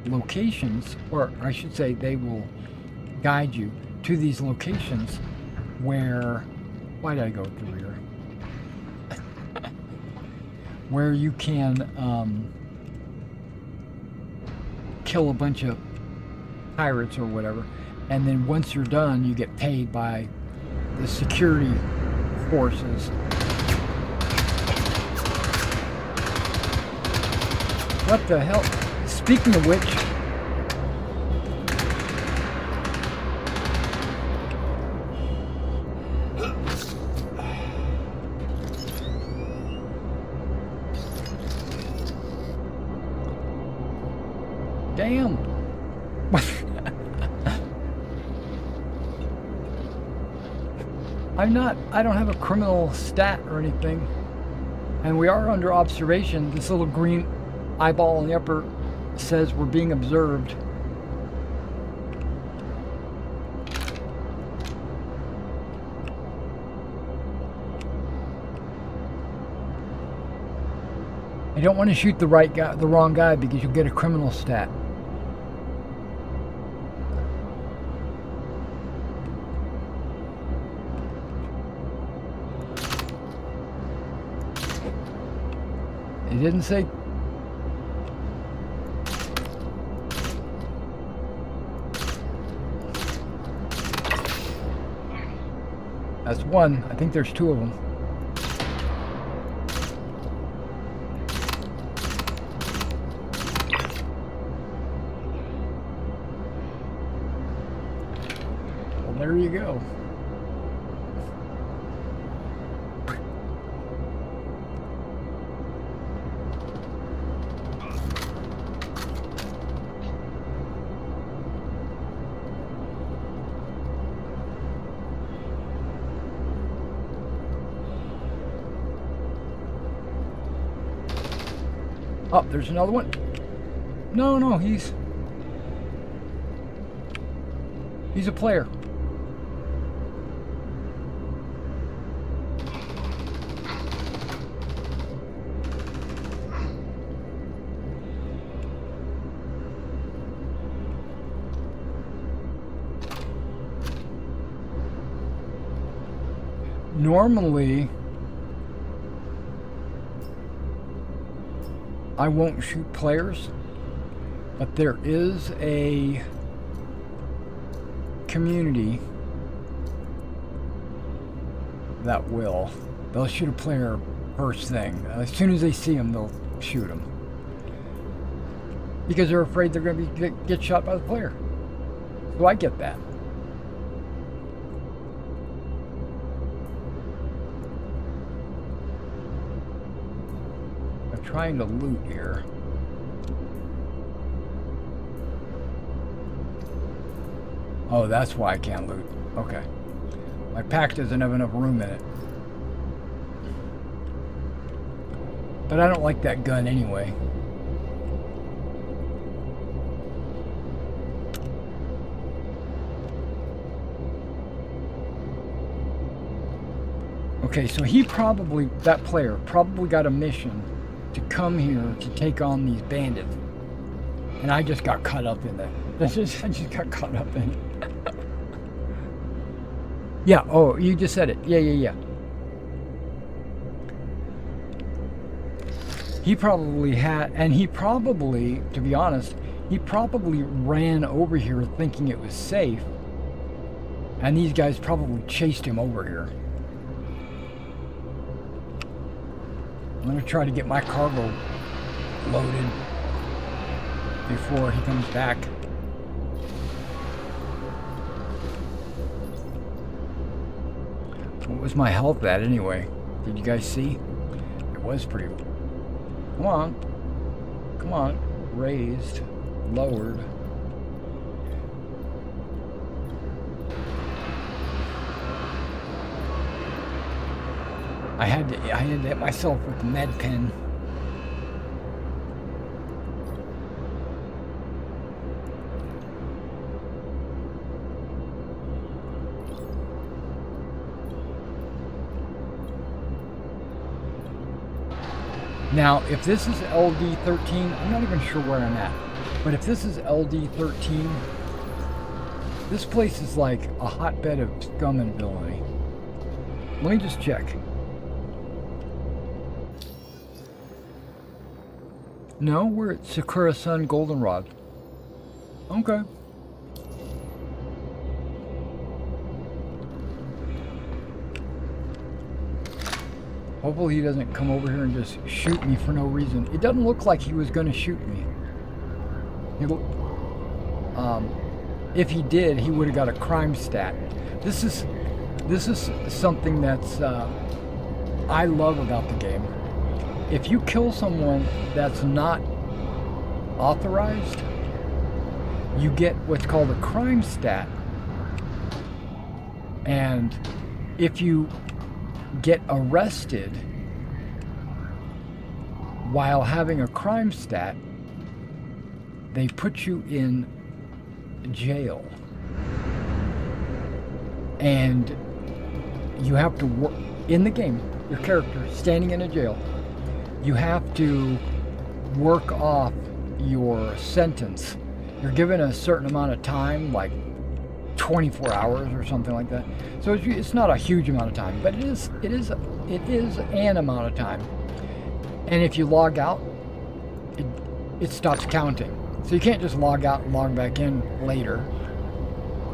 locations, or I should say they will guide you to these locations where, why did I go through here? Where you can kill a bunch of pirates or whatever, and then once you're done, you get paid by the security forces. What the hell? Speaking of which, damn. I don't have a criminal stat or anything. And we are under observation. This little green eyeball on the upper says we're being observed. You don't want to shoot the wrong guy because you'll get a criminal stat. It didn't say. That's one. I think there's two of them. Well, there you go. Oh, there's another one. No, he's a player. Normally, I won't shoot players, but there is a community that will. They'll shoot a player first thing. As soon as they see him, they'll shoot him. Because they're afraid they're going to get shot by the player. So I get that. Trying to loot here. Oh, that's why I can't loot. Okay. My pack doesn't have enough room in it. But I don't like that gun anyway. Okay, so that player probably got a mission to come here to take on these bandits. And I just got caught up in that. I just got caught up in it. Yeah, oh, you just said it. Yeah. He probably had, and he probably, to be honest, he probably ran over here thinking it was safe. And these guys probably chased him over here. I'm going to try to get my cargo loaded before he comes back. What was my health at anyway? Did you guys see? It was pretty... Come on. Raised. Lowered. I had to hit myself with the med pen. Now, if this is LD13, I'm not even sure where I'm at, but if this is LD13, this place is like a hotbed of scum and villainy. Let me just check. No, we're at Sakura Sun Goldenrod. Okay. Hopefully he doesn't come over here and just shoot me for no reason. It doesn't look like he was going to shoot me. If he did, he would have got a crime stat. This is something that's I love about the game. If you kill someone that's not authorized, you get what's called a crime stat. And if you get arrested while having a crime stat, they put you in jail. And you have to work in the game, your character standing in a jail, you have to work off your sentence. You're given a certain amount of time, like 24 hours or something like that. So it's not a huge amount of time, but it is an amount of time. And if you log out, it stops counting. So you can't just log out and log back in later.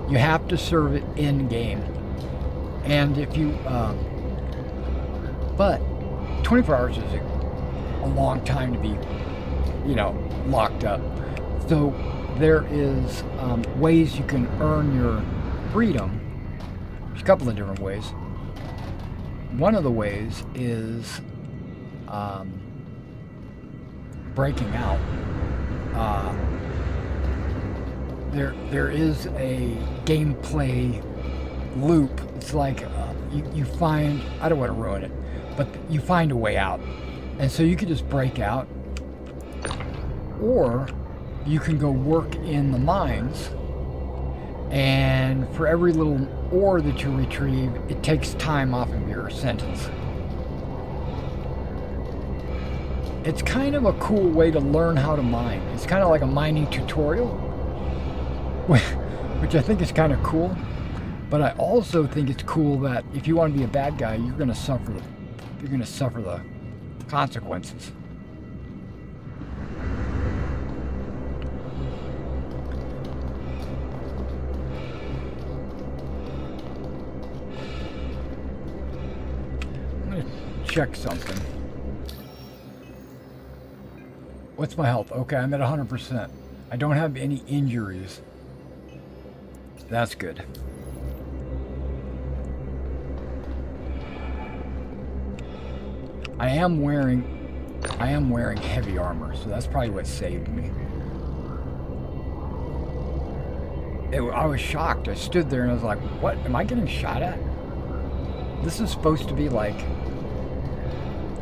You have to serve it in game. And if you, but 24 hours is a long time to be, locked up. So there is ways you can earn your freedom. There's a couple of different ways. One of the ways is breaking out. There is a gameplay loop. It's like you find, I don't want to ruin it, but you find a way out. And so you can just break out, or you can go work in the mines, and for every little ore that you retrieve, it takes time off of your sentence. It's kind of a cool way to learn how to mine. It's kind of like a mining tutorial, which I think is kind of cool. But I also think it's cool that if you want to be a bad guy, you're going to suffer the consequences. I'm going to check something. What's my health? Okay, I'm at 100%. I don't have any injuries. That's good. I am wearing heavy armor, so that's probably what saved me. I was shocked. I stood there and I was like, what? Am I getting shot at? This is supposed to be like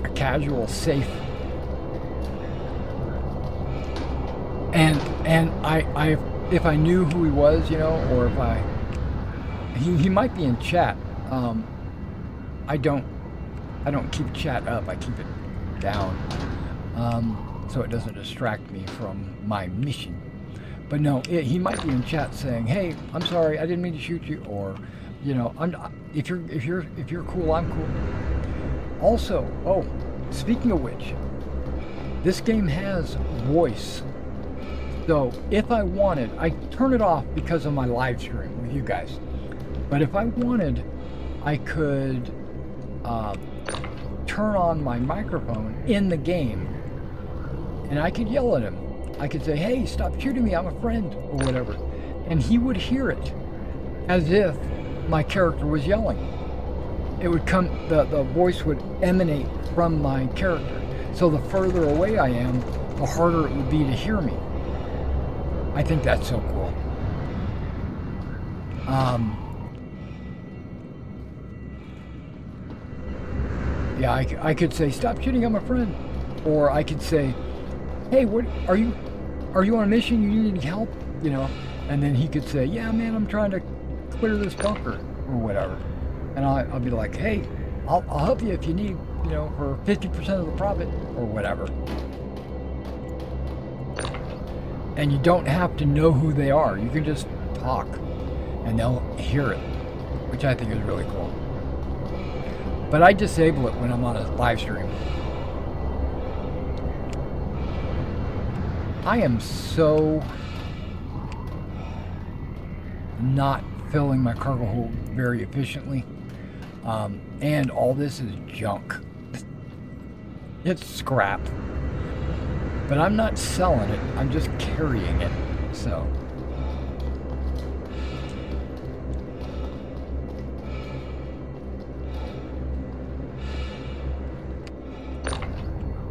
a casual, safe. And I if I knew who he was, or if he might be in chat. I don't keep chat up. I keep it down, so it doesn't distract me from my mission. But no, he might be in chat saying, "Hey, I'm sorry, I didn't mean to shoot you," or, if you're cool, I'm cool. Also, speaking of which, this game has voice. So if I wanted, I turn it off because of my live stream with you guys. But if I wanted, I could turn on my microphone in the game, and I could yell at him. I could say, "Hey, stop shooting me, I'm a friend," or whatever. And he would hear it as if my character was yelling. It would come, the voice would emanate from my character. So the further away I am, the harder it would be to hear me. I think that's so cool. Yeah, I could say, "Stop shooting, I'm a friend," or I could say, "Hey, what are you on a mission? You need any help?" And then he could say, "Yeah, man, I'm trying to clear this bunker," or whatever. And I'll be like, "Hey, I'll help you if you need, for 50% of the profit," or whatever. And you don't have to know who they are. You can just talk, and they'll hear it, which I think is really cool. But I disable it when I'm on a live stream. I am so not filling my cargo hold very efficiently. And all this is junk. It's scrap. But I'm not selling it, I'm just carrying it, so.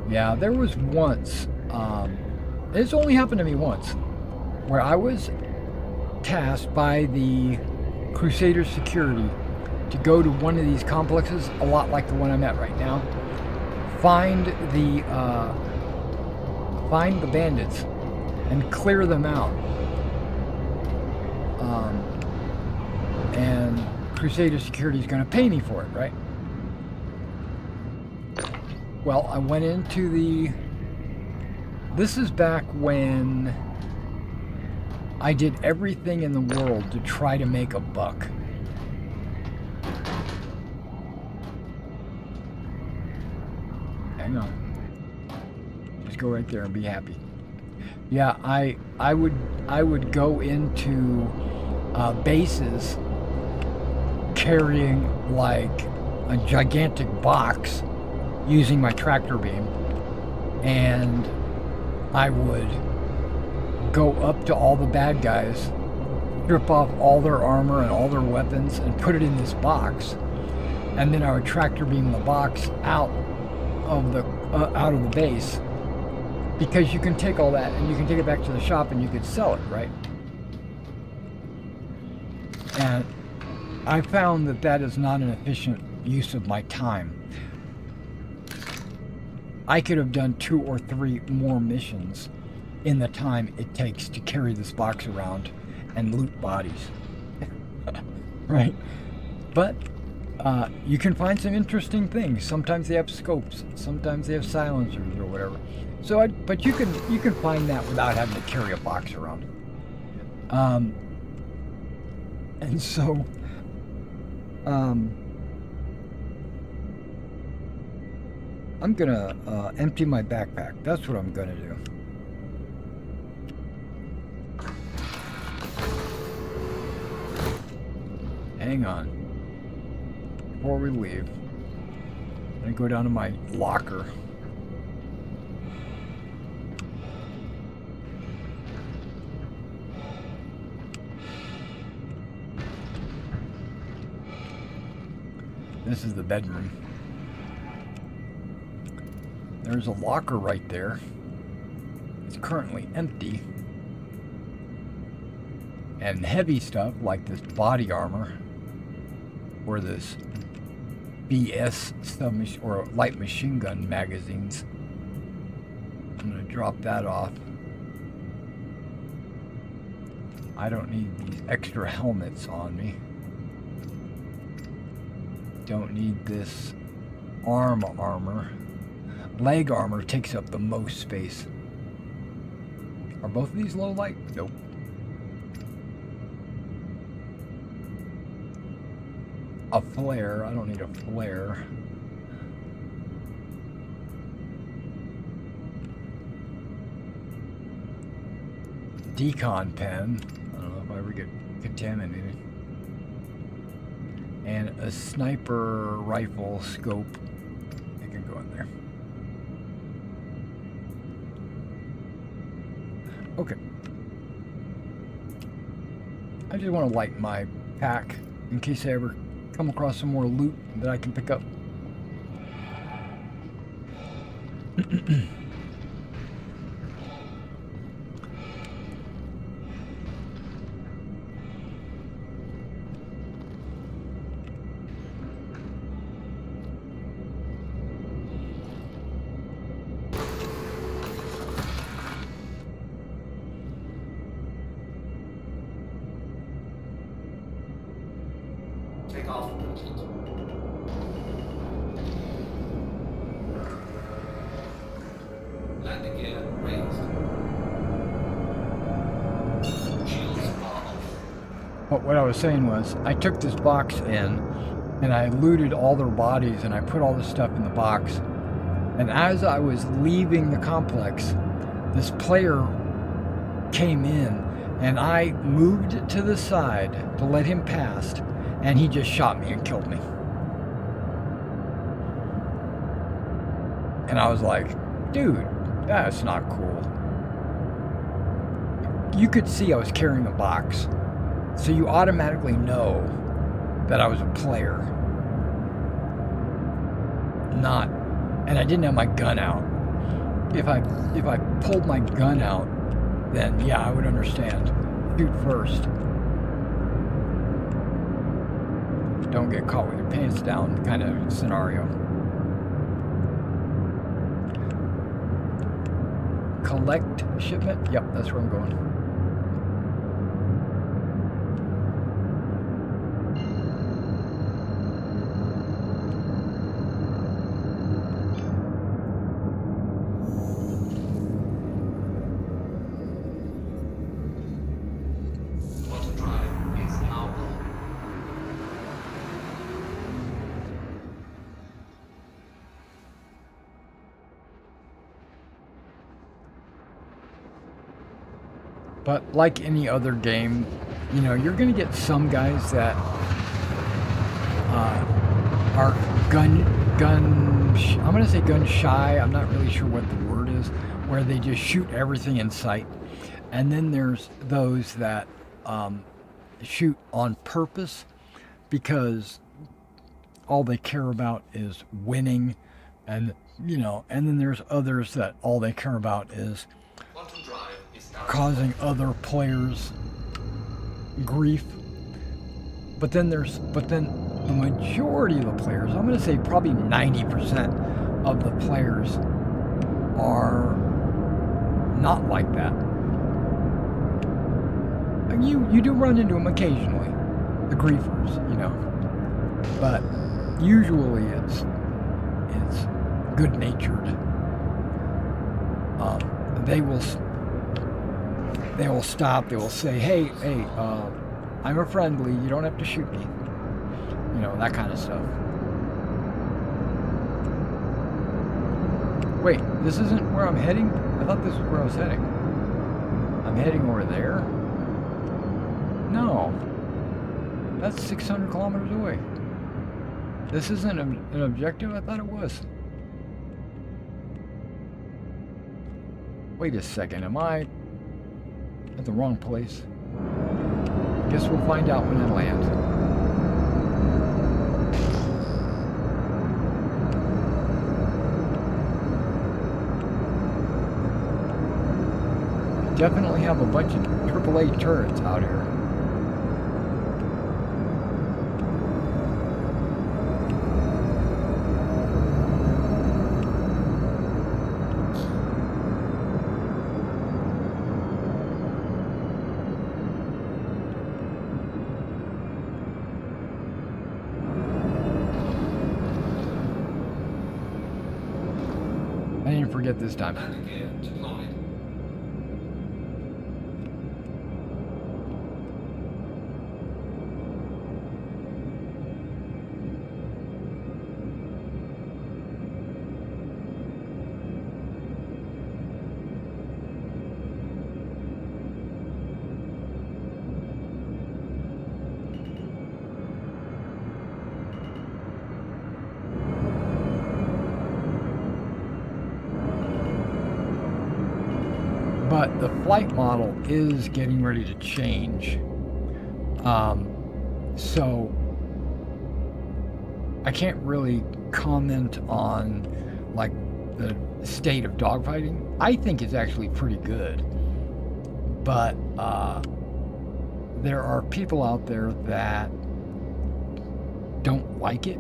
Yeah, there was once, it's only happened to me once, where I was tasked by the Crusader security to go to one of these complexes, a lot like the one I'm at right now. Find the bandits and clear them out. And Crusader Security is going to pay me for it, right? Well, I went into the... This is back when I did everything in the world to try to make a buck. Hang on. Just go right there and be happy. Yeah, I would go into bases carrying like a gigantic box using my tractor beam, and I would go up to all the bad guys, strip off all their armor and all their weapons and put it in this box, and then I would tractor beam the box out of the base, because you can take all that and you can take it back to the shop and you could sell it, right? And I found that that is not an efficient use of my time. I could have done 2 or 3 more missions in the time it takes to carry this box around and loot bodies. Right? But you can find some interesting things. Sometimes they have scopes, sometimes they have silencers or whatever. So, but you can find that without having to carry a box around. And so, I'm gonna empty my backpack. That's what I'm gonna do. Hang on. Before we leave, I'm gonna go down to my locker. This is the bedroom. There's a locker right there. It's currently empty. And heavy stuff like this body armor or this BS submachine or light machine gun magazines. I'm gonna drop that off. I don't need these extra helmets on me. Don't need this arm armor. Leg armor takes up the most space. Are both of these low light? Nope. A flare. I don't need a flare. Decon pen. I don't know if I ever get contaminated. And a sniper rifle scope. It can go in there. Okay. I just want to light my pack in case I ever come across some more loot that I can pick up. Take off. Landing gear raised. Shields off. But what I was saying was, I took this box in, and I looted all their bodies, and I put all this stuff in the box. And as I was leaving the complex, this player came in, and I moved to the side to let him pass, and he just shot me and killed me. And I was like, dude, that's not cool. You could see I was carrying a box, so you automatically know that I was a player. Not, and I didn't have my gun out. If I pulled my gun out, then yeah, I would understand. Shoot first. don't get caught with your pants down kind of scenario. Collect shipment? Yep, that's where I'm going. Quantum drive is now on. But like any other game, you know, you're going to get some guys that are I'm going to say gun shy. I'm not really sure what the word is, where they just shoot everything in sight. And then there's those that shoot on purpose because all they care about is winning. And, you know, and then there's others that all they care about is Quantum drive is now causing other players grief. But then the majority of the players, I'm going to say probably 90% of the players are not like that. And you do run into them occasionally, the griefers, you know. But usually it's good-natured. They will stop. They will say, hey, I'm a friendly. You don't have to shoot me. You know, that kind of stuff. Wait, this isn't where I'm heading? I thought this was where I was heading. I'm heading over there? No. That's 600 kilometers away. This isn't an objective? I thought it was. Wait a second, am I at the wrong place? Guess we'll find out when I land. Definitely have a bunch of AAA turrets out here. I didn't forget this time. landing gear deployed. But the flight model is getting ready to change. So I can't really comment on like the state of dogfighting. I think it's actually pretty good. But there are people out there that don't like it.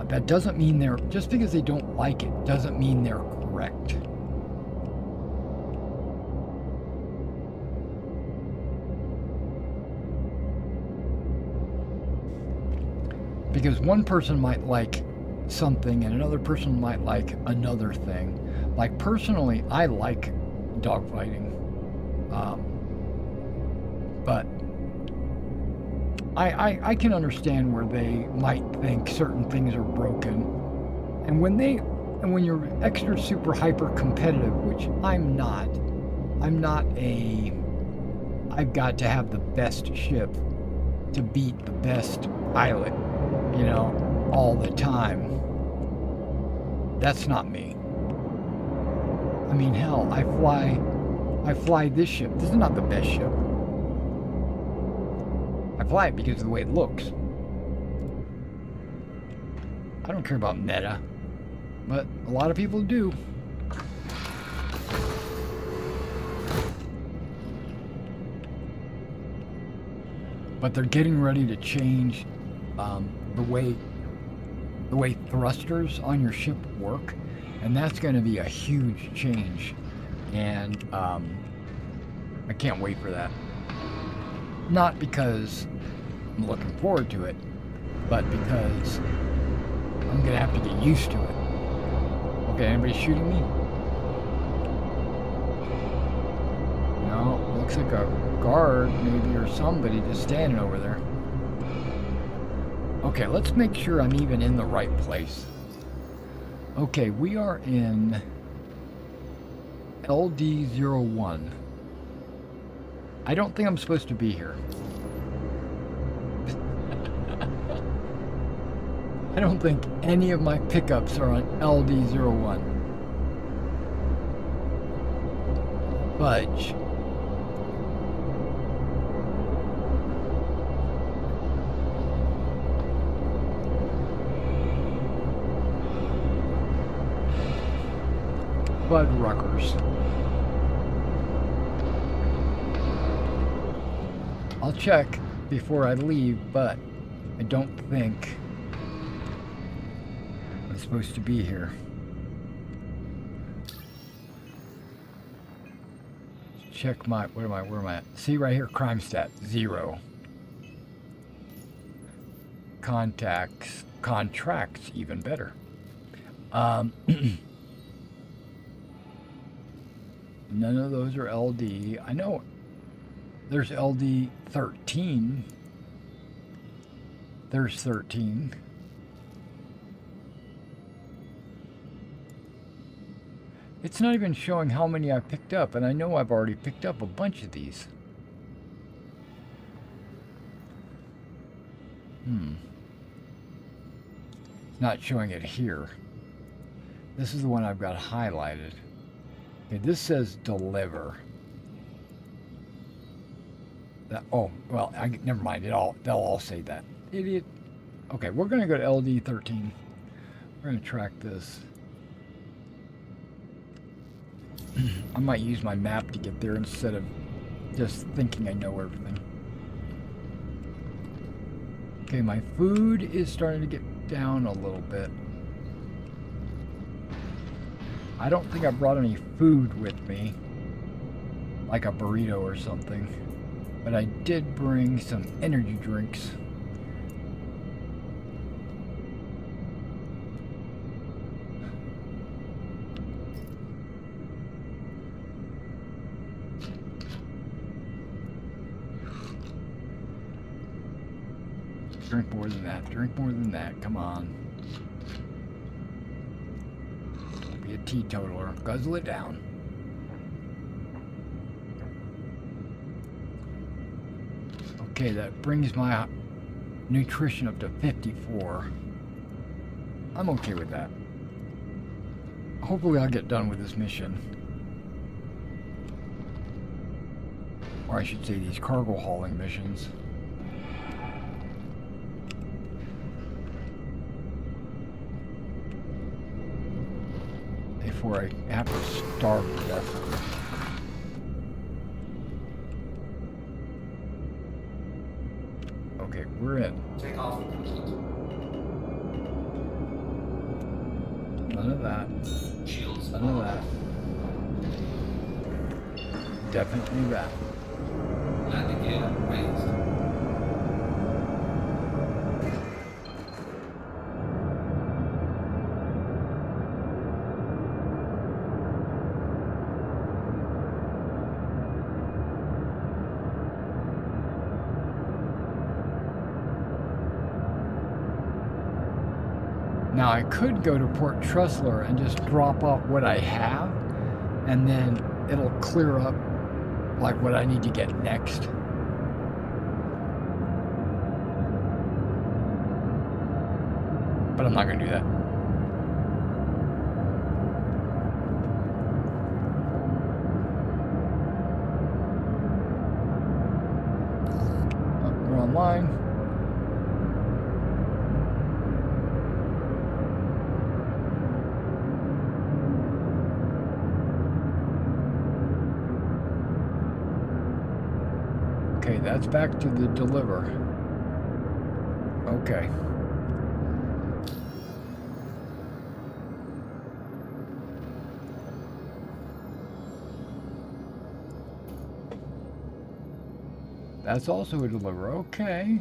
That doesn't mean just because they don't like it doesn't mean they're correct. Because one person might like something and another person might like another thing. Like personally, I like dogfighting. But I can understand where they might think certain things are broken. And when you're extra super hyper competitive, which I'm not I've got to have the best ship to beat the best pilot, you know, all the time. That's not me. I mean, hell, I fly this ship. This is not the best ship. I fly it because of the way it looks. I don't care about meta, but a lot of people do. but they're getting ready to change the way thrusters on your ship work, and that's going to be a huge change. And I can't wait for that. Not because I'm looking forward to it, but because I'm going to have to get used to it. Okay, anybody shooting me? No, looks like a guard maybe or somebody just standing over there. Okay, let's make sure I'm even in the right place. Okay, we are in LD01. I don't think I'm supposed to be here. I don't think any of my pickups are on LD01. Fudge. Fuddruckers. I'll check before I leave, but I don't think I'm supposed to be here. Check my, where am I at? See right here, crime stat, 0. Contracts, even better. None of those are LD. I know there's LD 13. There's 13. It's not even showing how many I picked up, and I know I've already picked up a bunch of these. It's not showing it here. This is the one I've got highlighted. Okay, this says deliver. Oh, well, never mind. They'll all say that. Idiot. Okay, we're going to go to LD13. We're going to track this. I might use my map to get there instead of just thinking I know everything. Okay, my food is starting to get down a little bit. I don't think I brought any food with me, like a burrito or something, but I did bring some energy drinks. Drink more than that, drink more than that, come on. Be a teetotaler, guzzle it down. Okay, that brings my nutrition up to 54. I'm okay with that. Hopefully I'll get done with this mission. Or I should say these cargo hauling missions. Before I have to starve to death. Okay, we're in. Take off complete. None of that. Shields. None of that. Definitely that. Landing gear raised. Now I could go to Port Tressler and just drop off what I have, and then it'll clear up like what I need to get next. But I'm not gonna do that. Oh, we're online. that's back to the deliver. Okay. That's also a deliver. Okay.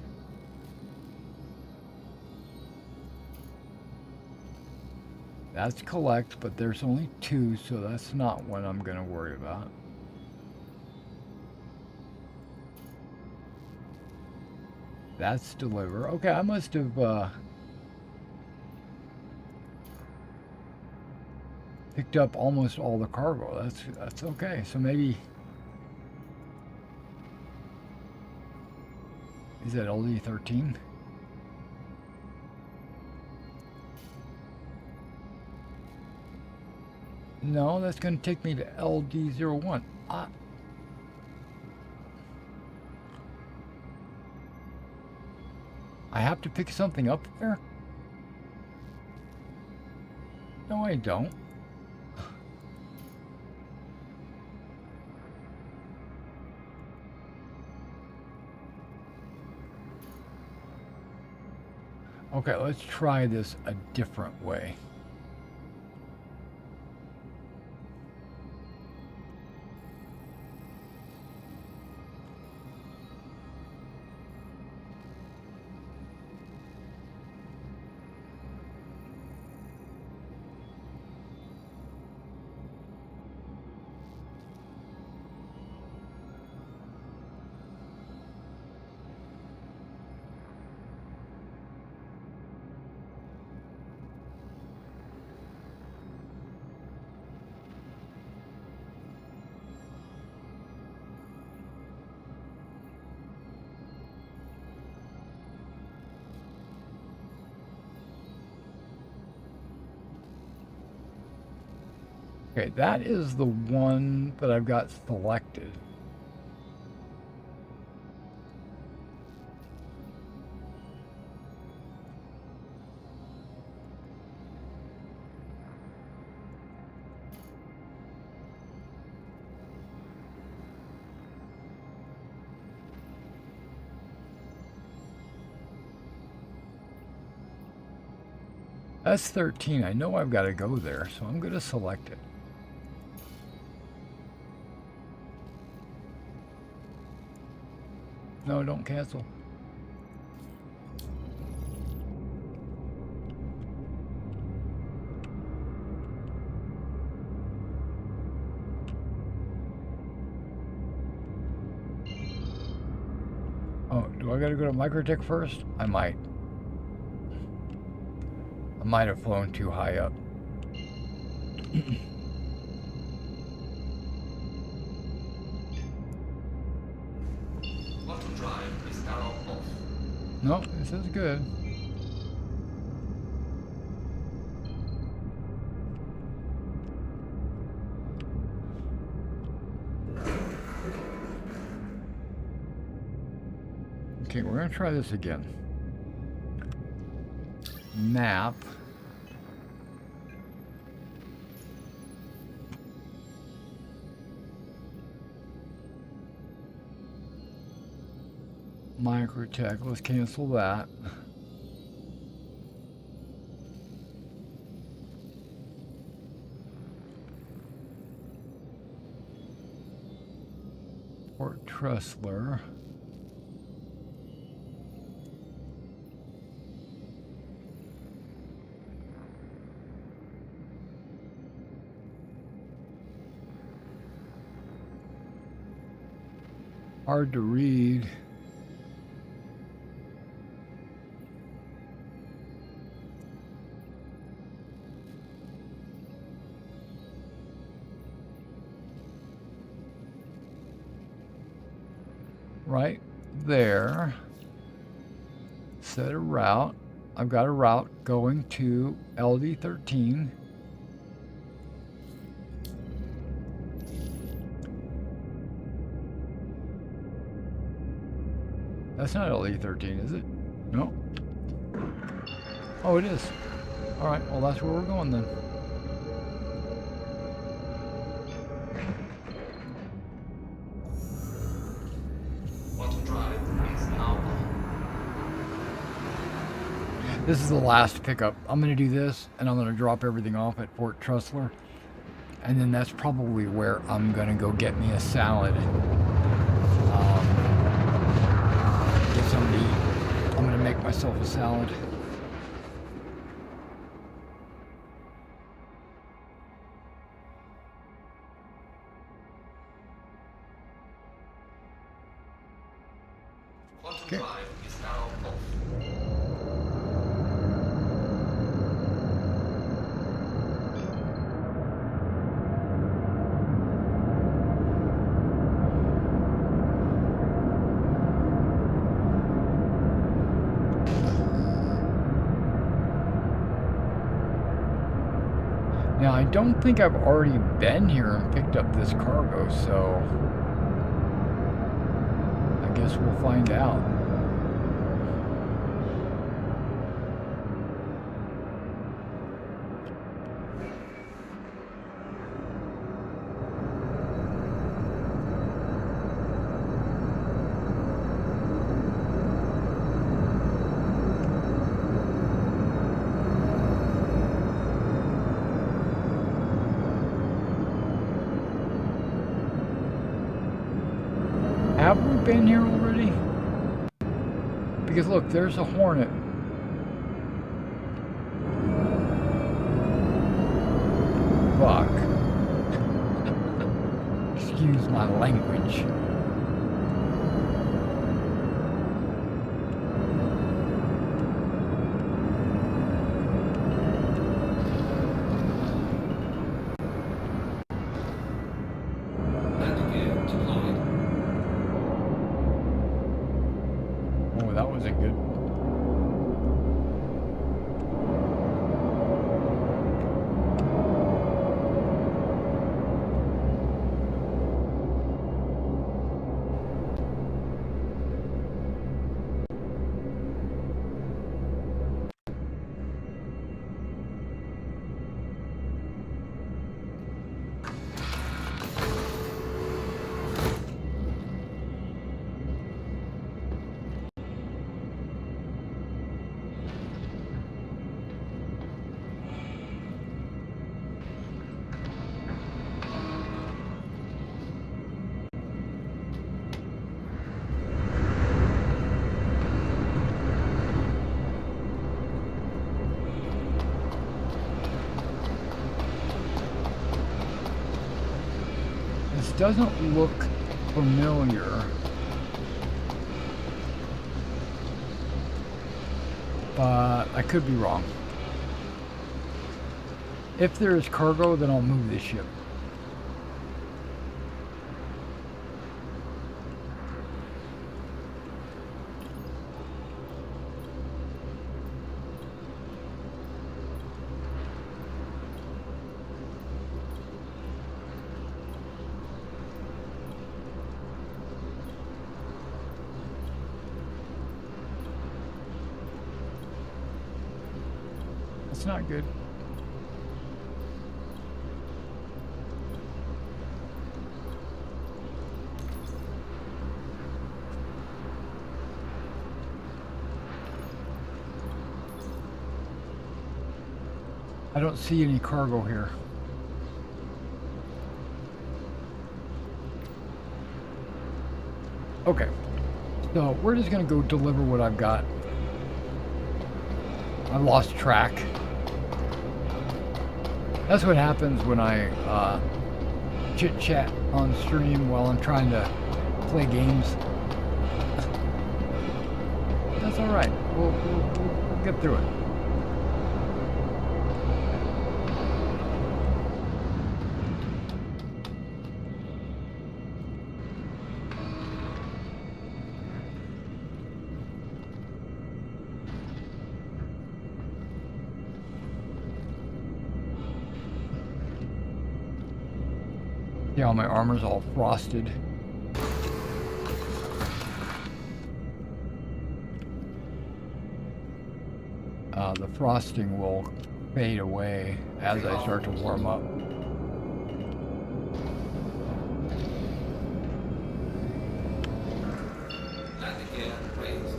That's collect, but there's only 2, so that's not what I'm going to worry about. That's deliver. Okay, I must have picked up almost all the cargo. That's okay. So maybe is that LD13? No, that's going to take me to LD01. I have to pick something up there? No, I don't. Okay, let's try this a different way. Okay, that is the one that I've got selected. That's 13. I know I've got to go there, so I'm going to select it. No, don't cancel. Oh, do I gotta go to Microtech first? I might. I might have flown too high up. Auto drive is now off. No, this is good. Okay, we're gonna try this again. Map. Microtech, let's cancel that. Port Tressler. Hard to read. Right there. Set a route. I've got a route going to LD13. That's not LD13, is it? No. Oh, it is. All right, well, that's where we're going then. Auto drive This is the last pickup. I'm going to do this, and I'm going to drop everything off at Fort Trustler. And then that's probably where I'm going to go get me a salad. Get something to eat. I'm going to make myself a salad. Quantum Okay. drive is now off. Now, I don't think I've already been here and picked up this cargo, so I guess we'll find out. Have we been here already? Because look, there's a Hornet. Fuck. Excuse my language. Landing gear deployed. Oh, that wasn't good. This doesn't look familiar. But I could be wrong. If there is cargo, then I'll move this ship. That's not good. I don't see any cargo here. Okay, so we're just gonna go deliver what I've got. I lost track. That's what happens when I chit chat on stream while I'm trying to play games. That's all right. We'll get through it. Yeah, my armor's all frosted. The frosting will fade away as I start to warm up. Landing gear raised.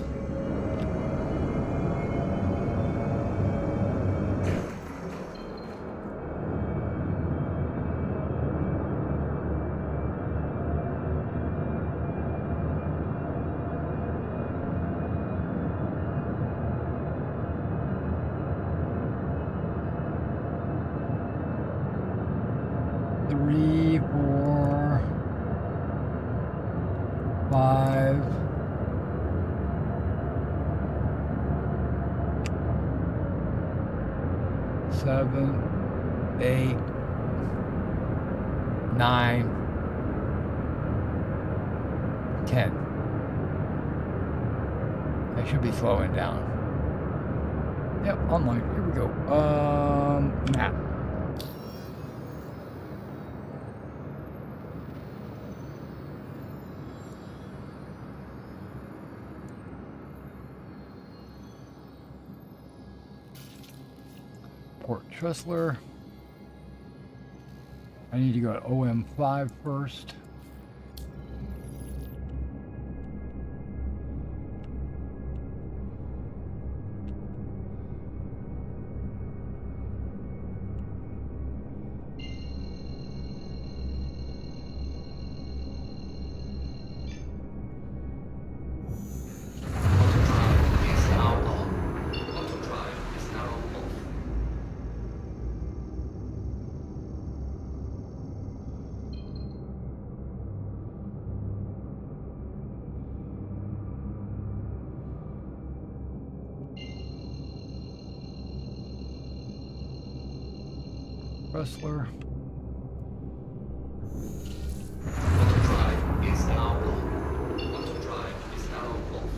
3, 4, 5. 7, 8, 9, 10. I should be slowing down. Yep, online. Here we go. Map. Port Tressler. I need to go to OM5 first. Wrestler. Auto-drive is now on. Auto-drive is now off.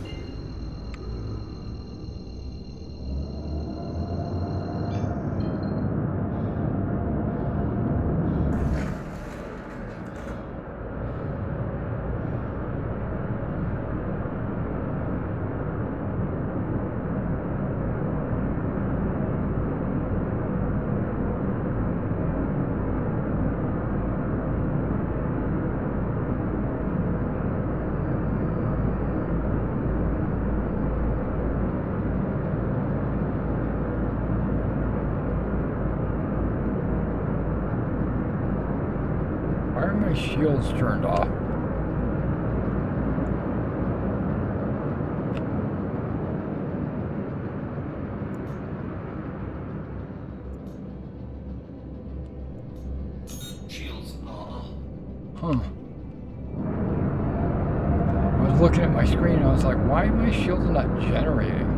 Why are my shields turned off? Shields are on. Huh. I was looking at my screen and I was like, why are my shields not generating?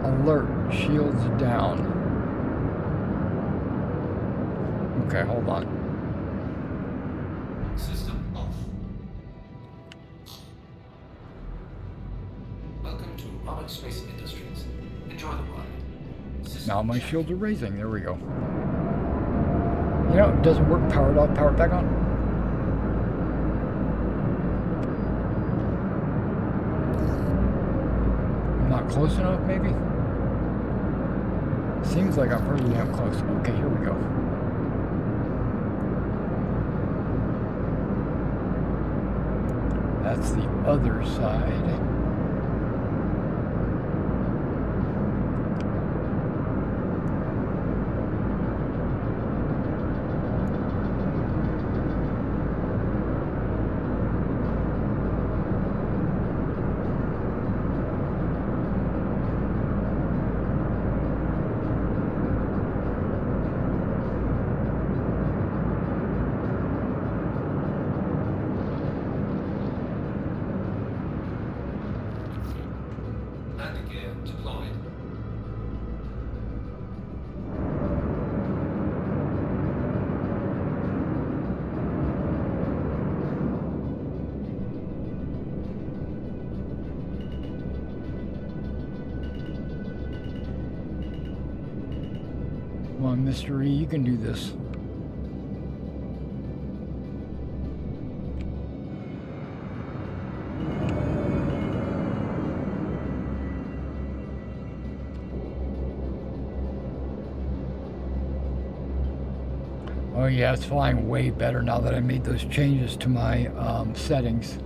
Alert, shields down. Okay, hold on. System off. Welcome to Robert Space Industries. Enjoy the ride. System Now my check. shields are raising. There we go. You know, it doesn't work. Power it off, power it back on. I'm not close enough, maybe? Seems like I'm pretty damn close. Okay, here we go. That's the other side. Landing gear deployed. Come on, Mr. E, you can do this. Oh yeah, it's flying way better now that I made those changes to my settings.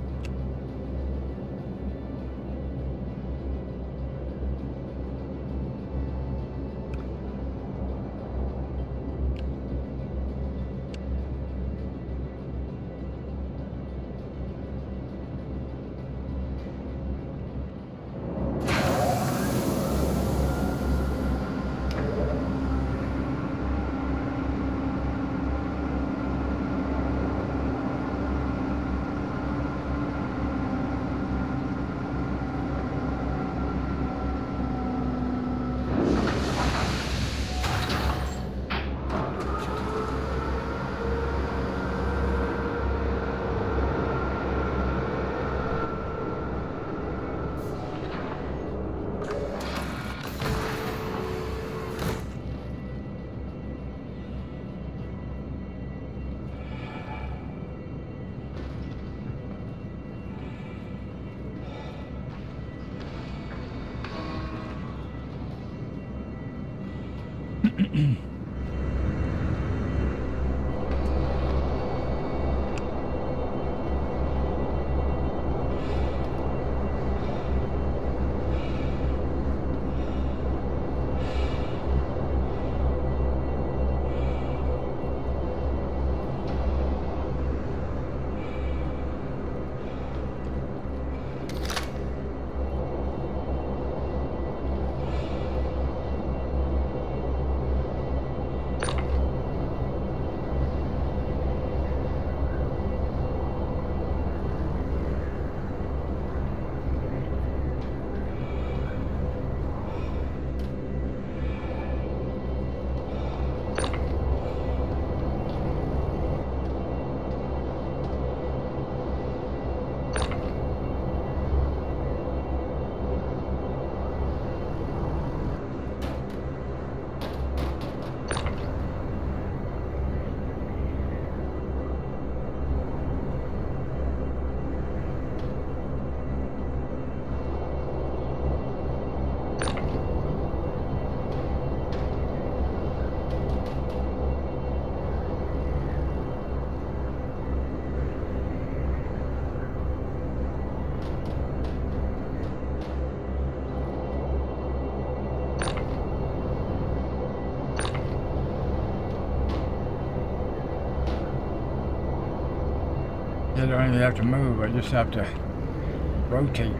I don't even have to move, I just have to rotate.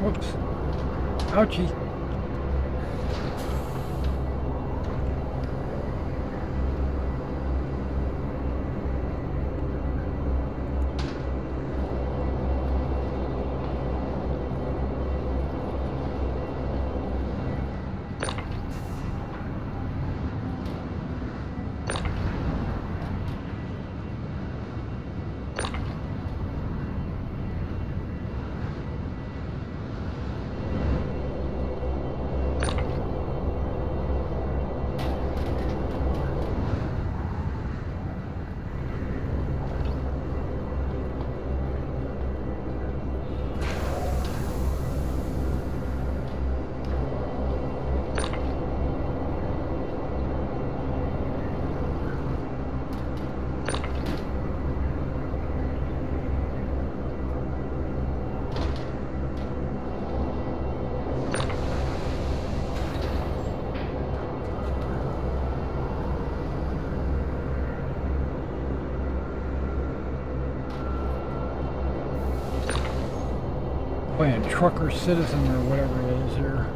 Whoops. Ouchie. Playing Trucker Citizen or whatever it is here.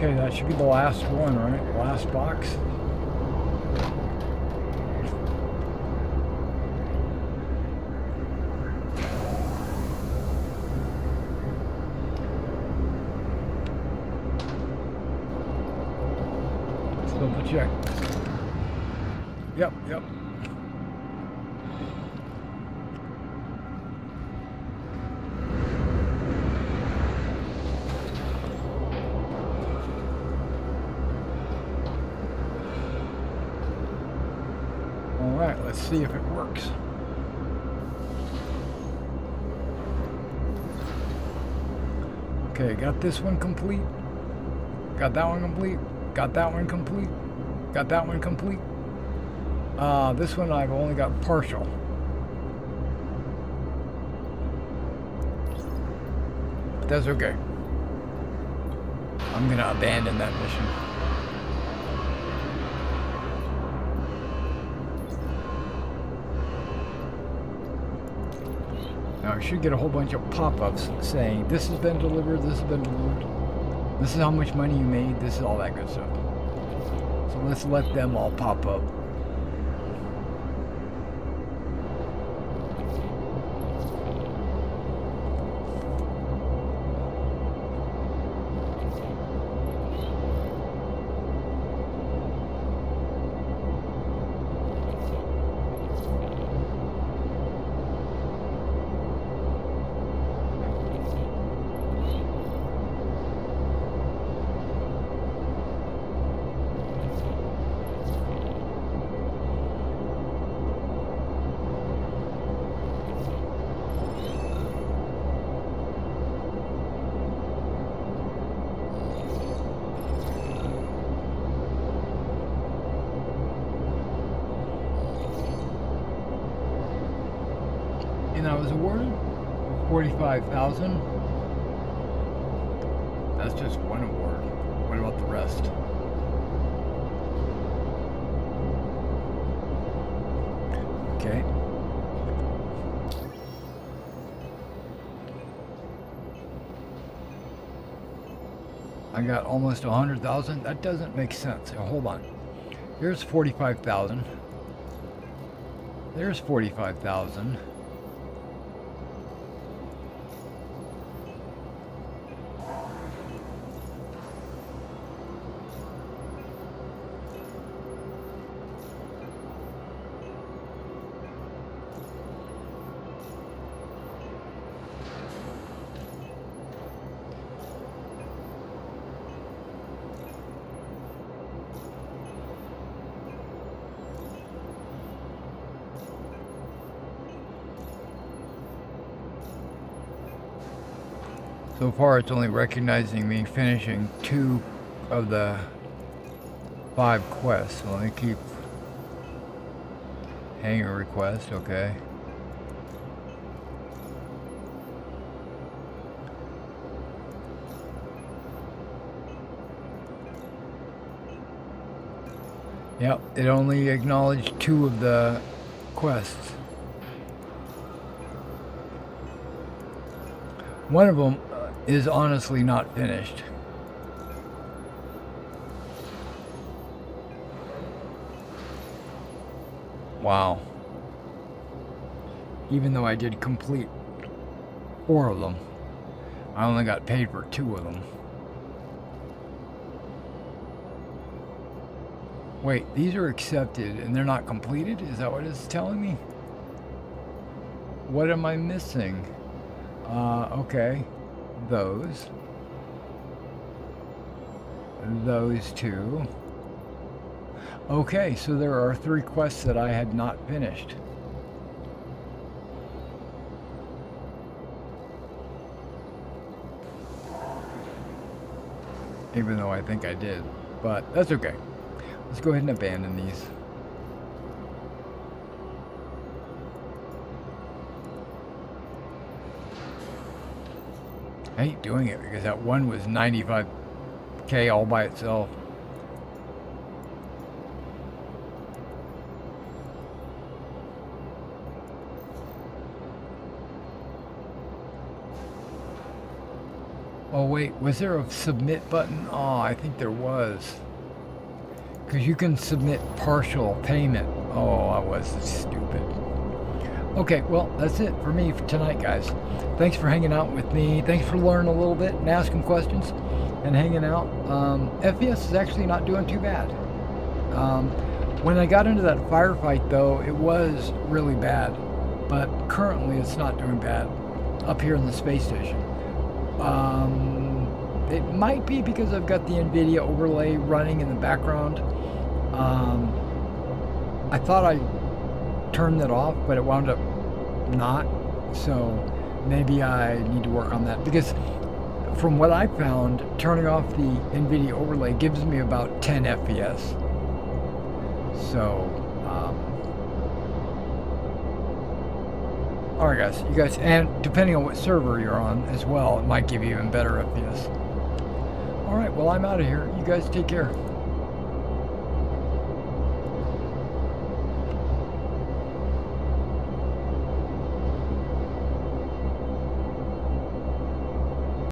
Okay, that should be the last one, right? Last box. Let's double check. Yep. Alright, let's see if it works. Okay, got this one complete. Got that one complete. Got that one complete. Got that one complete. This one I've only got partial. But that's okay. I'm gonna abandon that mission. Now I should get a whole bunch of pop-ups saying this has been delivered, this has been delivered, this is how much money you made, this is all that good stuff. So let's let them all pop up. And I was awarded $45,000. That's just one award. What about the rest? Okay. I got almost 100,000. That doesn't make sense. Now, hold on. Here's 45,000. There's 45,000. So far, it's only recognizing me finishing 2 of the 5 quests. So let me keep hangar request, okay. Yep, it only acknowledged 2 of the quests. One of them is honestly not finished. Wow. Even though I did complete 4 of them, I only got paid for 2 of them. Wait, these are accepted and they're not completed? Is that what it's telling me? What am I missing? Okay. Those 2. Okay, so there are 3 quests that I had not finished. Even though I think I did, but that's okay. Let's go ahead and abandon these. I hate doing it because that one was 95K all by itself. Oh wait, was there a submit button? Oh, I think there was. Because you can submit partial payment. Oh, I was stupid. Okay, well, that's it for me for tonight, guys. Thanks for hanging out with me. Thanks for learning a little bit and asking questions and hanging out. FPS is actually not doing too bad. When I got into that firefight, though, it was really bad. But currently, it's not doing bad up here in the space station. It might be because I've got the NVIDIA overlay running in the background. I thought I turned that off, but it wound up not. So maybe I need to work on that, because from what I found, turning off the NVIDIA overlay gives me about 10 FPS. So, alright guys, and depending on what server you're on as well, it might give you even better FPS. Alright, well, I'm out of here. You guys take care.